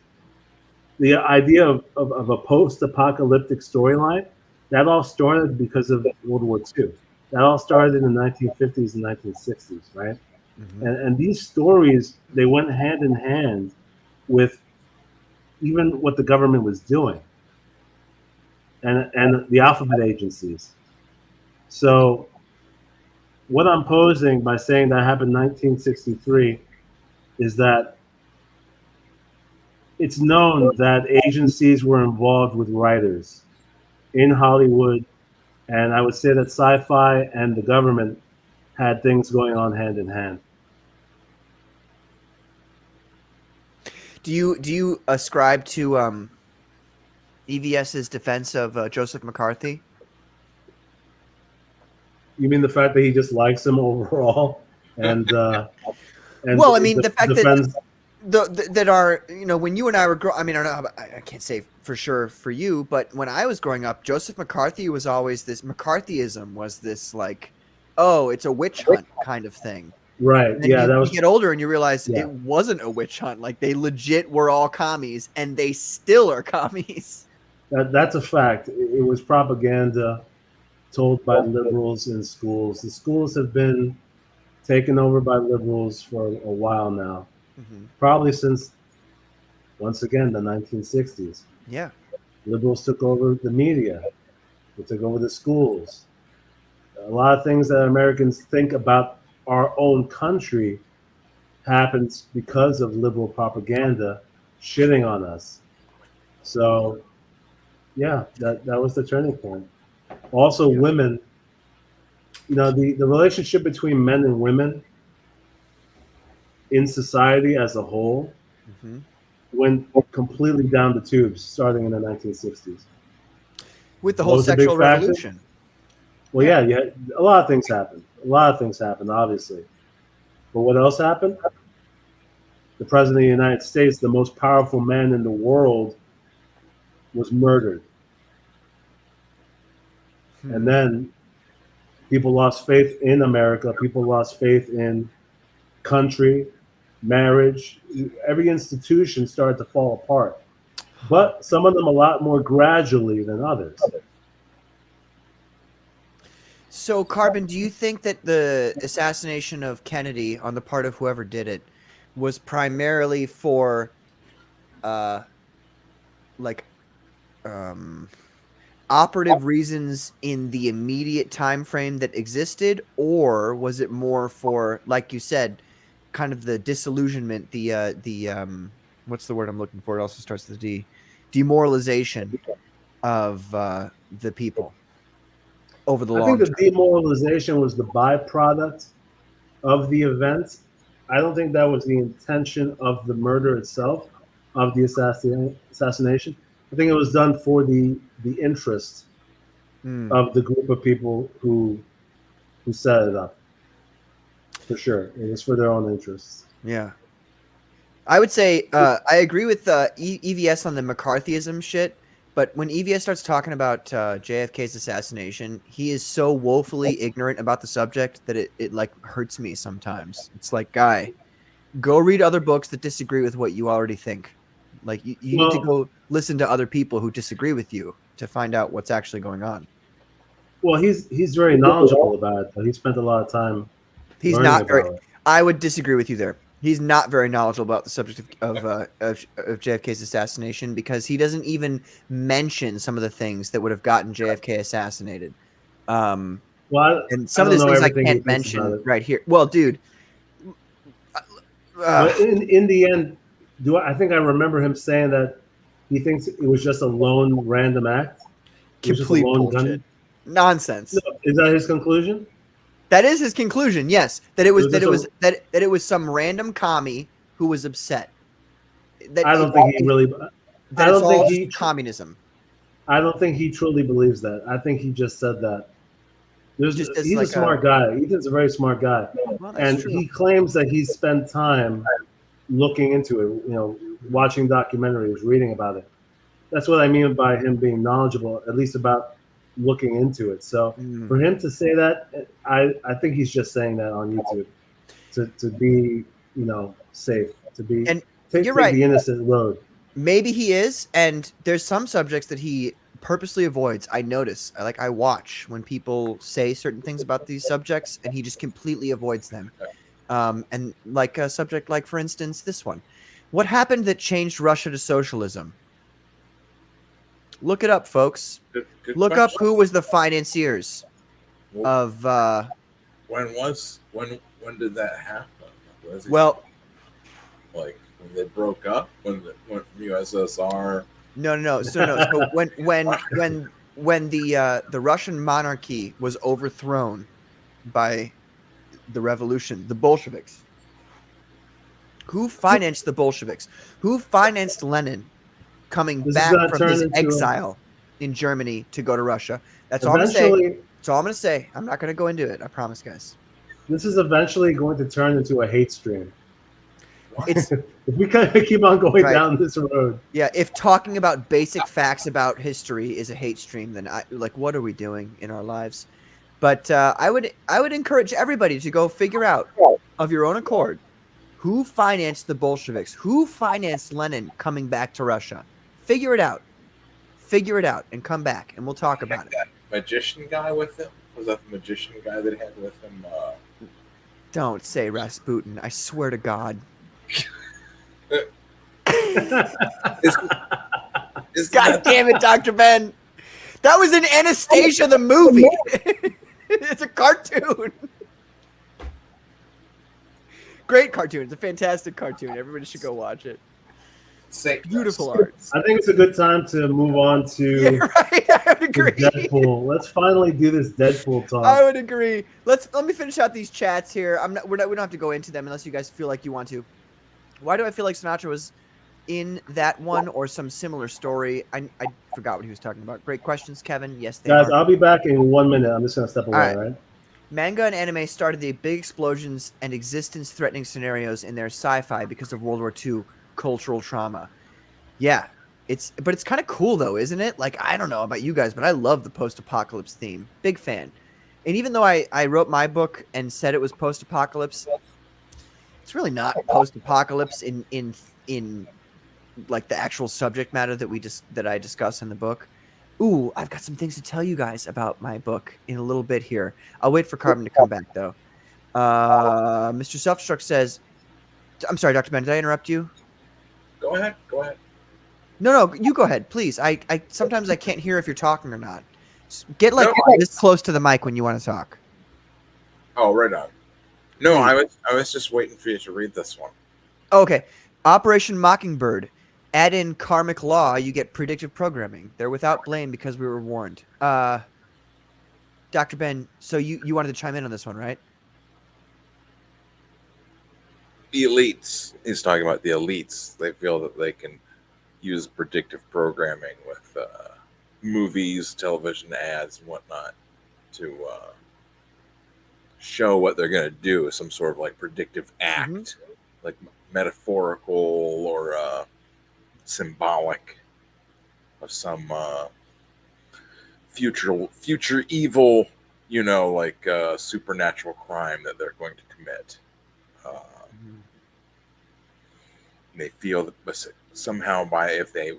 O: The idea of a post-apocalyptic storyline, that all started because of World War II. That all started in the 1950s and 1960s, right? And these stories, they went hand in hand with even what the government was doing and the alphabet agencies. So what I'm posing by saying that happened in 1963 is that it's known that agencies were involved with writers in Hollywood, and I would say that sci-fi and the government had things going on hand in hand.
P: Do you ascribe to EVS's defense of Joseph McCarthy?
O: You mean the fact that he just likes him overall, and
P: well, I mean the fact
O: defends...
P: that are, you know, when you and I were I mean, I don't know, I can't say for sure for you, but when I was growing up, Joseph McCarthy was always this, McCarthyism was this like, oh, it's a witch hunt kind of thing.
O: Right.
P: And
O: yeah.
P: you get older and you realize it wasn't a witch hunt. Like they legit were all commies, and they still are commies.
O: That's a fact. It was propaganda told by liberals in schools. The schools have been taken over by liberals for a while now. Probably since, once again, the 1960s.
P: Yeah.
O: Liberals took over the media. They took over the schools. A lot of things that Americans think about our own country happens because of liberal propaganda shitting on us. So, yeah, that was the turning point. Also, women, you know, the relationship between men and women in society as a whole went completely down the tubes starting in the 1960s.
P: With the whole sexual revolution.
O: Well, yeah, a lot of things happened. A lot of things happened, obviously. But what else happened? The President of the United States, the most powerful man in the world, was murdered. And then people lost faith in America. People lost faith in country, marriage. Every institution started to fall apart. But some of them a lot more gradually than others.
P: So, Carbon, do you think that the assassination of Kennedy on the part of whoever did it was primarily for, operative reasons in the immediate time frame that existed, or was it more for, like you said, kind of the disillusionment, what's the word I'm looking for? It also starts with D. Demoralization of the people over the long term?
O: I think the demoralization was the byproduct of the event. I don't think that was the intention of the murder itself, of the assassination. I think it was done for the interest of the group of people who set it up. For sure. It was for their own interests.
P: Yeah. I would say I agree with EVS on the McCarthyism shit, but when EVS starts talking about JFK's assassination, he is so woefully ignorant about the subject that it like hurts me sometimes. It's like, guy, go read other books that disagree with what you already think. Like you need to go listen to other people who disagree with you to find out what's actually going on.
O: Well, he's very knowledgeable about it. He spent a lot of time.
P: He's not very. I would disagree with you there. He's not very knowledgeable about the subject of JFK's assassination, because he doesn't even mention some of the things that would have gotten JFK assassinated. And some of these things I can't mention right here. Well, dude.
O: But in the end, I think I remember him saying that he thinks it was just a lone random act. It was just a
P: Complete
O: lone
P: bullshit.
O: gun.
P: Nonsense.
O: No, is that his conclusion?
P: That is his conclusion. Yes, that it was
O: Was this
P: that it was some random commie who was upset. That
O: I don't think he really.
P: That
O: I
P: it's
O: don't think
P: all
O: he.
P: just communism.
O: I don't think he truly believes that. I think he just said that.
P: Just as
O: He's
P: like
O: a smart guy. Ethan's a very smart guy,
P: Well, that's
O: and
P: true.
O: he claims that he spent time looking into it. You know, watching documentaries, reading about it. That's what I mean by him being knowledgeable, at least about looking into it. So for him to say that, I think he's just saying that on YouTube to be, you know, safe, to be
P: And
O: take
P: you're right.
O: the innocent road.
P: Maybe he is, and there's some subjects that he purposely avoids. I notice. I watch when people say certain things about these subjects, and he just completely avoids them. And like a subject like, for instance, this one. What happened that changed Russia to socialism? Look it up, folks.
Q: Good
P: Look up
Q: question.
P: who was the financiers of.
Q: When did that happen? Was it
P: Well,
Q: like when they broke up, when it went from USSR?
P: No. So when the Russian monarchy was overthrown by the revolution, the Bolsheviks. Who financed the Bolsheviks? Who financed Lenin coming back from his exile in Germany to go to Russia? That's all I'm going to say. That's all I'm going to say. I'm not going to go into it. I promise, guys.
O: This is eventually going to turn into a hate stream.
P: It's
O: if we kind of keep on going
P: Right.
O: down this road.
P: Yeah, if talking about basic facts about history is a hate stream, then what are we doing in our lives? But I would encourage everybody to go figure out of your own accord who financed the Bolsheviks, who financed Lenin coming back to Russia. Figure it out, and come back, and we'll talk about it.
Q: That magician guy with him? Was that the magician guy that had with him?
P: Don't say Rasputin. I swear to God. God damn it, Dr. Ben. That was in Anastasia the movie. It's a cartoon. Great cartoon. It's a fantastic cartoon. Everybody should go watch it. Beautiful art.
O: I think it's a good time to move on to
P: I would agree.
O: Deadpool. Let's finally do this Deadpool talk.
P: I would agree. Let me finish out these chats here. We don't have to go into them unless you guys feel like you want to. Why do I feel like Sinatra was in that one or some similar story? I forgot what he was talking about. Great questions, Kevin. Yes, they
O: Guys,
P: are.
O: I'll be back in 1 minute. I'm just going to step away,
P: All
O: right?
P: Manga and anime started the big explosions and existence-threatening scenarios in their sci-fi because of World War II cultural trauma. Yeah, it's kind of cool though, isn't it? Like, I don't know about you guys, but I love the post-apocalypse theme. Big fan. And even though I wrote my book and said it was post-apocalypse, it's really not post-apocalypse in like the actual subject matter that I discuss in the book. Ooh, I've got some things to tell you guys about my book in a little bit here. I'll wait for Carbon to come back though. Mr. Self-Destruct says, I'm sorry, Dr. Ben, did I interrupt you?
Q: Go ahead.
P: No, you go ahead, please. I sometimes I can't hear if you're talking or not. Get this close to the mic when you want to talk.
Q: Oh, right on. No, I was just waiting for you to read this one.
P: Okay. Operation Mockingbird. Add in karmic law, you get predictive programming. They're without blame because we were warned. Dr. Ben, so you wanted to chime in on this one, right?
Q: The elites. He's talking about the elites. They feel that they can use predictive programming with movies, television ads, and whatnot to show what they're going to do. Some sort of like predictive act, like metaphorical or symbolic of some future evil, like supernatural crime that they're going to commit. They feel that somehow if they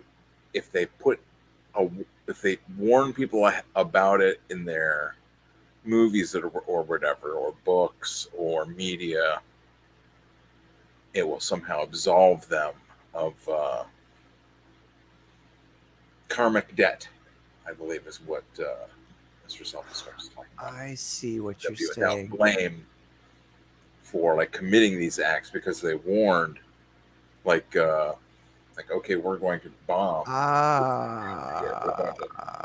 Q: warn people about it in their movies or whatever, or books or media, it will somehow absolve them of karmic debt, I believe is what Mr. Self-Destruct is talking about.
P: I see what you're
Q: without
P: saying.
Q: blame for like committing these acts because they warned like okay, we're going to bomb.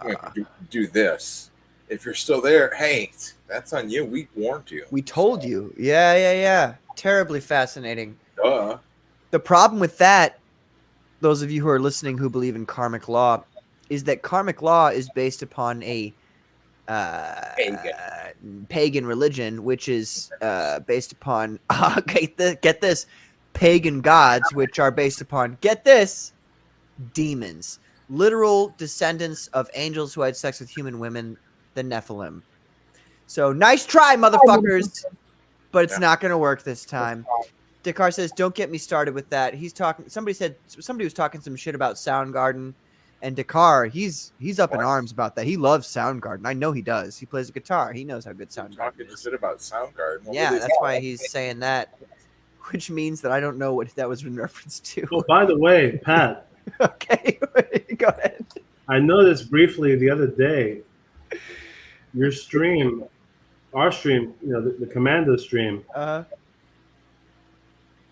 Q: We're going to do this. If you're still there, hey, that's on you. We warned you.
P: We told you. Yeah. Terribly fascinating.
Q: Duh.
P: The problem with that, those of you who are listening who believe in karmic law, is that karmic law is based upon a pagan religion, which is based upon get this, pagan gods, which are based upon, get this, demons, literal descendants of angels who had sex with human women, the Nephilim. So nice try, motherfuckers, but it's not going to work this time. Dakar says, "Don't get me started with that." He's talking. Somebody was talking some shit about Soundgarden, and Dakar, he's up in arms about that. He loves Soundgarden. I know he does. He plays a guitar. He knows how good Soundgarden
Q: Talking
P: is.
Q: shit about Soundgarden. Well,
P: Yeah, that's why he's saying that, which means that I don't know what that was in reference to.
O: Oh, by the way, Pat.
P: Okay, go ahead.
O: I noticed briefly the other day, your stream, our stream, the Commando stream.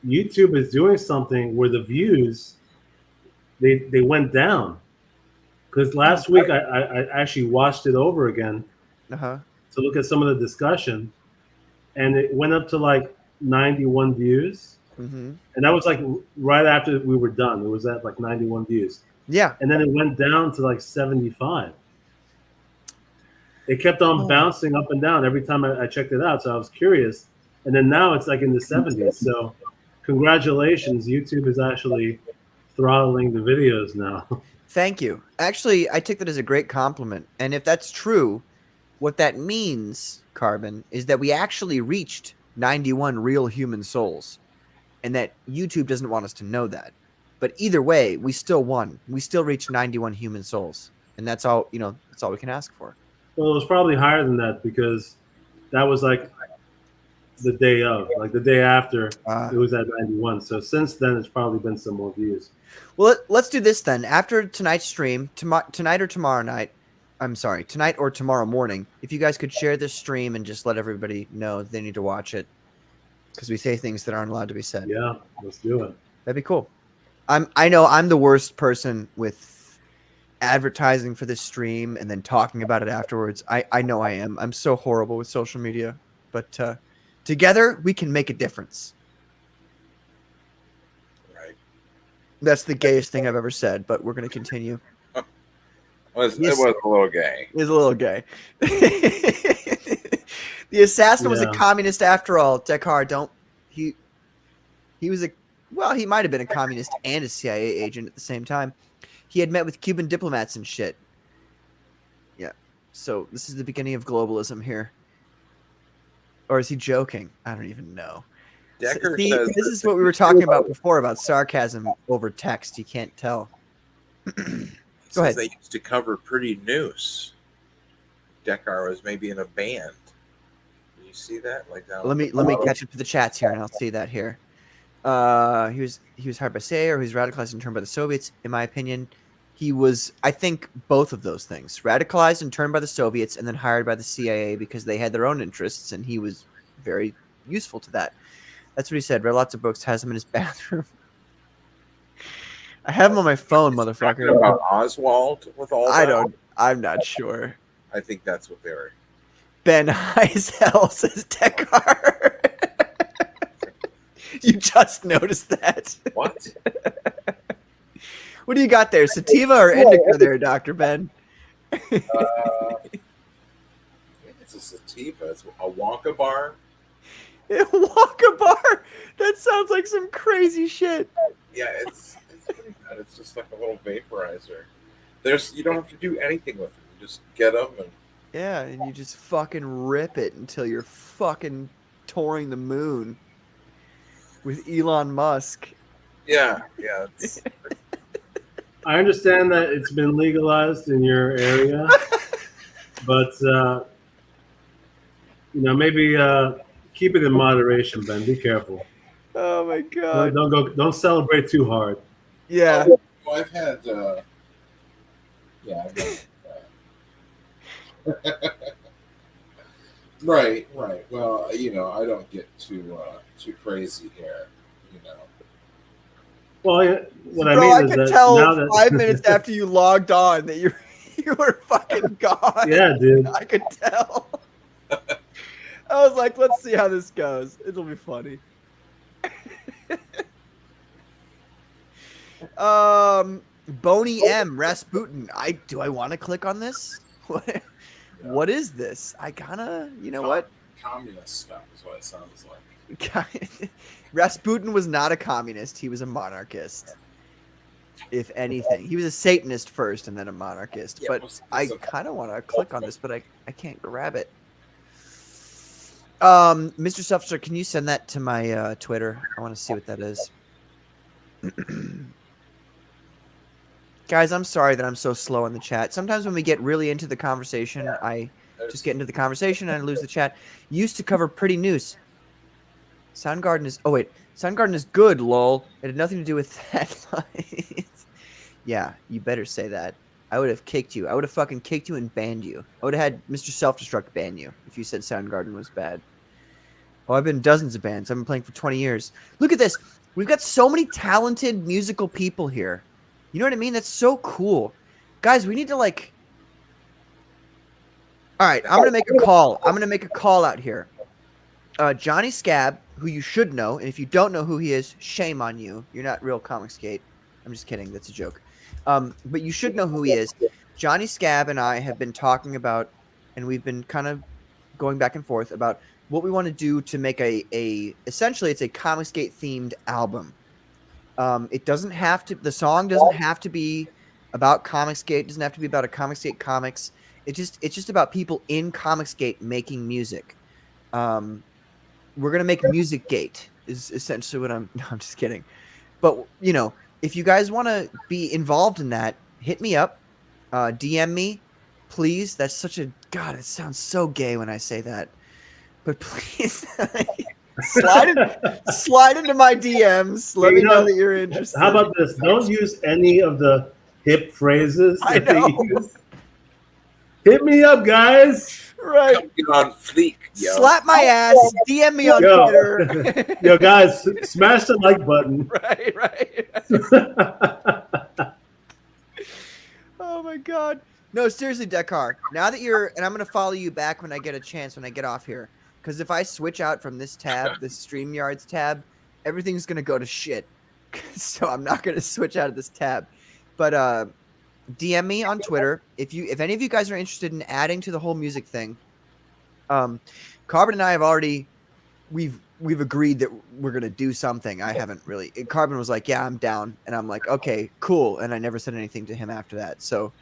O: YouTube is doing something where the views they went down, because last week I actually watched it over again to look at some of the discussion, and it went up to like 91 views, and that was like right after we were done. It was at like 91 views.
P: Yeah,
O: and then it went down to like 75. It kept on bouncing up and down every time I checked it out, so I was curious, and then now it's like in the 70s. So congratulations, YouTube is actually throttling the videos now.
P: Thank you. Actually, I take that as a great compliment. And if that's true, what that means, Carbon, is that we actually reached 91 real human souls, and that YouTube doesn't want us to know that. But either way, we still won. We still reached 91 human souls, and that's all. That's all we can ask for.
O: Well, it was probably higher than that, because that was like the day of, like the day after it was at 91. So since then, it's probably been some more views.
P: Well, let's do this then. After tonight's stream, tonight or tomorrow night, I'm sorry, tonight or tomorrow morning, if you guys could share this stream and just let everybody know they need to watch it, because we say things that aren't allowed to be said.
O: Yeah, let's do it.
P: That'd be cool. I know I'm the worst person with advertising for this stream and then talking about it afterwards. I know I am. I'm so horrible with social media, but together we can make a difference.
Q: Right.
P: That's the gayest thing I've ever said, but we're going to continue.
Q: It was a little gay.
P: It was a little gay. The assassin was a communist after all. Dekar, he was he might have been a communist and a CIA agent at the same time. He had met with Cuban diplomats and shit. Yeah. So this is the beginning of globalism here. Or is he joking? I don't even know.
Q: Decker
P: See,
Q: says
P: this is what we were talking about before, about sarcasm over text. You can't tell. Go ahead.
Q: They used to cover Pretty Noose. Decker was maybe in a band. Do you see that? Like down
P: Let me catch up to the chats here, and I'll see that here. He was hired by CIA, or he was radicalized and turned by the Soviets. In my opinion, he was, I think, both of those things: radicalized and turned by the Soviets, and then hired by the CIA because they had their own interests, and he was very useful to that. That's what he said. Read lots of books. Has them in his bathroom. I have him on my phone, motherfucker.
Q: About Oswald with all that?
P: I'm not sure.
Q: I think that's what they were.
P: Ben Heisel says Dekar. You just noticed that.
Q: What?
P: What do you got there? Sativa or indica there, Dr. Ben?
Q: It's a sativa. It's a Wonka bar.
P: Wonka bar? That sounds like some crazy shit.
Q: Yeah, it's pretty good. It's just like a little vaporizer. You don't have to do anything with it. You just get them and
P: yeah, and you just fucking rip it until you're fucking touring the moon with Elon Musk.
Q: Yeah.
O: I understand that it's been legalized in your area, but maybe keep it in moderation, Ben. Be careful.
P: Oh my god!
O: Don't celebrate too hard.
P: Yeah.
Q: Well, I've had. Right. Well, I don't get too crazy here.
O: Well, yeah, what I
P: Bro,
O: mean
P: I
O: is
P: could
O: that
P: tell
O: now that
P: 5 minutes after you logged on that you were fucking gone.
O: Yeah, dude.
P: I could tell. I was like, let's see how this goes. It'll be funny. Boney M. Rasputin. Do I want to click on this? What is this? I kinda, you know what?
Q: Communist stuff is what it sounds like.
P: Rasputin was not a communist. He was a monarchist. If anything, he was a Satanist first and then a monarchist.
Q: Yeah,
P: but I kind of want to click on this, but I can't grab it. Mr. Selfster, can you send that to my Twitter? I want to see what that is. Guys, I'm sorry that I'm so slow in the chat. Sometimes when we get really into the conversation, I just get into the conversation and I lose the chat. Used to cover Pretty News. Soundgarden is... Oh, wait. Soundgarden is good, lol. It had nothing to do with that. Yeah, you better say that. I would have kicked you. I would have fucking kicked you and banned you. I would have had Mr. Self-Destruct ban you if you said Soundgarden was bad. Oh, I've been in dozens of bands. I've been playing for 20 years. Look at this. We've got so many talented musical people here. You know what I mean? That's so cool. Guys, we need to like... All right, I'm going to make a call. I'm going to make a call out here. Johnny Scab, who you should know, and if you don't know who he is, shame on you. You're not real Comicsgate. I'm just kidding. That's a joke. But you should know who he is. Johnny Scab and I have been talking about, and we've been kind of going back and forth about what we want to do to make essentially it's a Comicsgate themed album. It doesn't have to, the song doesn't have to be about Comicsgate. It doesn't have to be about a Comicsgate comics. It's just about people in Comicsgate making music. We're going to make Music-Gate is essentially what no, I'm just kidding. But, you know, if you guys want to be involved in that, hit me up, DM me, please. That's such a, God, it sounds so gay when I say that. But please, slide into my DMs. Let me know that you're interested.
O: How about this? Don't use any of the hip phrases that they use. Hit me up, guys.
P: Right.
Q: Get on fleek, yo.
P: Slap my ass. DM me on Twitter.
O: Yo, guys, smash the like button.
P: Right. Oh my God. No, seriously, Dekar. Now that you're, and I'm gonna follow you back when I get a chance when I get off here, because if I switch out from this tab, this StreamYards tab, everything's gonna go to shit. So I'm not gonna switch out of this tab. But DM me on Twitter if any of you guys are interested in adding to the whole music thing. Carbon and I have already we've agreed that we're gonna do something. I haven't really. Carbon was like, "Yeah, I'm down," and I'm like, "Okay, cool." And I never said anything to him after that. So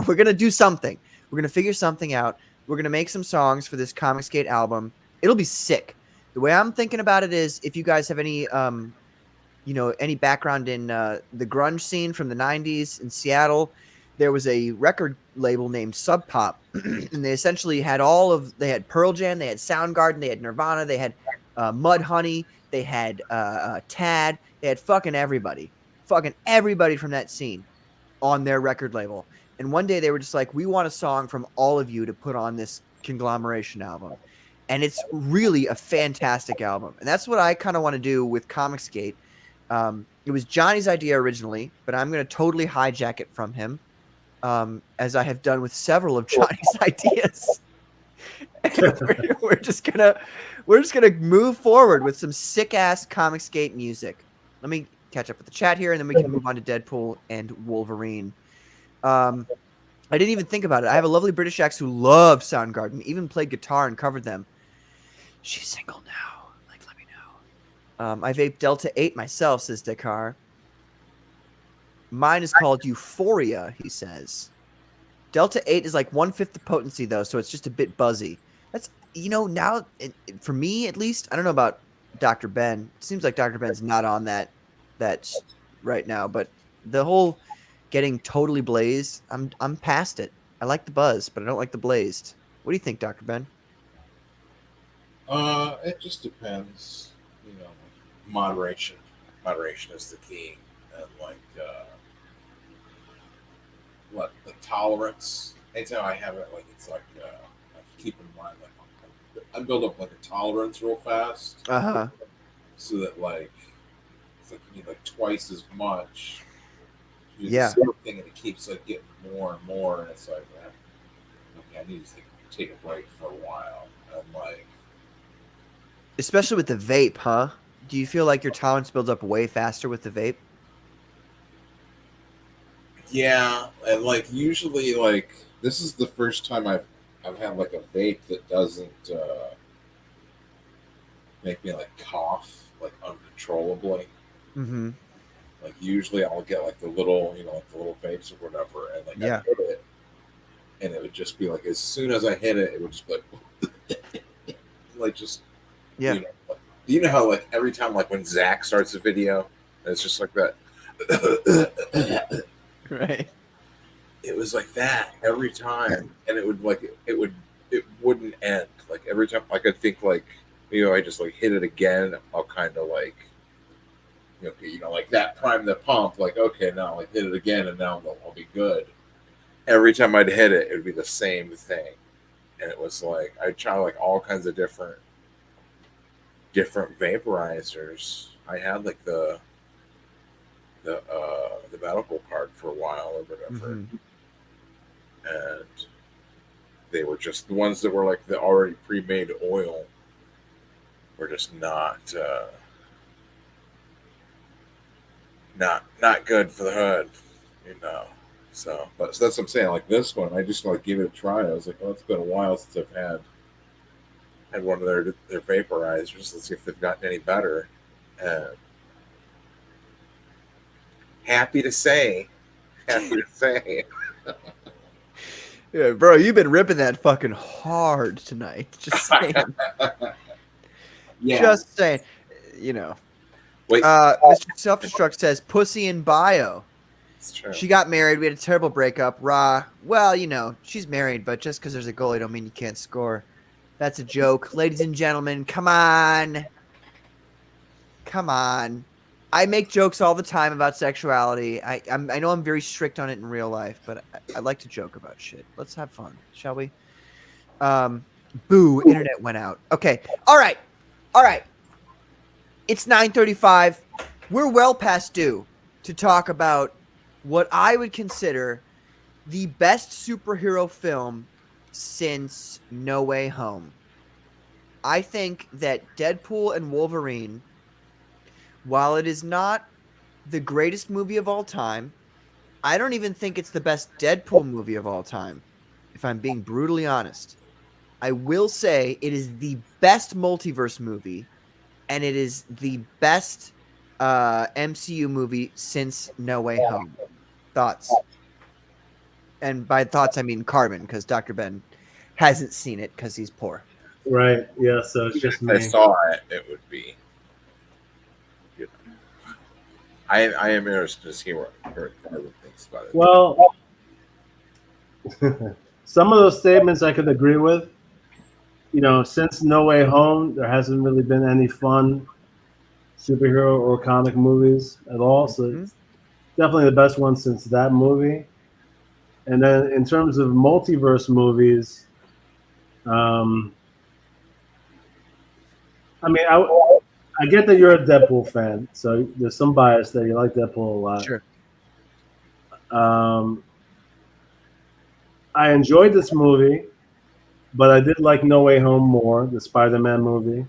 P: we're gonna do something. We're gonna figure something out. We're gonna make some songs for this Comicsgate album. It'll be sick. The way I'm thinking about it is, if you guys have any any background in the grunge scene from the 90s in Seattle, there was a record label named Sub Pop, and they essentially had they had Pearl Jam, they had Soundgarden, they had Nirvana, they had Mudhoney, they had Tad, they had fucking everybody from that scene on their record label. And one day they were just like, we want a song from all of you to put on this conglomeration album. And it's really a fantastic album. And that's what I kind of want to do with Comicsgate. It was Johnny's idea originally, but I'm going to totally hijack it from him, as I have done with several of Johnny's ideas. we're just gonna move forward with some sick ass Comicsgate music. Let me catch up with the chat here, and then we can move on to Deadpool and Wolverine. I didn't even think about it. I have a lovely British ex who loves Soundgarden, even played guitar and covered them. She's single now. I vape Delta 8 myself, says Dakar. Mine is called Euphoria, he says. Delta 8 is like 1/5 the potency, though, so it's just a bit buzzy. That's, now, for me at least, I don't know about Dr. Ben. It seems like Dr. Ben's not on that right now, but the whole getting totally blazed, I'm past it. I like the buzz, but I don't like the blazed. What do you think, Dr. Ben?
Q: It just depends. Moderation is the key, and the tolerance. Anytime I have it, it's I have to keep in mind I build up a tolerance real fast,
P: so
Q: that it's like you need like twice as much. You do
P: Yeah.
Q: the same thing, and it keeps like getting more and more, and it's like, okay, I need to take a break for a while. And like,
P: Especially with the vape, huh? Do you feel like your tolerance builds up way faster with the vape?
Q: yeah, and like usually, like this is the first time I've had like a vape that doesn't make me like cough like uncontrollably.
P: Mm-hmm.
Q: Like usually I'll get like the little, like the little vapes or whatever, and like
P: Yeah.
Q: I hit it, and it would just be like as soon as I hit it, it would just be like just
P: Yeah.
Q: You know how like every time like when Zach starts a video, and it's just like that.
P: Right.
Q: It was like that every time, and it wouldn't end. Like every time, like I think like I just like hit it again, I'll kind of like like that prime the pump. Like okay, now like hit it again, and now I'll be good. Every time I'd hit it, it would be the same thing, and it was like I tried like all kinds of different vaporizers. I had like the medical card for a while or whatever.
P: Mm-hmm.
Q: And they were just the ones that were like the already pre-made oil were just not good for the hood, So that's what I'm saying. Like this one, I just like gave it a try. I was like, oh, it's been a while since I've had one of their vaporizers. Let's see if they've gotten any better. And happy to say.
P: Yeah, bro, you've been ripping that fucking hard tonight. Just saying.
Q: Yeah.
P: Just saying.
Q: Wait.
P: Mr. Self-Destruct says, pussy in bio.
Q: It's true.
P: She got married. We had a terrible breakup. Rah. Well, she's married, but just because there's a goalie don't mean you can't score. That's a joke. Ladies and gentlemen, come on. Come on. I make jokes all the time about sexuality. I know I'm very strict on it in real life, but I like to joke about shit. Let's have fun, shall we? Boo, internet went out. Okay. All right. It's 9:35. We're well past due to talk about what I would consider the best superhero film since No Way Home. I think that Deadpool and Wolverine, while it is not the greatest movie of all time, I don't even think it's the best Deadpool movie of all time, if I'm being brutally honest. I will say it is the best multiverse movie, and it is the best MCU movie since No Way Home. Thoughts? And by thoughts, I mean Carbon, because Dr. Ben hasn't seen it because he's poor.
O: Right. Yeah. So it's just
Q: If I
O: me.
Q: saw it, it would be. I am interested to see what Carbon thinks about it.
O: Well, some of those statements I could agree with. Since No Way Home, there hasn't really been any fun superhero or comic movies at all. So it's definitely the best one since that movie. And then in terms of multiverse movies, I get that you're a Deadpool fan, so there's some bias that you like Deadpool a lot.
P: Sure.
O: I enjoyed this movie, but I did like No Way Home more, the Spider-Man movie,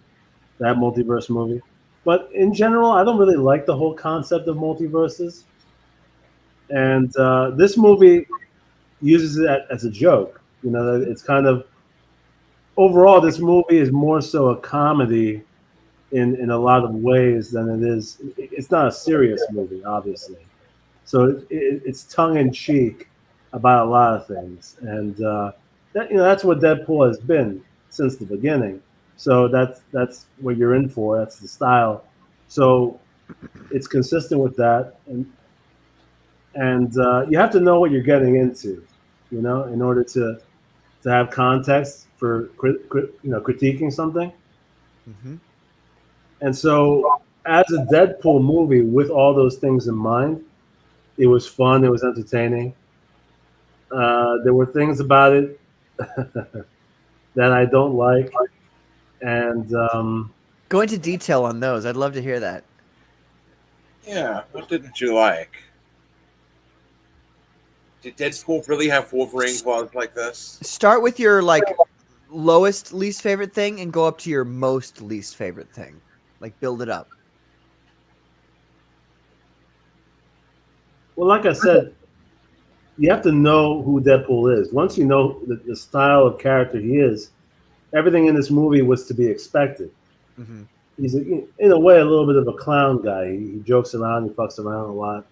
O: that multiverse movie. But in general, I don't really like the whole concept of multiverses. And this movie uses it as a joke. It's kind of overall, this movie is more so a comedy in a lot of ways than it is. It's not a serious movie, obviously. So it's tongue in cheek about a lot of things, and that's what Deadpool has been since the beginning. So that's what you're in for. That's the style. So it's consistent with that, and you have to know what you're getting into, in order to have context for critiquing something.
P: Mm-hmm.
O: And so, as a Deadpool movie with all those things in mind, it was fun. It was entertaining. There were things about it that I don't like, and
P: go into detail on those. I'd love to hear that.
Q: Yeah, what didn't you like? Did Deadpool really have Wolverine claws like this?
P: Start with your like lowest least favorite thing and go up to your most least favorite thing. Like build it up.
O: Well, like I said, you have to know who Deadpool is. Once you know the style of character he is, everything in this movie was to be expected.
P: Mm-hmm.
O: He's, in a way, a little bit of a clown guy. He jokes around, he fucks around a lot.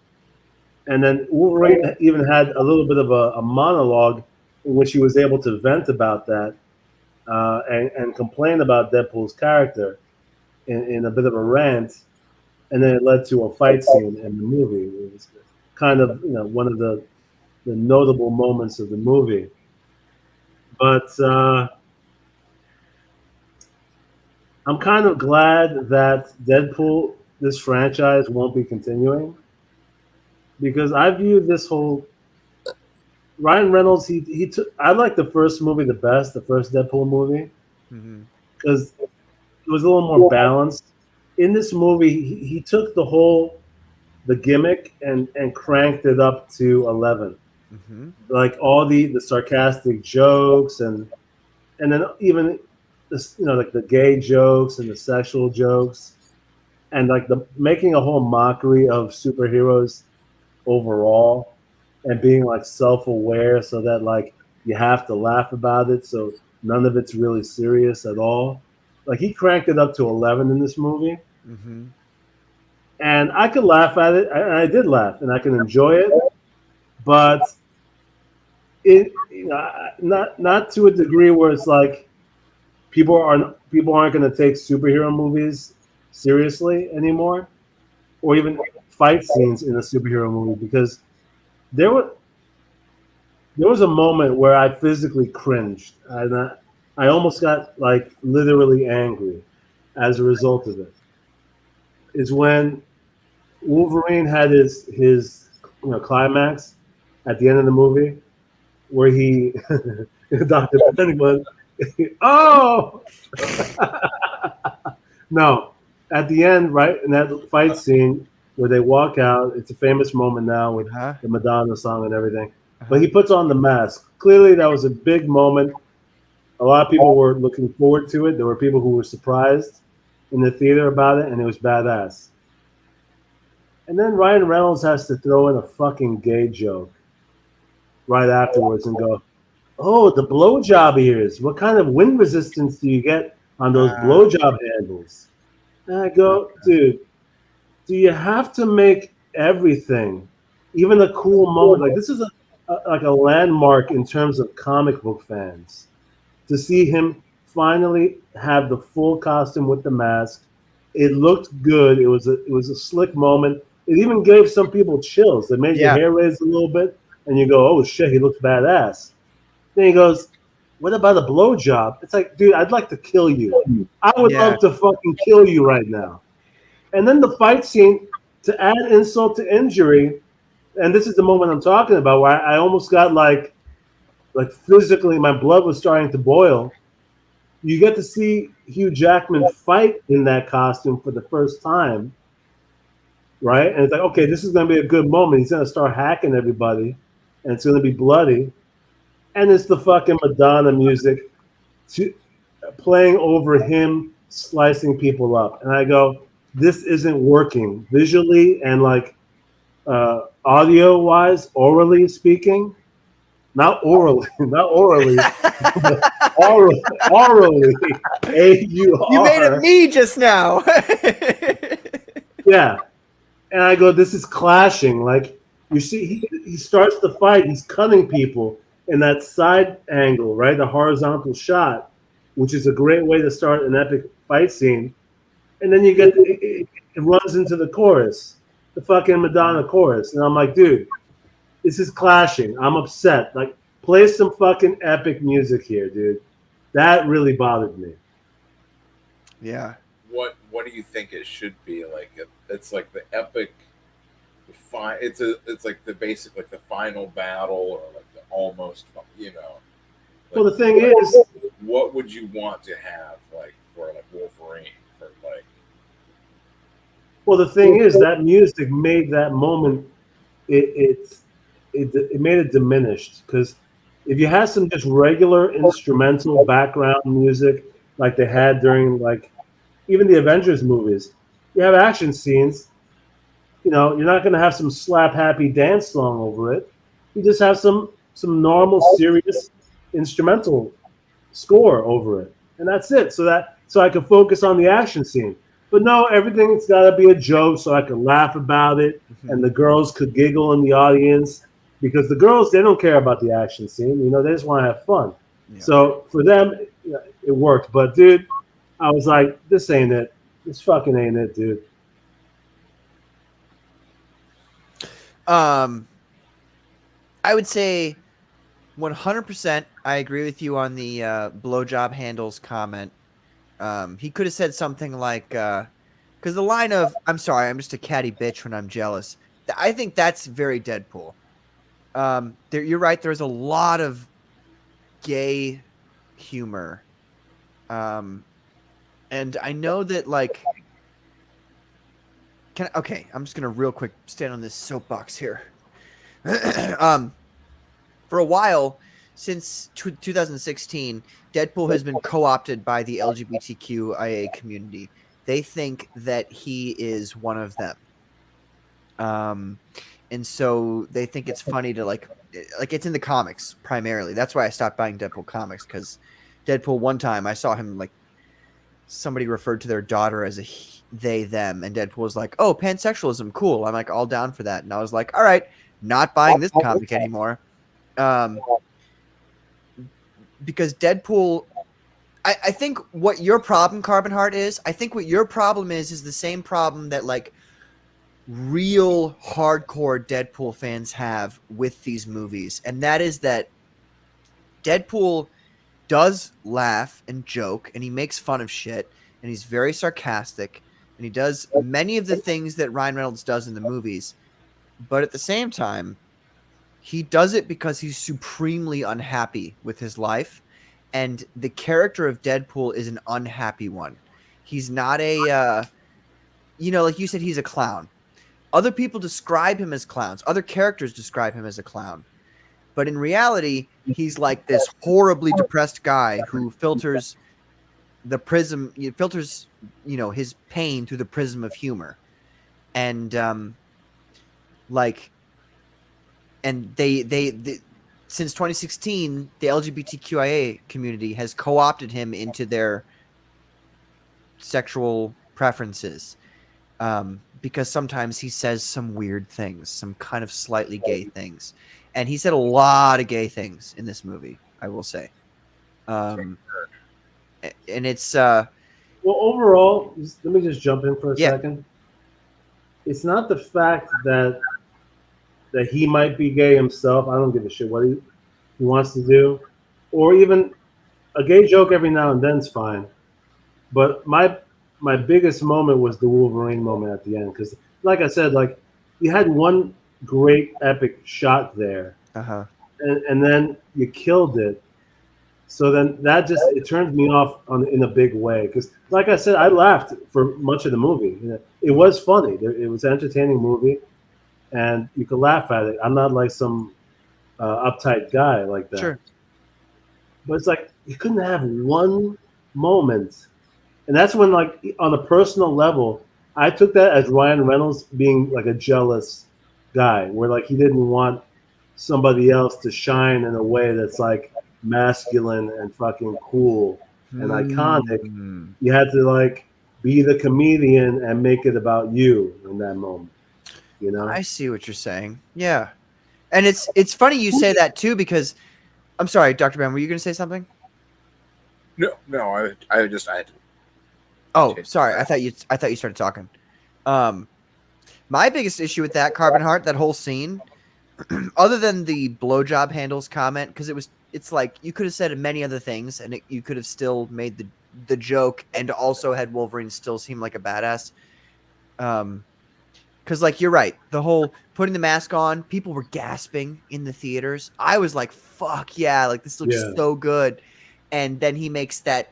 O: And then Wolverine even had a little bit of a monologue in which he was able to vent about that and complain about Deadpool's character in a bit of a rant. And then it led to a fight scene in the movie. It was kind of one of the notable moments of the movie. But I'm kind of glad that Deadpool, this franchise, won't be continuing, because I view this whole Ryan Reynolds. He took. I like the first movie the best, the first Deadpool movie,
P: Mm-hmm.
O: because it was a little more balanced. In this movie, he took the gimmick and cranked it up to 11.
P: Mm-hmm.
O: Like all the sarcastic jokes and then even this, like the gay jokes and the sexual jokes, and like the making a whole mockery of superheroes overall, and being like self-aware so that like you have to laugh about it, so none of it's really serious at all. Like he cranked it up to 11 in this movie,
P: Mm-hmm.
O: and I could laugh at it, and I did laugh, and I can enjoy it, but it not to a degree where it's like people aren't going to take superhero movies seriously anymore, or even fight scenes in a superhero movie, because there was a moment where I physically cringed, and I almost got like literally angry as a result of it. Is when Wolverine had his climax at the end of the movie, where he Dr. Pentagon. Oh no! At the end, right in that fight scene where they walk out, it's a famous moment now with the Madonna song and everything. But he puts on the mask. Clearly, that was a big moment. A lot of people were looking forward to it. There were people who were surprised in the theater about it, and it was badass. And then Ryan Reynolds has to throw in a fucking gay joke right afterwards and go, "Oh, the blowjob ears. What kind of wind resistance do you get on those blowjob handles?" And I go, "Dude, do you have to make everything, even a cool moment? Like this is like a landmark in terms of comic book fans, to see him finally have the full costume with the mask. It looked good. It was a slick moment. It even gave some people chills. It made your hair raise a little bit, and you go, "Oh shit, he looks badass." Then he goes, "What about a blowjob?" It's like, dude, I'd like to kill you. I would love to fucking kill you right now. And then the fight scene, to add insult to injury, and this is the moment I'm talking about, where I almost got like physically, my blood was starting to boil. You get to see Hugh Jackman fight in that costume for the first time, right? And it's like, okay, this is going to be a good moment. He's going to start hacking everybody, and it's going to be bloody. And it's the fucking Madonna music playing over him slicing people up. And I go, this isn't working visually and like audio wise, orally speaking. Not orally, not orally, but orally. A-U-R.
P: You made it me just now.
O: Yeah. And I go, this is clashing. Like, you see, he starts the fight. He's cutting people in that side angle, right? The horizontal shot, which is a great way to start an epic fight scene. And then you get, it runs into the chorus, the fucking Madonna chorus. And I'm like, dude, this is clashing. I'm upset. Like, play some fucking epic music here, dude. That really bothered me.
P: Yeah.
Q: What do you think it should be like? It's like the epic, it's like the basic, like the final battle, or like the almost, Like,
O: well, the thing is,
Q: what would you want to have like for like Wolverine for like?
O: Well, the thing is that music made that moment. It made it diminished because if you had some just regular instrumental background music like they had during like even the Avengers movies, you have action scenes. You know, you're not going to have some slap happy dance song over it. You just have some normal serious instrumental score over it, and that's it. So I can focus on the action scene. But no, everything's got to be a joke so I can laugh about it, and the girls could giggle in the audience because the girls, they don't care about the action scene. You know, they just want to have fun.
P: Yeah.
O: So for them, it worked. But dude, I was like, this ain't it. This fucking ain't it, dude.
P: I would say 100% I agree with you on the blowjob handles comment. He could have said something like, because the line of, I'm sorry, I'm just a catty bitch when I'm jealous. I think that's very Deadpool. You're right. There's a lot of gay humor. And I know that like, okay, I'm just going to real quick stand on this soapbox here. For a while, since 2016, Deadpool has been co-opted by the LGBTQIA community. They think that he is one of them. And so they think it's funny to like it's in the comics primarily. That's why I stopped buying Deadpool comics, because Deadpool, one time I saw him like somebody referred to their daughter as a they, them, and Deadpool was like, oh, pansexualism, cool. I'm like all down for that. And I was like, all right, not buying this comic anymore. Because Deadpool, I think what your problem, Carbon Heart, is, I think what your problem is the same problem that like real hardcore Deadpool fans have with these movies. And that is that Deadpool does laugh and joke, and he makes fun of shit, and he's very sarcastic, and he does many of the things that Ryan Reynolds does in the movies. But at the same time, he does it because he's supremely unhappy with his life. And the character of Deadpool is an unhappy one. He's not a, like you said, he's a clown. Other people describe him as clowns. Other characters describe him as a clown. But in reality, he's like this horribly depressed guy who filters the prism, his pain through the prism of humor. And, and they since 2016, the LGBTQIA community has co-opted him into their sexual preferences, because sometimes he says some weird things, some kind of slightly gay things. And he said a lot of gay things in this movie, I will say. And it's...
O: well, overall, let me just jump in for a second. It's not the fact that he might be gay himself. I don't give a shit what he wants to do. Or even a gay joke every now and then is fine. But my biggest moment was the Wolverine moment at the end. Because, like I said, like you had one great epic shot there.
P: Uh-huh.
O: And then you killed it. So then that just, it turned me off in a big way. Because, like I said, I laughed for much of the movie. It was funny. It was an entertaining movie. And you can laugh at it. I'm not like some uptight guy like that.
P: Sure.
O: But it's like you couldn't have one moment. And that's when, like, on a personal level, I took that as Ryan Reynolds being like a jealous guy, where like he didn't want somebody else to shine in a way that's like masculine and fucking cool and iconic. You had to like be the comedian and make it about you in that moment. You know?
P: I see what you're saying. Yeah. And it's funny you say that too, because I'm sorry, Dr. Ben, were you going to say something?
Q: No, I had to.
P: Oh, sorry. I thought you started talking. My biggest issue with that, Carbon Heart, that whole scene, other than the blowjob handles comment, because it's like you could have said many other things, and you could have still made the joke and also had Wolverine still seem like a badass. Because, like, you're right. The whole putting the mask on, people were gasping in the theaters. I was like, fuck yeah, like, this looks so good. And then he makes that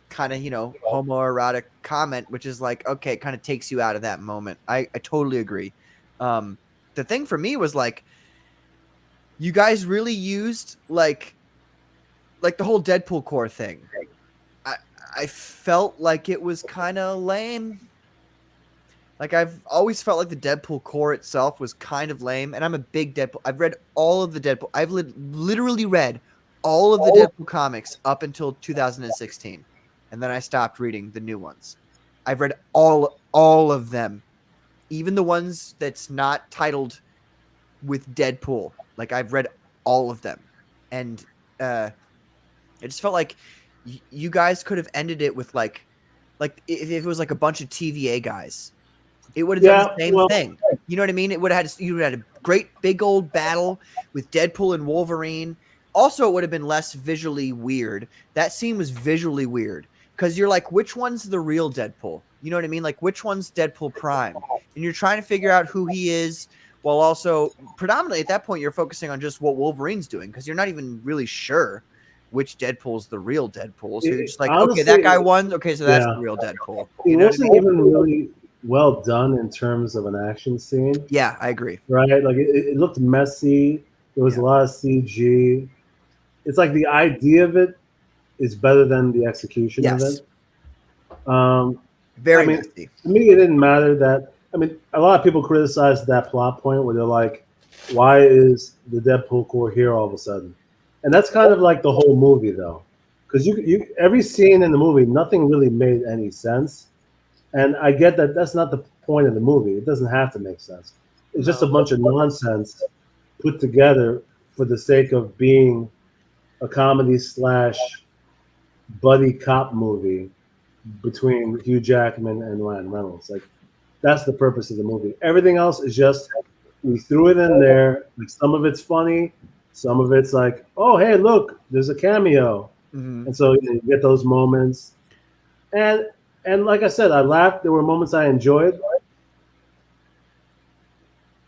P: kind of, homoerotic comment, which is like, okay, it kind of takes you out of that moment. I totally agree. The thing for me was like, you guys really used like the whole Deadpool core thing. I felt like it was kind of lame. Like, I've always felt like the Deadpool core itself was kind of lame, and I'm a big Deadpool. I've read all of the Deadpool. I've literally read all of the Deadpool comics up until 2016, and then I stopped reading the new ones. I've read all of them, even the ones that's not titled with Deadpool. Like, I've read all of them, and it just felt like you guys could have ended it with like if it was like a bunch of TVA guys. It would have done the same thing. You know what I mean? You would have had a great big old battle with Deadpool and Wolverine. Also, it would have been less visually weird. That scene was visually weird because you're like, which one's the real Deadpool? You know what I mean? Like, which one's Deadpool Prime? And you're trying to figure out who he is while also predominantly at that point you're focusing on just what Wolverine's doing because you're not even really sure which Deadpool's the real Deadpool. So you're just like,
O: Honestly,
P: okay, that guy won. Okay, so that's the real Deadpool.
O: It
P: You know
O: wasn't
P: what I mean?
O: even really well done in terms of an action scene.
P: Yeah, I agree.
O: Right? Like it looked messy. There was a lot of CG. It's like the idea of it is better than the execution of it.
P: Very
O: messy. To me, it didn't matter that. I mean, a lot of people criticized that plot point where they're like, "Why is the Deadpool core here all of a sudden?" And that's kind of like the whole movie, though, because you every scene in the movie, nothing really made any sense. And I get that that's not the point of the movie. It doesn't have to make sense. It's just a bunch of nonsense put together for the sake of being a comedy / buddy cop movie between Hugh Jackman and Ryan Reynolds. Like, that's the purpose of the movie. Everything else is just, we threw it in there. Like, some of it's funny. Some of it's like, oh, hey, look, there's a cameo. And so you get those moments. And like I said, I laughed. There were moments I enjoyed.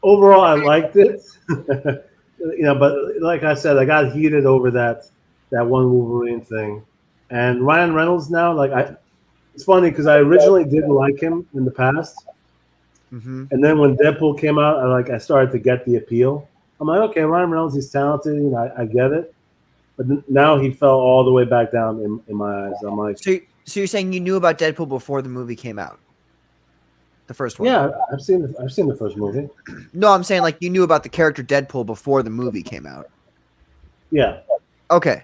O: Overall, I liked it. But like I said, I got heated over that one Wolverine thing. And Ryan Reynolds now, it's funny because I originally didn't like him in the past. And then when Deadpool came out, I started to get the appeal. I'm like, okay, Ryan Reynolds, he's talented, and I get it. But now he fell all the way back down in my eyes. I'm like,
P: so you're saying you knew about Deadpool before the movie came out? The first one?
O: Yeah, I've seen the first movie.
P: No, I'm saying like you knew about the character Deadpool before the movie came out.
O: Yeah.
P: Okay.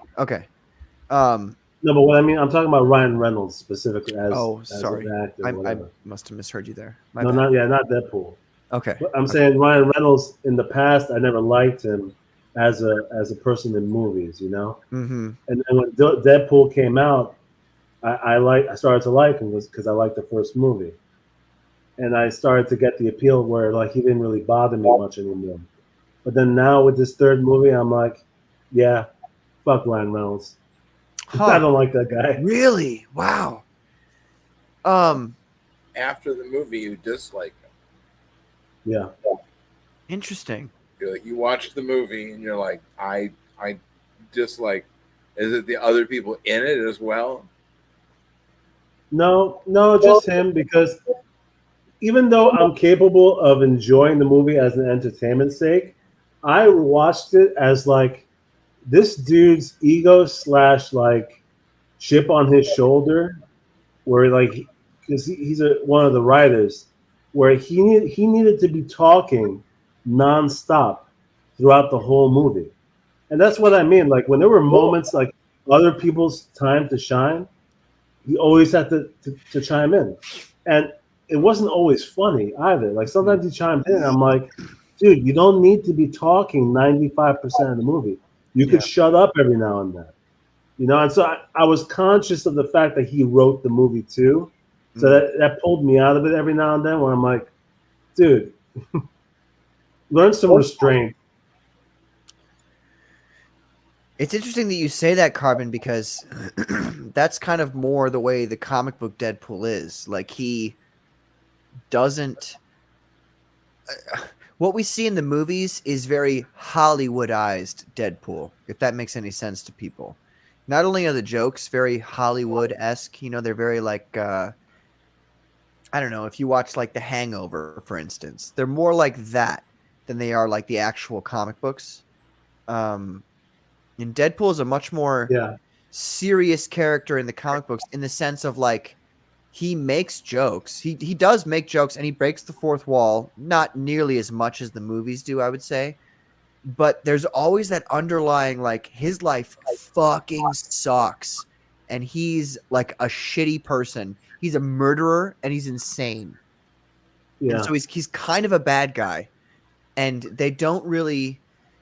O: No, but what I mean, I'm talking about Ryan Reynolds specifically as
P: sorry.
O: an actor.
P: I must have misheard you there.
O: No, not Deadpool.
P: Okay.
O: But I'm saying Ryan Reynolds in the past, I never liked him as a person in movies, you know.
P: Mm-hmm.
O: And then when Deadpool came out, I started to like him because I liked the first movie, and I started to get the appeal where like he didn't really bother me much anymore. But then now with this third movie, I'm like, yeah, fuck Ryan Reynolds. I don't like that guy.
P: Really? Wow.
Q: After the movie, you dislike him.
O: Yeah.
P: Interesting.
Q: You're like, you watch the movie and you're like, I dislike. Is it the other people in it as well?
O: No, just him, because even though I'm capable of enjoying the movie as an entertainment sake, I watched it as like this dude's ego / like chip on his shoulder, where like because he's one of the writers, where he needed to be talking nonstop throughout the whole movie, and that's what I mean. Like when there were moments like other people's time to shine, he always had to chime in, and it wasn't always funny either. Like sometimes he chimed in, and I'm like, dude, you don't need to be talking 95% of the movie. You could shut up every now and then, you know. And so I was conscious of the fact that he wrote the movie too, so that pulled me out of it every now and then. Where I'm like, dude, learn some restraint.
P: It's interesting that you say that, Carbon, because that's kind of more the way the comic book Deadpool is. Like he doesn't. What we see in the movies is very Hollywoodized Deadpool, if that makes any sense to people. Not only are the jokes very Hollywood-esque, you know, they're very like I don't know, if you watch like The Hangover, for instance, they're more like that than they are like the actual comic books. And Deadpool is a much more serious character in the comic books in the sense of like he makes jokes. He does make jokes and he breaks the fourth wall, not nearly as much as the movies do, I would say. But there's always that underlying like his life fucking sucks and he's like a shitty person. He's a murderer and he's insane. And
O: Yeah.
P: so he's kind of a bad guy. And they don't really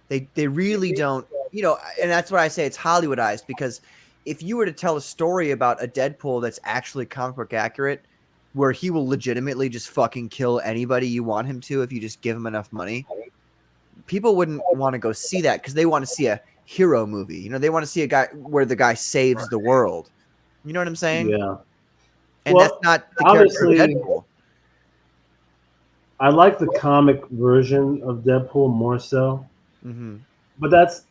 P: they really don't, you know, and that's why I say it's Hollywoodized, because if you were to tell a story about a Deadpool that's actually comic book accurate, where he will legitimately just fucking kill anybody you want him to if you just give him enough money, people wouldn't want to go see that because they want to see a hero movie. You know, they want to see a guy where the guy saves the world. You know what I'm saying?
O: Yeah.
P: And
O: Well,
P: that's not the character of
O: obviously,
P: Deadpool.
O: I like the comic version of Deadpool more so,
P: Mm-hmm.
O: but that's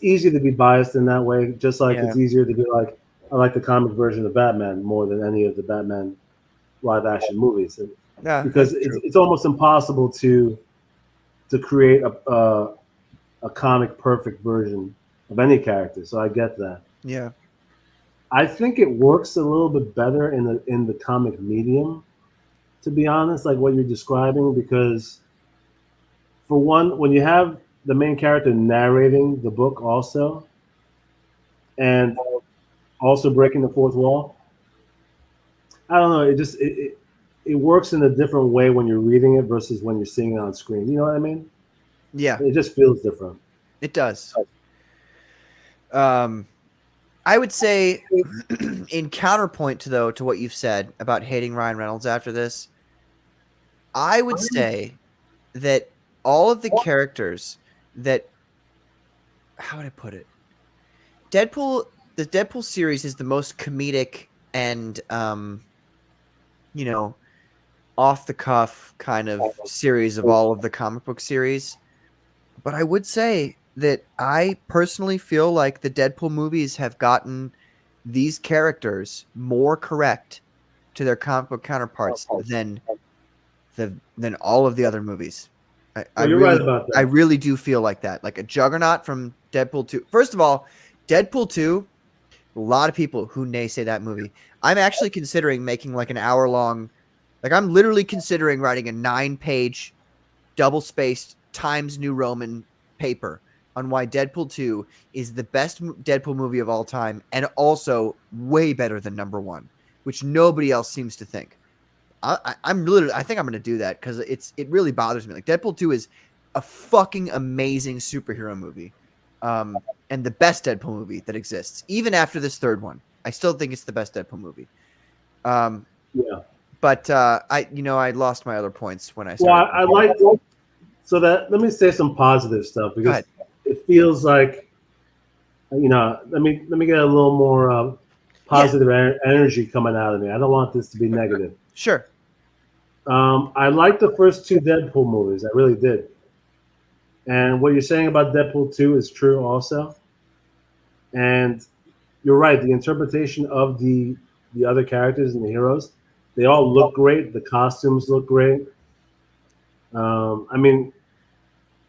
O: easy to be biased in that way. Just like
P: Yeah.
O: it's easier to be like, I like the comic version of Batman more than any of the Batman live action movies,
P: Yeah,
O: because
P: that's true.
O: it's almost impossible to create a comic perfect version of any character. So I get that.
P: Yeah.
O: I think it works a little bit better in the comic medium, to be honest, like what you're describing, because for one, when you have the main character narrating the book also, and also breaking the fourth wall, I don't know, it works in a different way when you're reading it versus when you're seeing it on screen. You know what I mean?
P: Yeah.
O: It just feels different.
P: It does. I would say in counterpoint to what you've said about hating Ryan Reynolds after this, I would say that all of the characters that, how would I put it? The Deadpool series is the most comedic and, you know, off the cuff kind of series of all of the comic book series. But I would say that I personally feel like the Deadpool movies have gotten these characters more correct to their comic book counterparts than all of the other movies. I
O: You're
P: really,
O: right about that.
P: I really do feel like that. Like a Juggernaut from Deadpool 2. First of all, Deadpool 2, a lot of people who naysay that movie. I'm actually considering making like an hour-long, like I'm literally considering writing a 9-page double-spaced Times New Roman paper on why Deadpool 2 is the best Deadpool movie of all time and also way better than number 1, which nobody else seems to think. I think I'm going to do that because it really bothers me. Like Deadpool 2 is a fucking amazing superhero movie, and the best Deadpool movie that exists. Even after this third one, I still think it's the best Deadpool movie.
O: Yeah.
P: But I lost my other points when I started.
O: Well, I like so that. Let me say some positive stuff because it feels like, you know, let me get a little more positive energy coming out of me. I don't want this to be negative.
P: Sure.
O: I liked the first 2 Deadpool movies. I really did. And what you're saying about Deadpool 2 is true also. And you're right. The interpretation of the other characters and the heroes, they all look great. The costumes look great. I mean,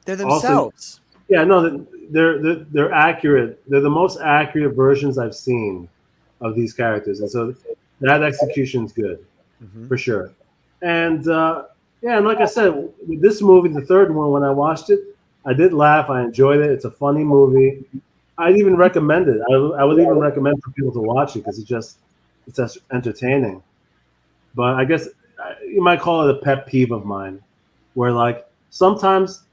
P: they're themselves.
O: They're accurate. They're the most accurate versions I've seen of these characters, and so that execution's good for sure. And and like I said, with this movie, the third one, when I watched it, I did laugh. I enjoyed it. It's a funny movie. I'd even recommend it. I would even recommend for people to watch it because it's just entertaining. But I guess you might call it a pet peeve of mine, where like sometimes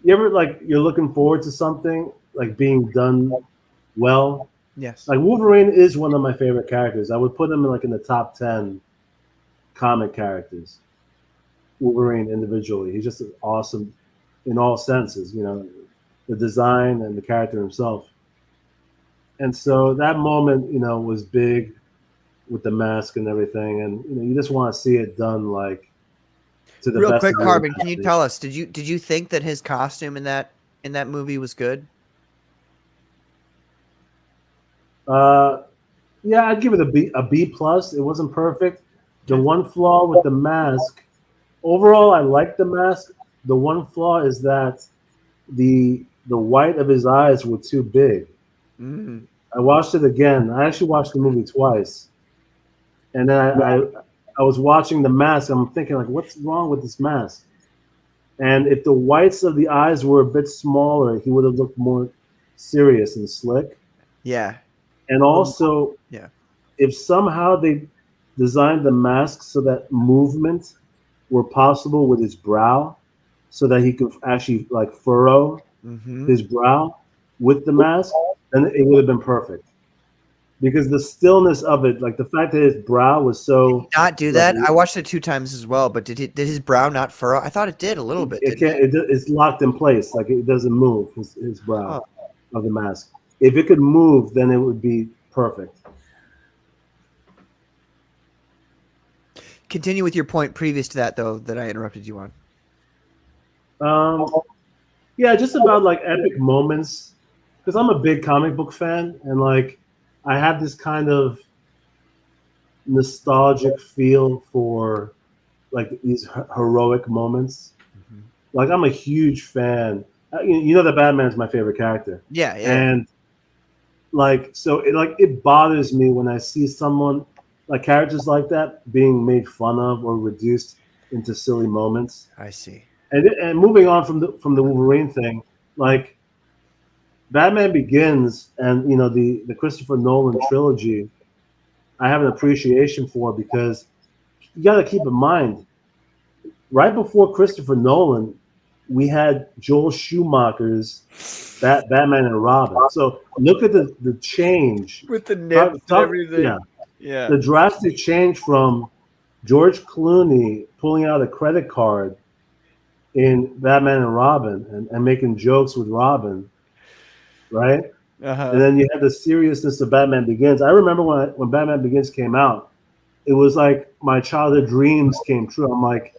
O: you ever like you're looking forward to something like being done well.
P: Yes.
O: Like Wolverine is one of my favorite characters. I would put him in the top 10 comic characters. Wolverine individually, he's just awesome in all senses. You know, the design and the character himself. And so that moment, you know, was big with the mask and everything, and you know, you just want to see it done like to the
P: Real
O: best.
P: quick,
O: of
P: Carbon, can you tell us? Did you think that his costume in that movie was good?
O: Yeah, I'd give it a B plus. It wasn't perfect. The one flaw with the mask, overall, I like the mask. The one flaw is that the white of his eyes were too big.
P: Mm.
O: I watched it again. I actually watched the movie twice, and then I was watching the mask. I'm thinking like, what's wrong with this mask? And if the whites of the eyes were a bit smaller, he would have looked more serious and slick.
P: Yeah.
O: And also,
P: yeah,
O: if somehow they designed the mask so that movement were possible with his brow, so that he could actually like furrow his brow with the mask, then it would have been perfect. Because the stillness of it, like the fact that his brow was so
P: not do that. I watched it 2 times as well, but did his brow not furrow? I thought it did a little bit.
O: It can't. It's locked in place. Like it doesn't move. His brow of the mask. If it could move, then it would be perfect.
P: Continue with your point previous to that, though, that I interrupted you on.
O: Yeah, just about like epic moments, because I'm a big comic book fan, and like I have this kind of nostalgic feel for like these heroic moments. Like I'm a huge fan. You know that Batman's my favorite character.
P: Yeah.
O: And like so, it bothers me when I see someone like characters like that being made fun of or reduced into silly moments.
P: I see.
O: And moving on from the Wolverine thing, like Batman Begins and the Christopher Nolan trilogy, I have an appreciation for because you got to keep in mind, right before Christopher Nolan, we had Joel Schumacher's Batman and Robin. So look at the change
P: with the nips and everything.
O: Yeah, the drastic change from George Clooney pulling out a credit card in Batman and Robin and making jokes with Robin, right? And then you had the seriousness of Batman Begins. I remember when Batman Begins came out, it was like my childhood dreams came true. I'm like,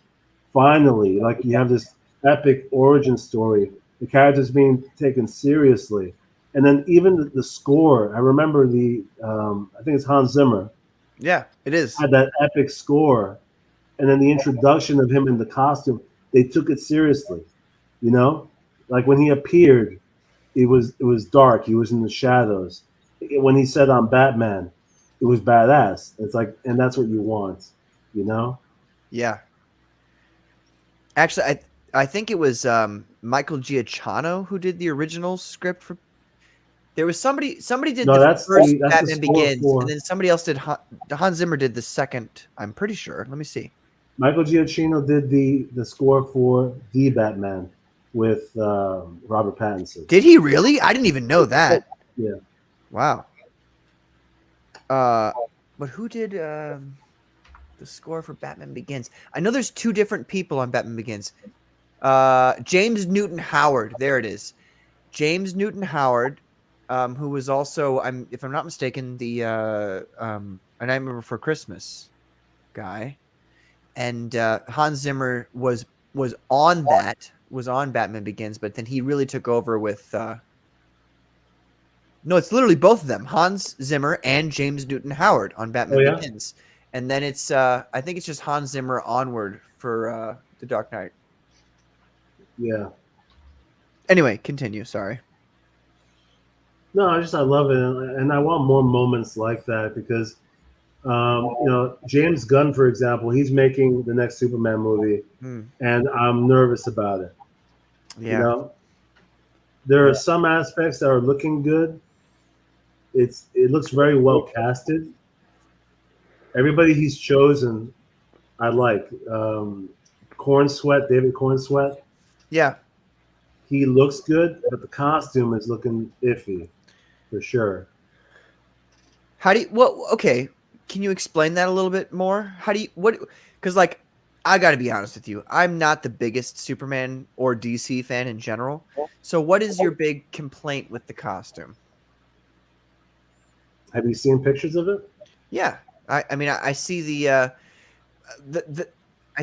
O: finally, like you have this epic origin story. The characters being taken seriously. And then even the score, I remember I think it's Hans Zimmer.
P: Yeah, it is.
O: Had that epic score. And then the introduction of him in the costume, they took it seriously, like when he appeared, it was dark. He was in the shadows. When he said I'm Batman, it was badass. It's like, and that's what you want,
P: Yeah. Actually, I think it was Michael Giacchino who did the original script for. There was somebody did the first Batman Begins, and then somebody else did. Hans Zimmer did the second. I'm pretty sure. Let me see.
O: Michael Giacchino did the score for The Batman with Robert Pattinson.
P: Did he really? I didn't even know that.
O: Yeah.
P: Wow. But who did the score for Batman Begins? I know there's 2 different people on Batman Begins. James Newton Howard. There it is. James Newton Howard, who was also, if I'm not mistaken, the A Nightmare Before Christmas guy. And Hans Zimmer was on Batman Begins, but then he really took over with. No, it's literally both of them, Hans Zimmer and James Newton Howard on Batman Begins, and then it's I think it's just Hans Zimmer onward for The Dark Knight.
O: Yeah.
P: Anyway, continue. Sorry.
O: No, I love it, and I want more moments like that because. James Gunn, for example, he's making the next Superman movie, and I'm nervous about it.
P: Yeah.
O: There are some aspects that are looking good. It looks very well casted. Everybody he's chosen, I like. David Cornsweet.
P: Yeah.
O: He looks good, but the costume is looking iffy, for sure.
P: Okay. Can you explain that a little bit more? Because like, I got to be honest with you. I'm not the biggest Superman or DC fan in general. So what is your big complaint with the costume?
O: Have you seen pictures of it?
P: Yeah. I mean, I see I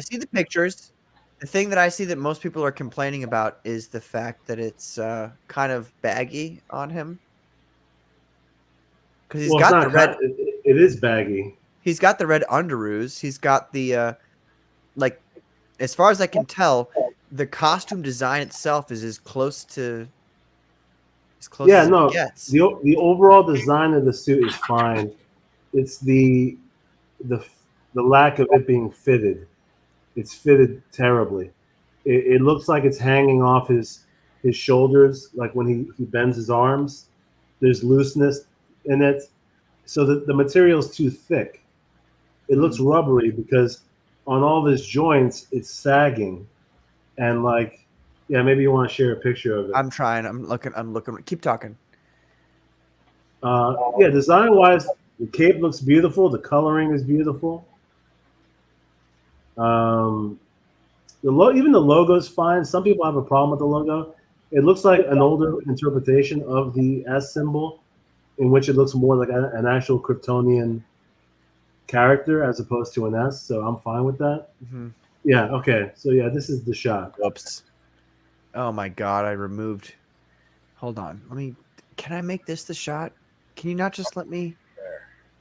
P: see the pictures. The thing that I see that most people are complaining about is the fact that it's kind of baggy on him. because he's
O: Well,
P: got
O: it's
P: the
O: not
P: red.
O: it is baggy.
P: He's got the red underoos. He's got the like, as far as I can tell, the costume design itself is as close as
O: Yeah,
P: it
O: no.
P: gets.
O: The overall design of the suit is fine. It's the lack of it being fitted. It's fitted terribly. It looks like it's hanging off his shoulders, like when he bends his arms. There's looseness in it, so the material is too thick. It looks rubbery because on all of his joints it's sagging, and like, yeah, maybe you want to share a picture of it.
P: I'm trying. I'm looking. Keep talking.
O: Yeah, design wise, the cape looks beautiful. The coloring is beautiful. Even the logo's fine. Some people have a problem with the logo. It looks like an older interpretation of the S symbol, in which it looks more like an actual Kryptonian character as opposed to an S. So I'm fine with that.
P: Mm-hmm.
O: Yeah. Okay. So yeah, this is the shot.
P: Whoops. Oh my God! I removed. Hold on. Can I make this the shot? Can you not just let me?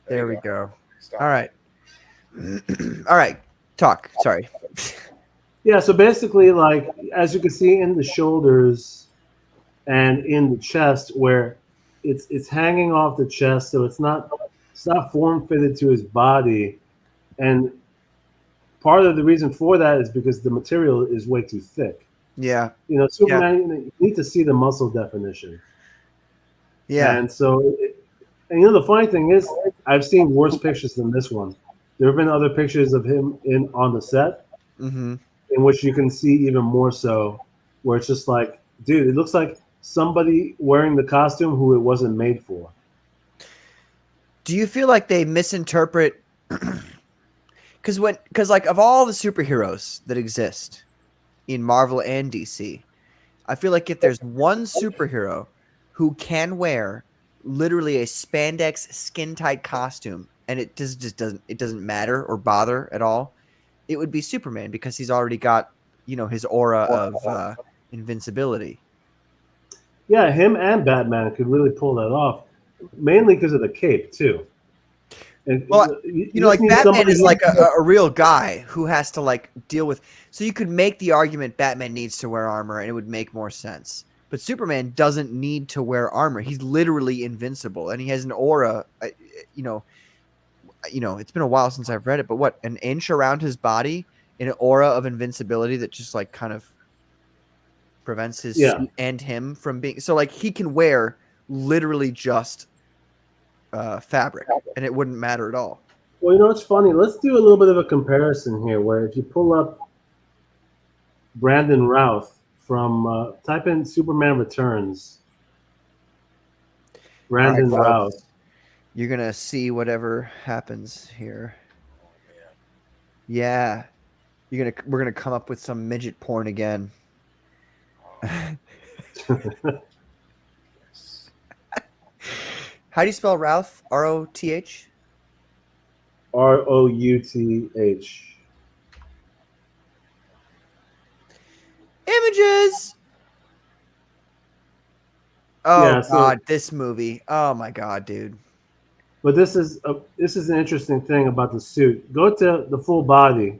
P: There we go.
Q: Stop.
P: All right. All right. Talk. Sorry.
O: Yeah, so basically, like, as you can see in the shoulders and in the chest, where it's hanging off the chest, so it's not form fitted to his body, and part of the reason for that is because the material is way too thick.
P: Yeah.
O: You know, Superman, you need to see the muscle definition.
P: Yeah.
O: And so, and you know, the funny thing is, I've seen worse pictures than this one. There have been other pictures of him on the set.
P: Mm-hmm.
O: In which you can see even more so, where it's just like, dude, it looks like somebody wearing the costume who it wasn't made for.
P: Do you feel like they misinterpret? Because like of all the superheroes that exist in Marvel and DC, I feel like if there's one superhero who can wear literally a spandex skin tight costume and it just doesn't matter or bother at all, it would be Superman, because he's already got, his aura of invincibility.
O: Yeah, him and Batman could really pull that off, mainly because of the cape too. And
P: well, like Batman is like a real guy who has to like deal with. So you could make the argument Batman needs to wear armor, and it would make more sense. But Superman doesn't need to wear armor. He's literally invincible, and he has an aura. It's been a while since I've read it, but what, an inch around his body, an aura of invincibility that just like kind of prevents his suit and him from being. So like he can wear literally just fabric, and it wouldn't matter at all.
O: Well, you know what's funny? Let's do a little bit of a comparison here, where if you pull up Brandon Routh from type in Superman Returns. Brandon Routh.
P: You're gonna see whatever happens here. Yeah, we're gonna come up with some midget porn again. How do you spell Routh? R-O-T-H?
O: R-O-U-T-H.
P: Images. Oh
O: Yeah, so-
P: God, this movie. Oh my God, dude.
O: But this is an interesting thing about the suit. Go to the full body.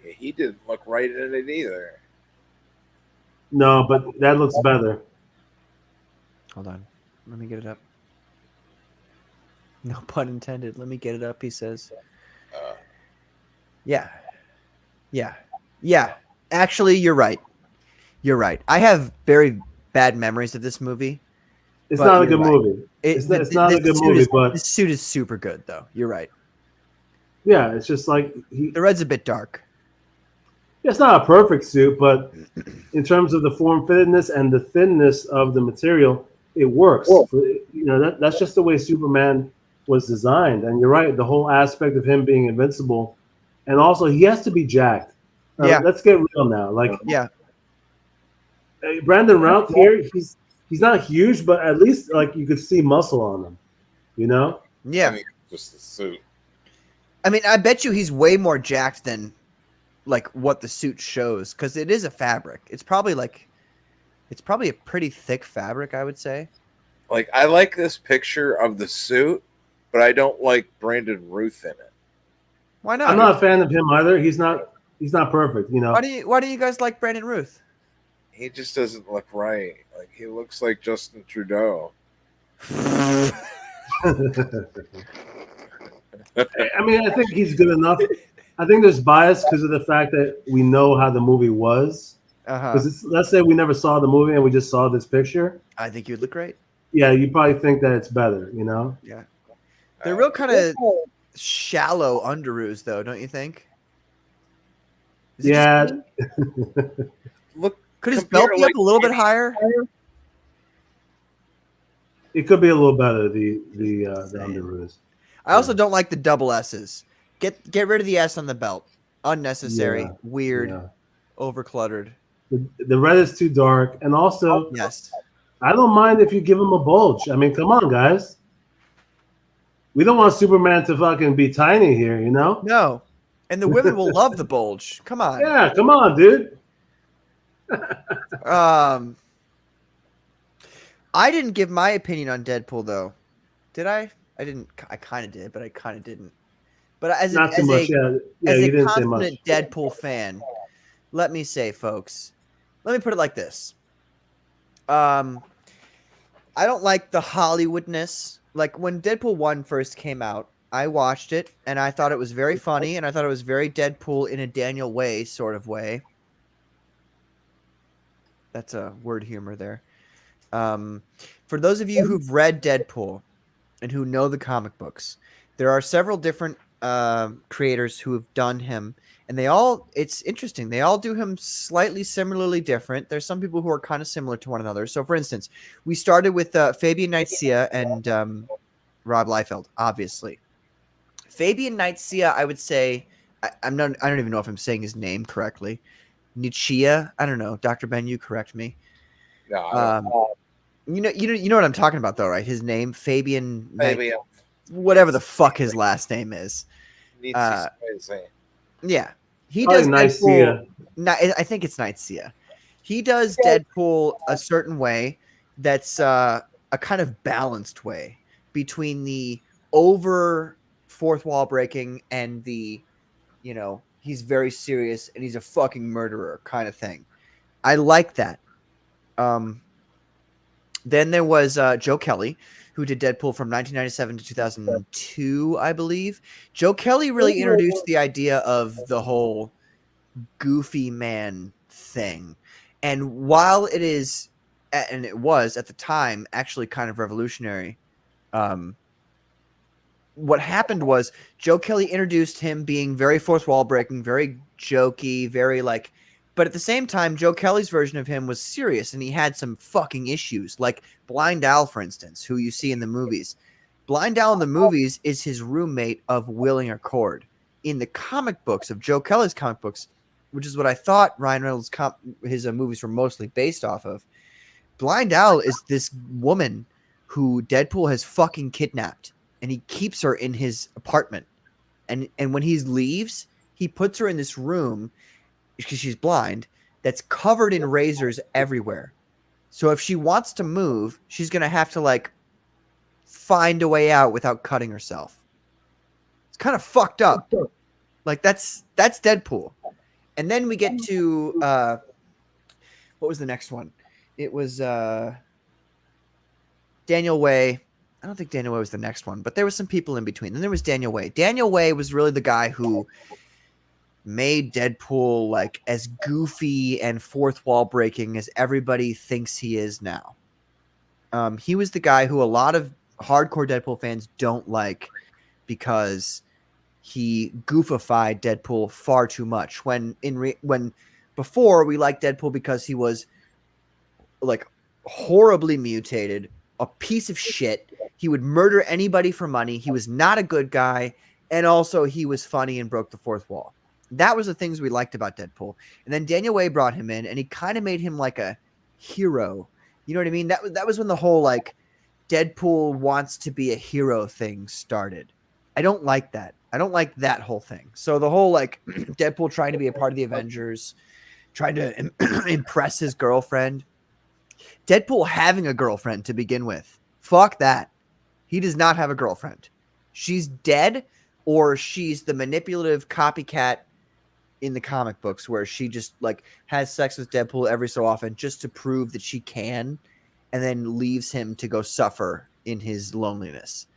Q: Yeah, he didn't look right in it either.
O: No, but that looks better.
P: Hold on. Let me get it up. No pun intended. Let me get it up, he says. Yeah. Actually, you're right. I have very bad memories of this movie.
O: It's not a good movie. It's not a good movie, but
P: this suit is super good, though. You're right.
O: Yeah, it's just like
P: the red's a bit dark.
O: It's not a perfect suit, but in terms of the form fittedness and the thinness of the material, it works. That's just the way Superman was designed. And you're right, the whole aspect of him being invincible, and also he has to be jacked. Let's get real now. Brandon Routh here, he's not huge, but at least like you could see muscle on him.
P: Yeah.
Q: I mean, just the suit.
P: I mean, I bet you he's way more jacked than like what the suit shows, because it is a fabric. It's probably a pretty thick fabric, I would say.
Q: Like, I like this picture of the suit, but I don't like Brandon Ruth in it.
P: Why not?
O: I'm not a fan of him either. He's not perfect, you know.
P: Why do you guys like Brandon Ruth?
Q: He just doesn't look right. Like, he looks like Justin Trudeau.
O: I mean, I think he's good enough. I think there's bias because of the fact that we know how the movie was. Because let's say we never saw the movie and we just saw this picture.
P: I think you'd look great.
O: Yeah, you probably think that it's better, you know?
P: Yeah. They're real kind of shallow underoos, though, don't you think?
O: Yeah.
Q: Look,
P: could his belt be up a little bit higher?
O: It could be a little better, the underoos.
P: I also don't like the double S's. Get rid of the S on the belt. Unnecessary,
O: Yeah,
P: weird,
O: yeah.
P: overcluttered.
O: The red is too dark, and also,
P: yes,
O: I don't mind if you give him a bulge. I mean, come on, guys. We don't want Superman to fucking be tiny here, you know?
P: No, and the women will love the bulge. Come on.
O: Yeah, come on, dude.
P: I didn't give my opinion on Deadpool though. Did I? I didn't. I kind of did, but I kind of didn't. But as
O: Not too much, yeah. Yeah,
P: as
O: you
P: a
O: didn't say much.
P: confident Deadpool fan, let me say, folks, let me put it like this. I don't like the Hollywoodness. Like when Deadpool 1 first came out, I watched it and I thought it was very funny and I thought it was very Deadpool in a Daniel Way sort of way. That's a word humor there. For those of you who've read Deadpool and who know the comic books, there are several different creators who have done him, and it's interesting. They all do him slightly similarly different. There's some people who are kind of similar to one another. So, for instance, we started with Fabian Nicieza and Rob Liefeld, obviously. Fabian Nicieza, I would say, I don't even know if I'm saying his name correctly. Nicieza, I don't know. Dr. Ben, you correct me.
Q: No,
P: you know what I'm talking about, though, right? His name, Fabian.
Q: Fabian.
P: Whatever the fuck his last name is. Yeah, he does Deadpool. I think it's Nicieza. He does Deadpool a certain way that's a kind of balanced way between the over fourth wall breaking and the, he's very serious and he's a fucking murderer kind of thing. I like that. Then there was Joe Kelly, who did Deadpool from 1997 to 2002, I believe. Joe Kelly really introduced the idea of the whole goofy man thing. And while it is, and it was at the time, actually kind of revolutionary, what happened was Joe Kelly introduced him being very fourth wall breaking, very jokey, very like, but at the same time, Joe Kelly's version of him was serious and he had some fucking issues, like Blind Al, for instance, who you see in the movies. Blind Al in the movies is his roommate of Willing Accord. In the comic books of Joe Kelly's comic books, which is what I thought Ryan Reynolds' his movies were mostly based off of, Blind Al is this woman who Deadpool has fucking kidnapped and he keeps her in his apartment. And when he leaves, he puts her in this room because she's blind, that's covered in razors everywhere. So if she wants to move, she's going to have to like find a way out without cutting herself. It's kind of fucked up. Like that's Deadpool. And then we get to, what was the next one? It was Daniel Way. I don't think Daniel Way was the next one, but there was some people in between. Then there was Daniel Way. Daniel Way was really the guy who made Deadpool like as goofy and fourth wall breaking as everybody thinks he is now. He was the guy who a lot of hardcore Deadpool fans don't like because he goofified Deadpool far too much. When before we liked Deadpool because he was like horribly mutated, a piece of shit. He would murder anybody for money. He was not a good guy, and also he was funny and broke the fourth wall. That was the things we liked about Deadpool. And then Daniel Way brought him in, and he kind of made him like a hero. You know what I mean? That was when the whole like Deadpool wants to be a hero thing started. I don't like that. I don't like that whole thing. So the whole like Deadpool trying to be a part of the Avengers, trying to impress his girlfriend. Deadpool having a girlfriend to begin with Fuck that. He does not have a girlfriend. She's dead, or she's the manipulative copycat in the comic books where she just like has sex with Deadpool every so often just to prove that she can, and then leaves him to go suffer in his loneliness.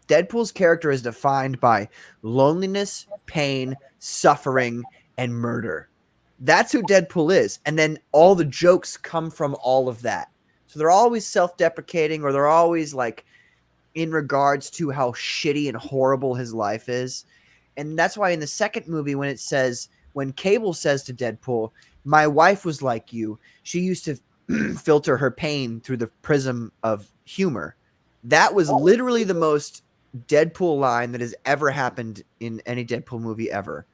P: Deadpool's character is defined by loneliness, pain, suffering, and murder. That's who Deadpool is. And then all the jokes come from all of that. So they're always self-deprecating, or they're always like in regards to how shitty and horrible his life is. And that's why in the second movie, when Cable says to Deadpool, my wife was like you, she used to filter her pain through the prism of humor. That was literally the most Deadpool line that has ever happened in any Deadpool movie ever.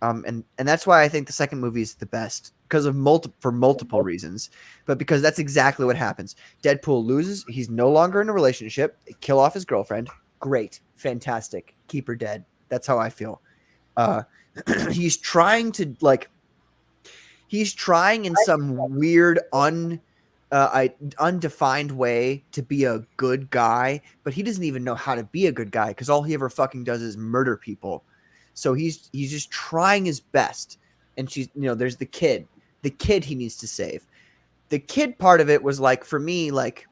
P: And that's why I think the second movie is the best, because of multiple reasons, but because that's exactly what happens. Deadpool loses. He's no longer in a relationship. They kill off his girlfriend. Great. Fantastic. Keep her dead. That's how I feel. He's trying in some weird undefined way to be a good guy, but he doesn't even know how to be a good guy because all he ever fucking does is murder people. So he's just trying his best. And there's the kid he needs to save. The kid part of it was like, for me, like,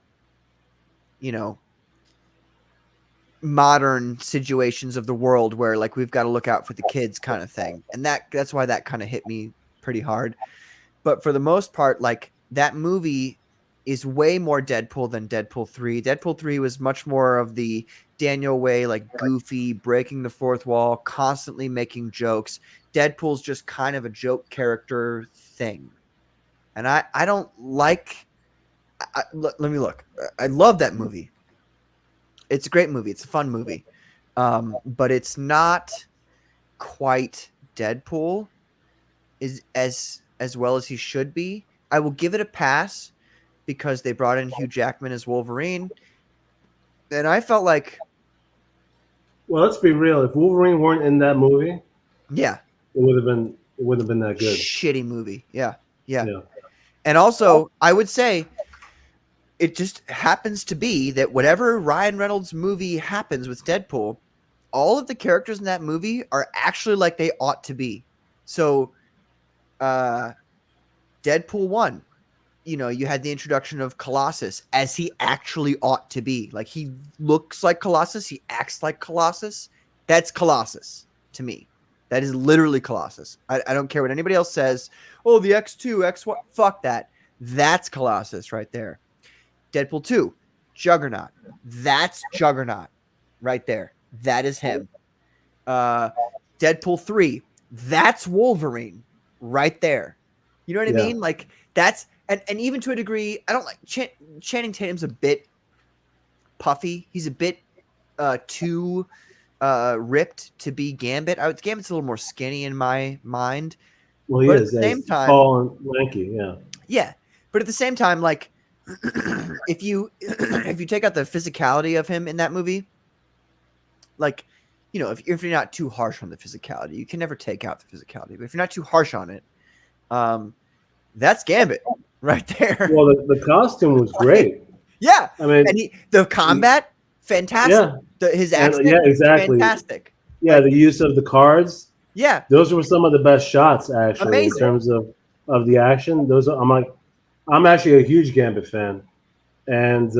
P: modern situations of the world where like we've got to look out for the kids kind of thing. And that's why that kind of hit me pretty hard. But for the most part, like, that movie is way more Deadpool than Deadpool 3. Deadpool 3 was much more of the Daniel Way, like goofy, breaking the fourth wall, constantly making jokes. Deadpool's just kind of a joke character thing. And I don't like... let me look. I love that movie. It's a great movie. It's a fun movie. But it's not quite Deadpool as well as he should be. I will give it a pass because they brought in Hugh Jackman as Wolverine. And I felt like...
O: Well, let's be real. If Wolverine weren't in that movie,
P: yeah,
O: it wouldn't have been that good.
P: Shitty movie. Yeah. And also, I would say it just happens to be that whatever Ryan Reynolds movie happens with Deadpool, all of the characters in that movie are actually like they ought to be. So, Deadpool 1, you had the introduction of Colossus as he actually ought to be. Like, he looks like Colossus. He acts like Colossus. That's Colossus to me. That is literally Colossus. I don't care what anybody else says. Oh, the X2, X1. Fuck that. That's Colossus right there. Deadpool 2, Juggernaut. That's Juggernaut right there. That is him. Deadpool 3, that's Wolverine right there. You know what I mean? Like, that's... And even to a degree, I don't like... Channing Tatum's a bit puffy. He's a bit too ripped to be Gambit. Gambit's a little more skinny in my mind.
O: Well, he
P: but
O: is.
P: At the same time,
O: tall and lanky, yeah.
P: Yeah, but at the same time, like, if you take out the physicality of him in that movie, like, if you're not too harsh on the physicality, you can never take out the physicality. But if you're not too harsh on it, that's Gambit right there.
O: Well, the costume was great.
P: Yeah,
O: I mean,
P: and the combat, fantastic.
O: Yeah,
P: His accent,
O: yeah, exactly.
P: fantastic.
O: Yeah, the use of the cards.
P: Yeah,
O: those were some of the best shots actually.
P: Amazing.
O: In terms of the action. I'm actually a huge Gambit fan, and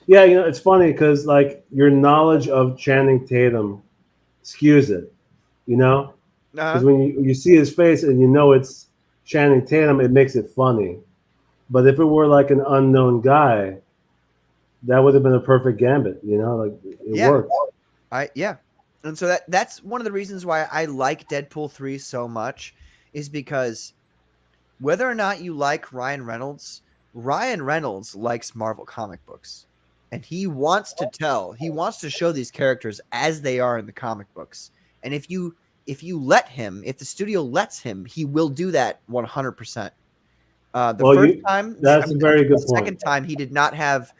O: it's funny because like your knowledge of Channing Tatum skews it, because when you see his face and it's Channing Tatum, it makes it funny. But if it were like an unknown guy, that would have been a perfect Gambit, like it worked.
P: And so that's one of the reasons why I like Deadpool 3 so much, is because whether or not you like Ryan Reynolds likes Marvel comic books. And he wants to show these characters as they are in the comic books. And if the studio lets him, he will do that 100%. The second time he did not have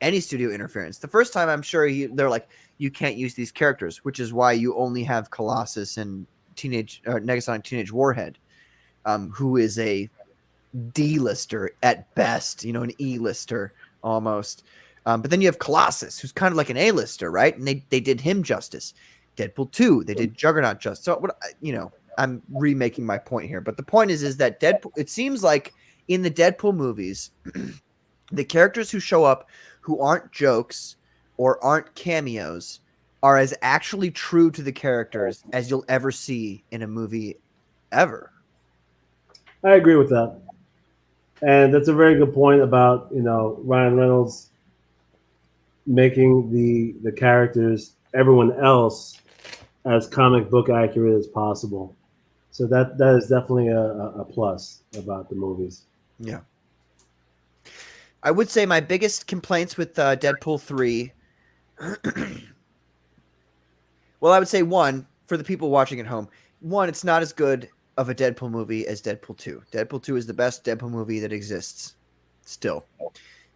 P: any studio interference. The first time, I'm sure they're like, you can't use these characters, which is why you only have Colossus and Negasonic Teenage Warhead, who is a D-lister at best, an E-lister almost. But then you have Colossus, who's kind of like an A-lister, right? And they did him justice. Deadpool 2, they did Juggernaut justice. So what I'm remaking my point here, but the point is that Deadpool. It seems like in the Deadpool movies, the characters who show up who aren't jokes or aren't cameos are as actually true to the characters as you'll ever see in a movie ever.
O: I agree with that. And that's a very good point about, Ryan Reynolds making the characters, everyone else, as comic book accurate as possible. So that is definitely a plus about the movies.
P: Yeah. I would say my biggest complaints with Deadpool 3. Well, I would say one, for the people watching at home. One, it's not as good of a Deadpool movie as Deadpool 2. Deadpool 2 is the best Deadpool movie that exists still.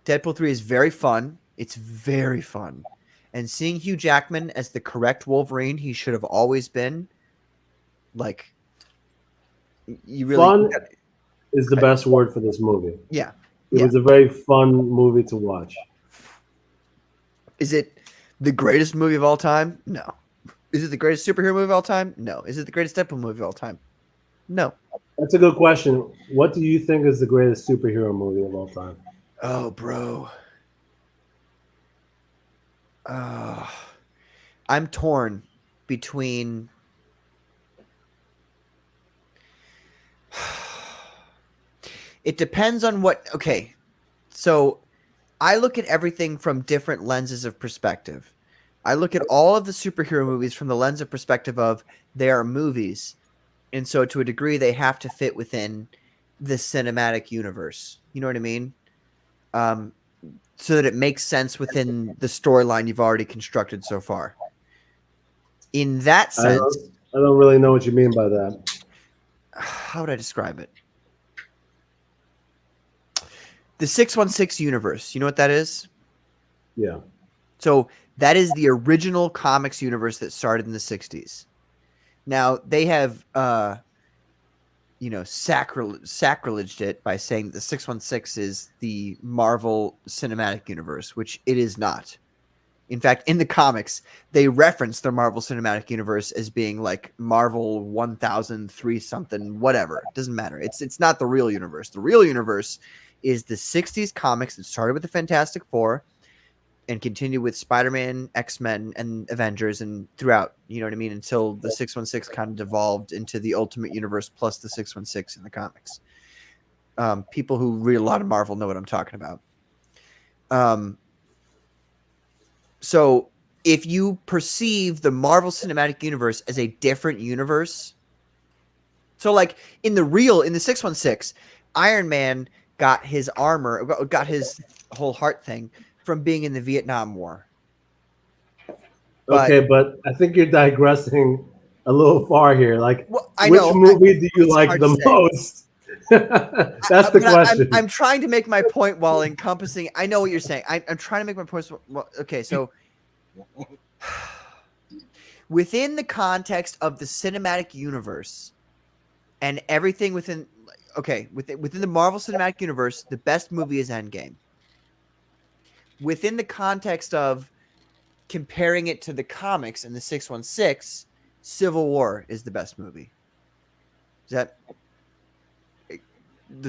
P: Deadpool 3 is very fun. It's very fun. And seeing Hugh Jackman as the correct Wolverine he should have always been, like, you really...
O: Fun is the best word for this movie.
P: Yeah.
O: It was a very fun movie to watch.
P: Is it the greatest movie of all time? No. Is it the greatest superhero movie of all time? No. Is it the greatest Deadpool movie of all time? No.
O: That's a good question. What do you think is the greatest superhero movie of all time?
P: Oh, bro. I'm torn between... It depends on what... Okay, so I look at everything from different lenses of perspective. I look at all of the superhero movies from the lens of perspective of they are movies. And so to a degree, they have to fit within the cinematic universe. You know what I mean? So that it makes sense within the storyline you've already constructed so far. In that sense...
O: I don't really know what you mean by that.
P: How would I describe it? The 616 universe. You know what that is?
O: Yeah.
P: So that is the original comics universe that started in the 60s. Now, they have, sacrileged it by saying that the 616 is the Marvel Cinematic Universe, which it is not. In fact, in the comics, they reference the Marvel Cinematic Universe as being like Marvel 1003 something, whatever. It doesn't matter. It's not the real universe. The real universe is the 60s comics that started with the Fantastic Four and continue with Spider-Man, X-Men, and Avengers, and throughout, you know what I mean, until the 616 kind of devolved into the Ultimate Universe plus the 616 in the comics. People who read a lot of Marvel know what I'm talking about. So if you perceive the Marvel Cinematic Universe as a different universe, so like in the 616, Iron Man got his armor, got his whole heart thing from being in the Vietnam War.
O: Okay, but I think you're digressing a little far here. Like,
P: I
O: which
P: know,
O: movie do you
P: it's
O: like
P: hard
O: the
P: to say.
O: most? That's the question.
P: I'm trying to make my point while encompassing. I know what you're saying. I'm trying to make my point. Okay, so within the context of the cinematic universe and everything within, within the Marvel Cinematic Universe, the best movie is Endgame. Within the context of comparing it to the comics and the 616, Civil War is the best movie. Does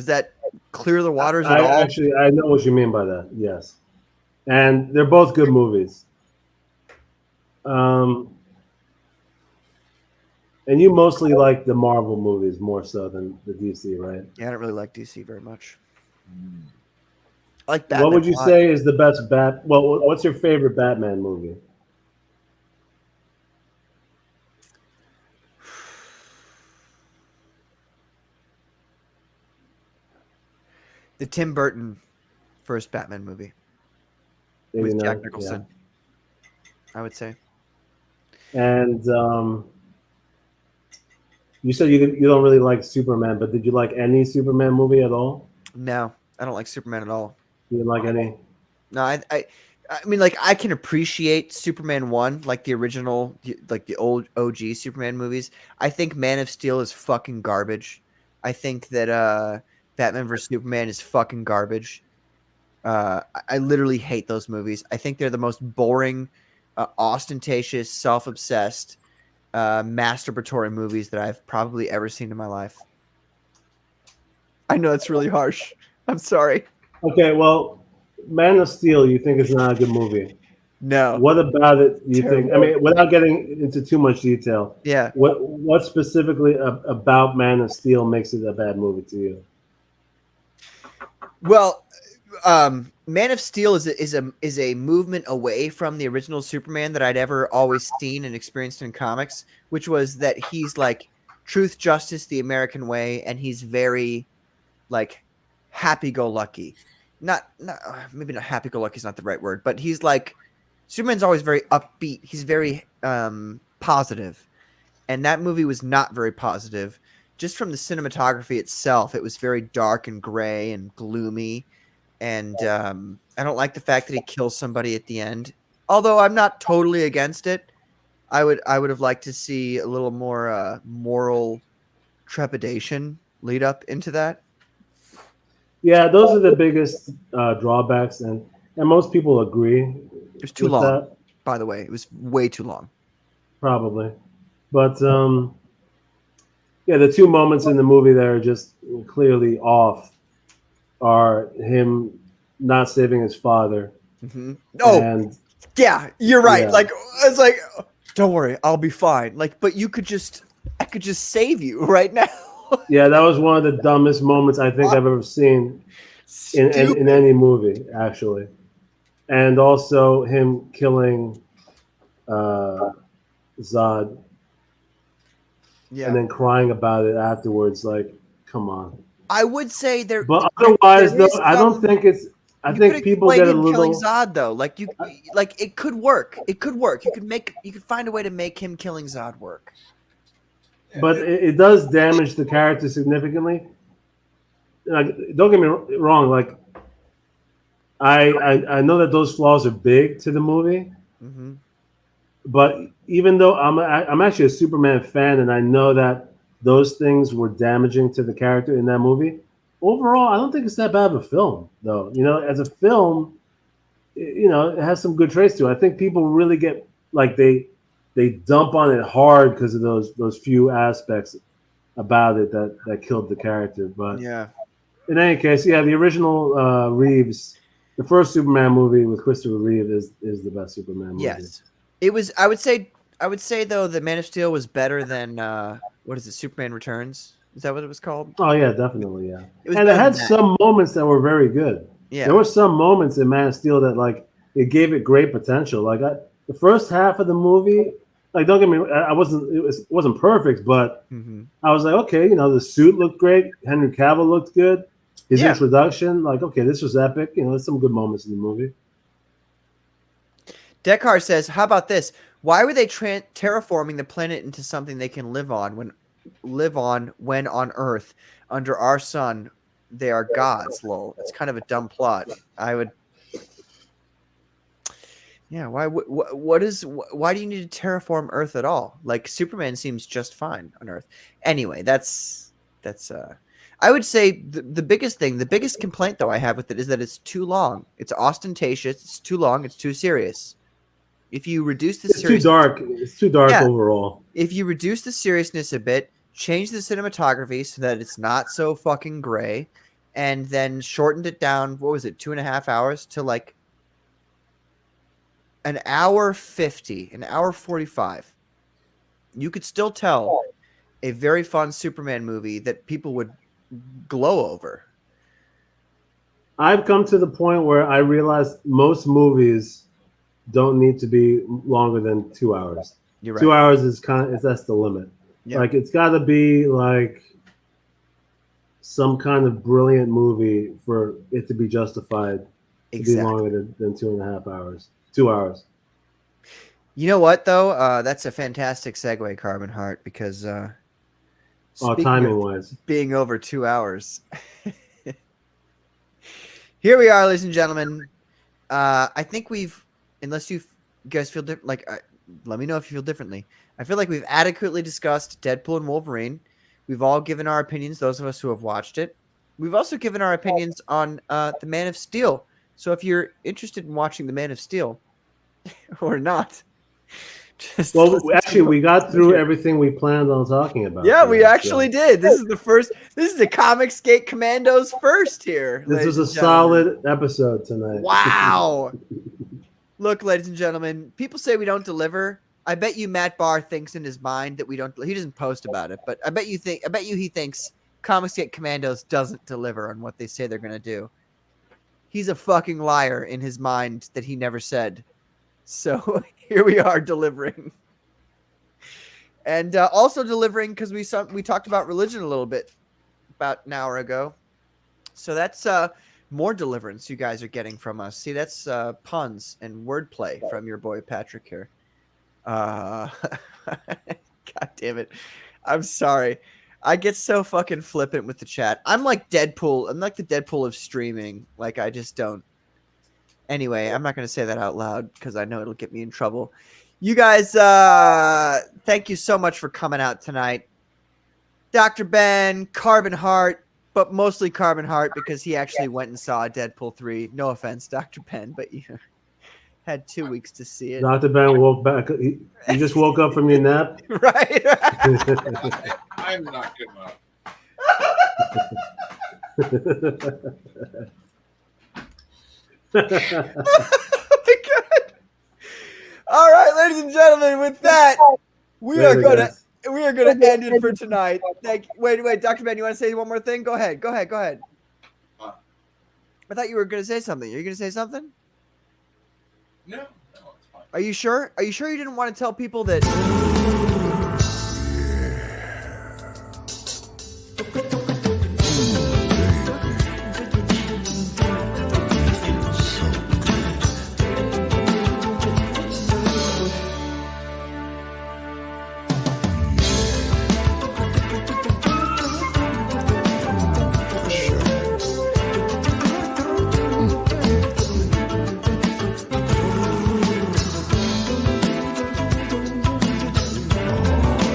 P: that clear the waters at all?
O: Actually, I know what you mean by that. Yes, and they're both good movies. And you mostly like the Marvel movies more so than the DC, right?
P: Yeah, I don't really like DC very much. I like Batman.
O: What would you say is the best Well, what's your favorite Batman movie?
P: The Tim Burton first Batman movie with Jack Nicholson. Yeah. I would say.
O: And you said you don't really like Superman, but did you like any Superman movie at all?
P: No, I don't like Superman at all.
O: You didn't like any?
P: No, I mean, like, I can appreciate Superman 1, like the original, like the old OG Superman movies. I think Man of Steel is fucking garbage. I think that Batman vs. Superman is fucking garbage. I literally hate those movies. I think they're the most boring, ostentatious, self-obsessed, masturbatory movies that I've probably ever seen in my life. I know it's really harsh. I'm sorry.
O: Okay, well, Man of Steel, you think it's not a good movie?
P: No.
O: What about it? You think? I
P: Terrible.
O: mean, without getting into too much detail.
P: Yeah.
O: What specifically about Man of Steel makes it a bad movie to you?
P: Well, Man of Steel is a movement away from the original Superman that I'd ever always seen and experienced in comics, which was that he's like truth, justice, the American way, and he's very like happy-go-lucky. Not maybe not happy-go-lucky is not the right word, but he's like Superman's always very upbeat. He's very positive, and that movie was not very positive. Just from the cinematography itself, it was very dark and gray and gloomy. And I don't like the fact that he kills somebody at the end. Although I'm not totally against it, I would have liked to see a little more moral trepidation lead up into that.
O: Yeah, those are the biggest drawbacks, and most people agree.
P: It was too
O: with
P: long,
O: that.
P: by the way. It was way too long.
O: Probably, but yeah, the two moments in the movie that are just clearly off are him not saving his father.
P: Mm-hmm. Oh,
O: and
P: yeah, you're right.
O: Yeah.
P: Like it's like, don't worry, I'll be fine. Like, but I could just save you right now.
O: yeah, that was one of the dumbest moments I think I've ever seen in any movie, actually. And also him killing Zod.
P: Yeah.
O: And then crying about it afterwards, like, come on.
P: I would say there.
O: But otherwise,
P: there
O: though,
P: is
O: I don't
P: some-
O: think it's. I
P: you
O: think
P: could
O: people
P: explain
O: get a
P: him killing
O: little.
P: Zod though. Like it could work. It could work. You could find a way to make him killing Zod work.
O: But it does damage the character significantly. Like, don't get me wrong. Like, I know that those flaws are big to the movie,
P: Mm-hmm.
O: but even though I'm actually a Superman fan, and I know that those things were damaging to the character in that movie. Overall, I don't think it's that bad of a film, though. You know, as a film, you know, it has some good traits to it. I think people really get like they dump on it hard because of those few aspects about it that killed the character. But
P: yeah,
O: in any case, yeah, the original Reeves, the first Superman movie with Christopher Reeve is the best Superman movie.
P: Yes, it was. I would say though, that Man of Steel was better than what is it? Superman Returns. Is that what it was called?
O: Oh yeah, definitely, yeah.
P: It was
O: And it
P: better
O: had
P: than that.
O: some moments that were very good.
P: Yeah.
O: There were some moments in Man of Steel that like it gave it great potential. Like the first half of the movie, like don't get me, it wasn't perfect, but
P: Mhm.
O: I was like, okay, you know, the suit looked great. Henry Cavill looked good. His
P: Yeah.
O: introduction, like, okay, this was epic. You know, there's some good moments in the movie.
P: Dekar says, "How about this? Why were they terraforming the planet into something they can live on when on Earth under our sun they are gods?" Lol. It's kind of a dumb plot. I would. Yeah. Why? Why do you need to terraform Earth at all? Like Superman seems just fine on Earth. Anyway, that's. I would say the biggest complaint though I have with it is that it's too long. It's ostentatious. It's too long. It's too serious. If you reduce the
O: It's too dark. It's too dark
P: Yeah.
O: overall.
P: If you reduce the seriousness a bit, change the cinematography so that it's not so fucking gray, and then shortened it down, what was it, 2.5 hours to like an hour 50, an hour 45, you could still tell a very fun Superman movie that people would glow over.
O: I've come to the point where I realize most movies don't need to be longer than 2 hours.
P: You're right.
O: 2 hours that's the limit.
P: Yeah.
O: Like it's got to be like some kind of brilliant movie for it to be justified to
P: Exactly.
O: be longer than 2.5 hours. 2 hours.
P: You know what though? That's a fantastic segue, Carbon Heart, because speaking
O: Timing
P: of
O: wise,
P: being over 2 hours. Here we are, ladies and gentlemen. I think we've, unless you guys feel different, like let me know if you feel differently. I feel like we've adequately discussed Deadpool and Wolverine. We've all given our opinions, those of us who have watched it. We've also given our opinions on the Man of Steel So if you're interested in watching The Man of Steel or not, just
O: Well,
P: listen to
O: actually, we got through
P: it.
O: everything we planned on talking about.
P: Yeah, we
O: today,
P: actually did. This is the first. This is the Comicsgate Commandos first here.
O: This was
P: ladies
O: a
P: and gentlemen.
O: solid episode tonight.
P: Wow. Look, ladies and gentlemen, people say we don't deliver. I bet you Matt Barr thinks in his mind that we don't. He doesn't post about it, but I bet you he thinks Comicsgate Commandos doesn't deliver on what they say they're going to do. He's a fucking liar in his mind that he never said. So here we are delivering. And also delivering because we talked about religion a little bit about an hour ago. So that's more deliverance you guys are getting from us. See, that's puns and wordplay from your boy Patrick here. God damn it. I'm sorry. I get so fucking flippant with the chat. I'm like Deadpool. I'm like the Deadpool of streaming. Like, I just don't. Anyway, I'm not going to say that out loud because I know it'll get me in trouble. You guys, thank you so much for coming out tonight. Dr. Ben, Carbon Heart, but mostly Carbon Heart because he actually went and saw Deadpool 3. No offense, Dr. Ben, but you had 2 weeks to see it.
O: Dr. Ben woke back. You just woke up from your nap?
P: Right.
Q: I'm not good enough.
P: Oh my God. All right, ladies and gentlemen, with that, we are going to end it for tonight. Wait, Dr. Ben, you want to say one more thing? Go ahead. I thought you were going to say something. Are you going to say something?
Q: No,
P: Are you sure? Are you sure you didn't want to tell people that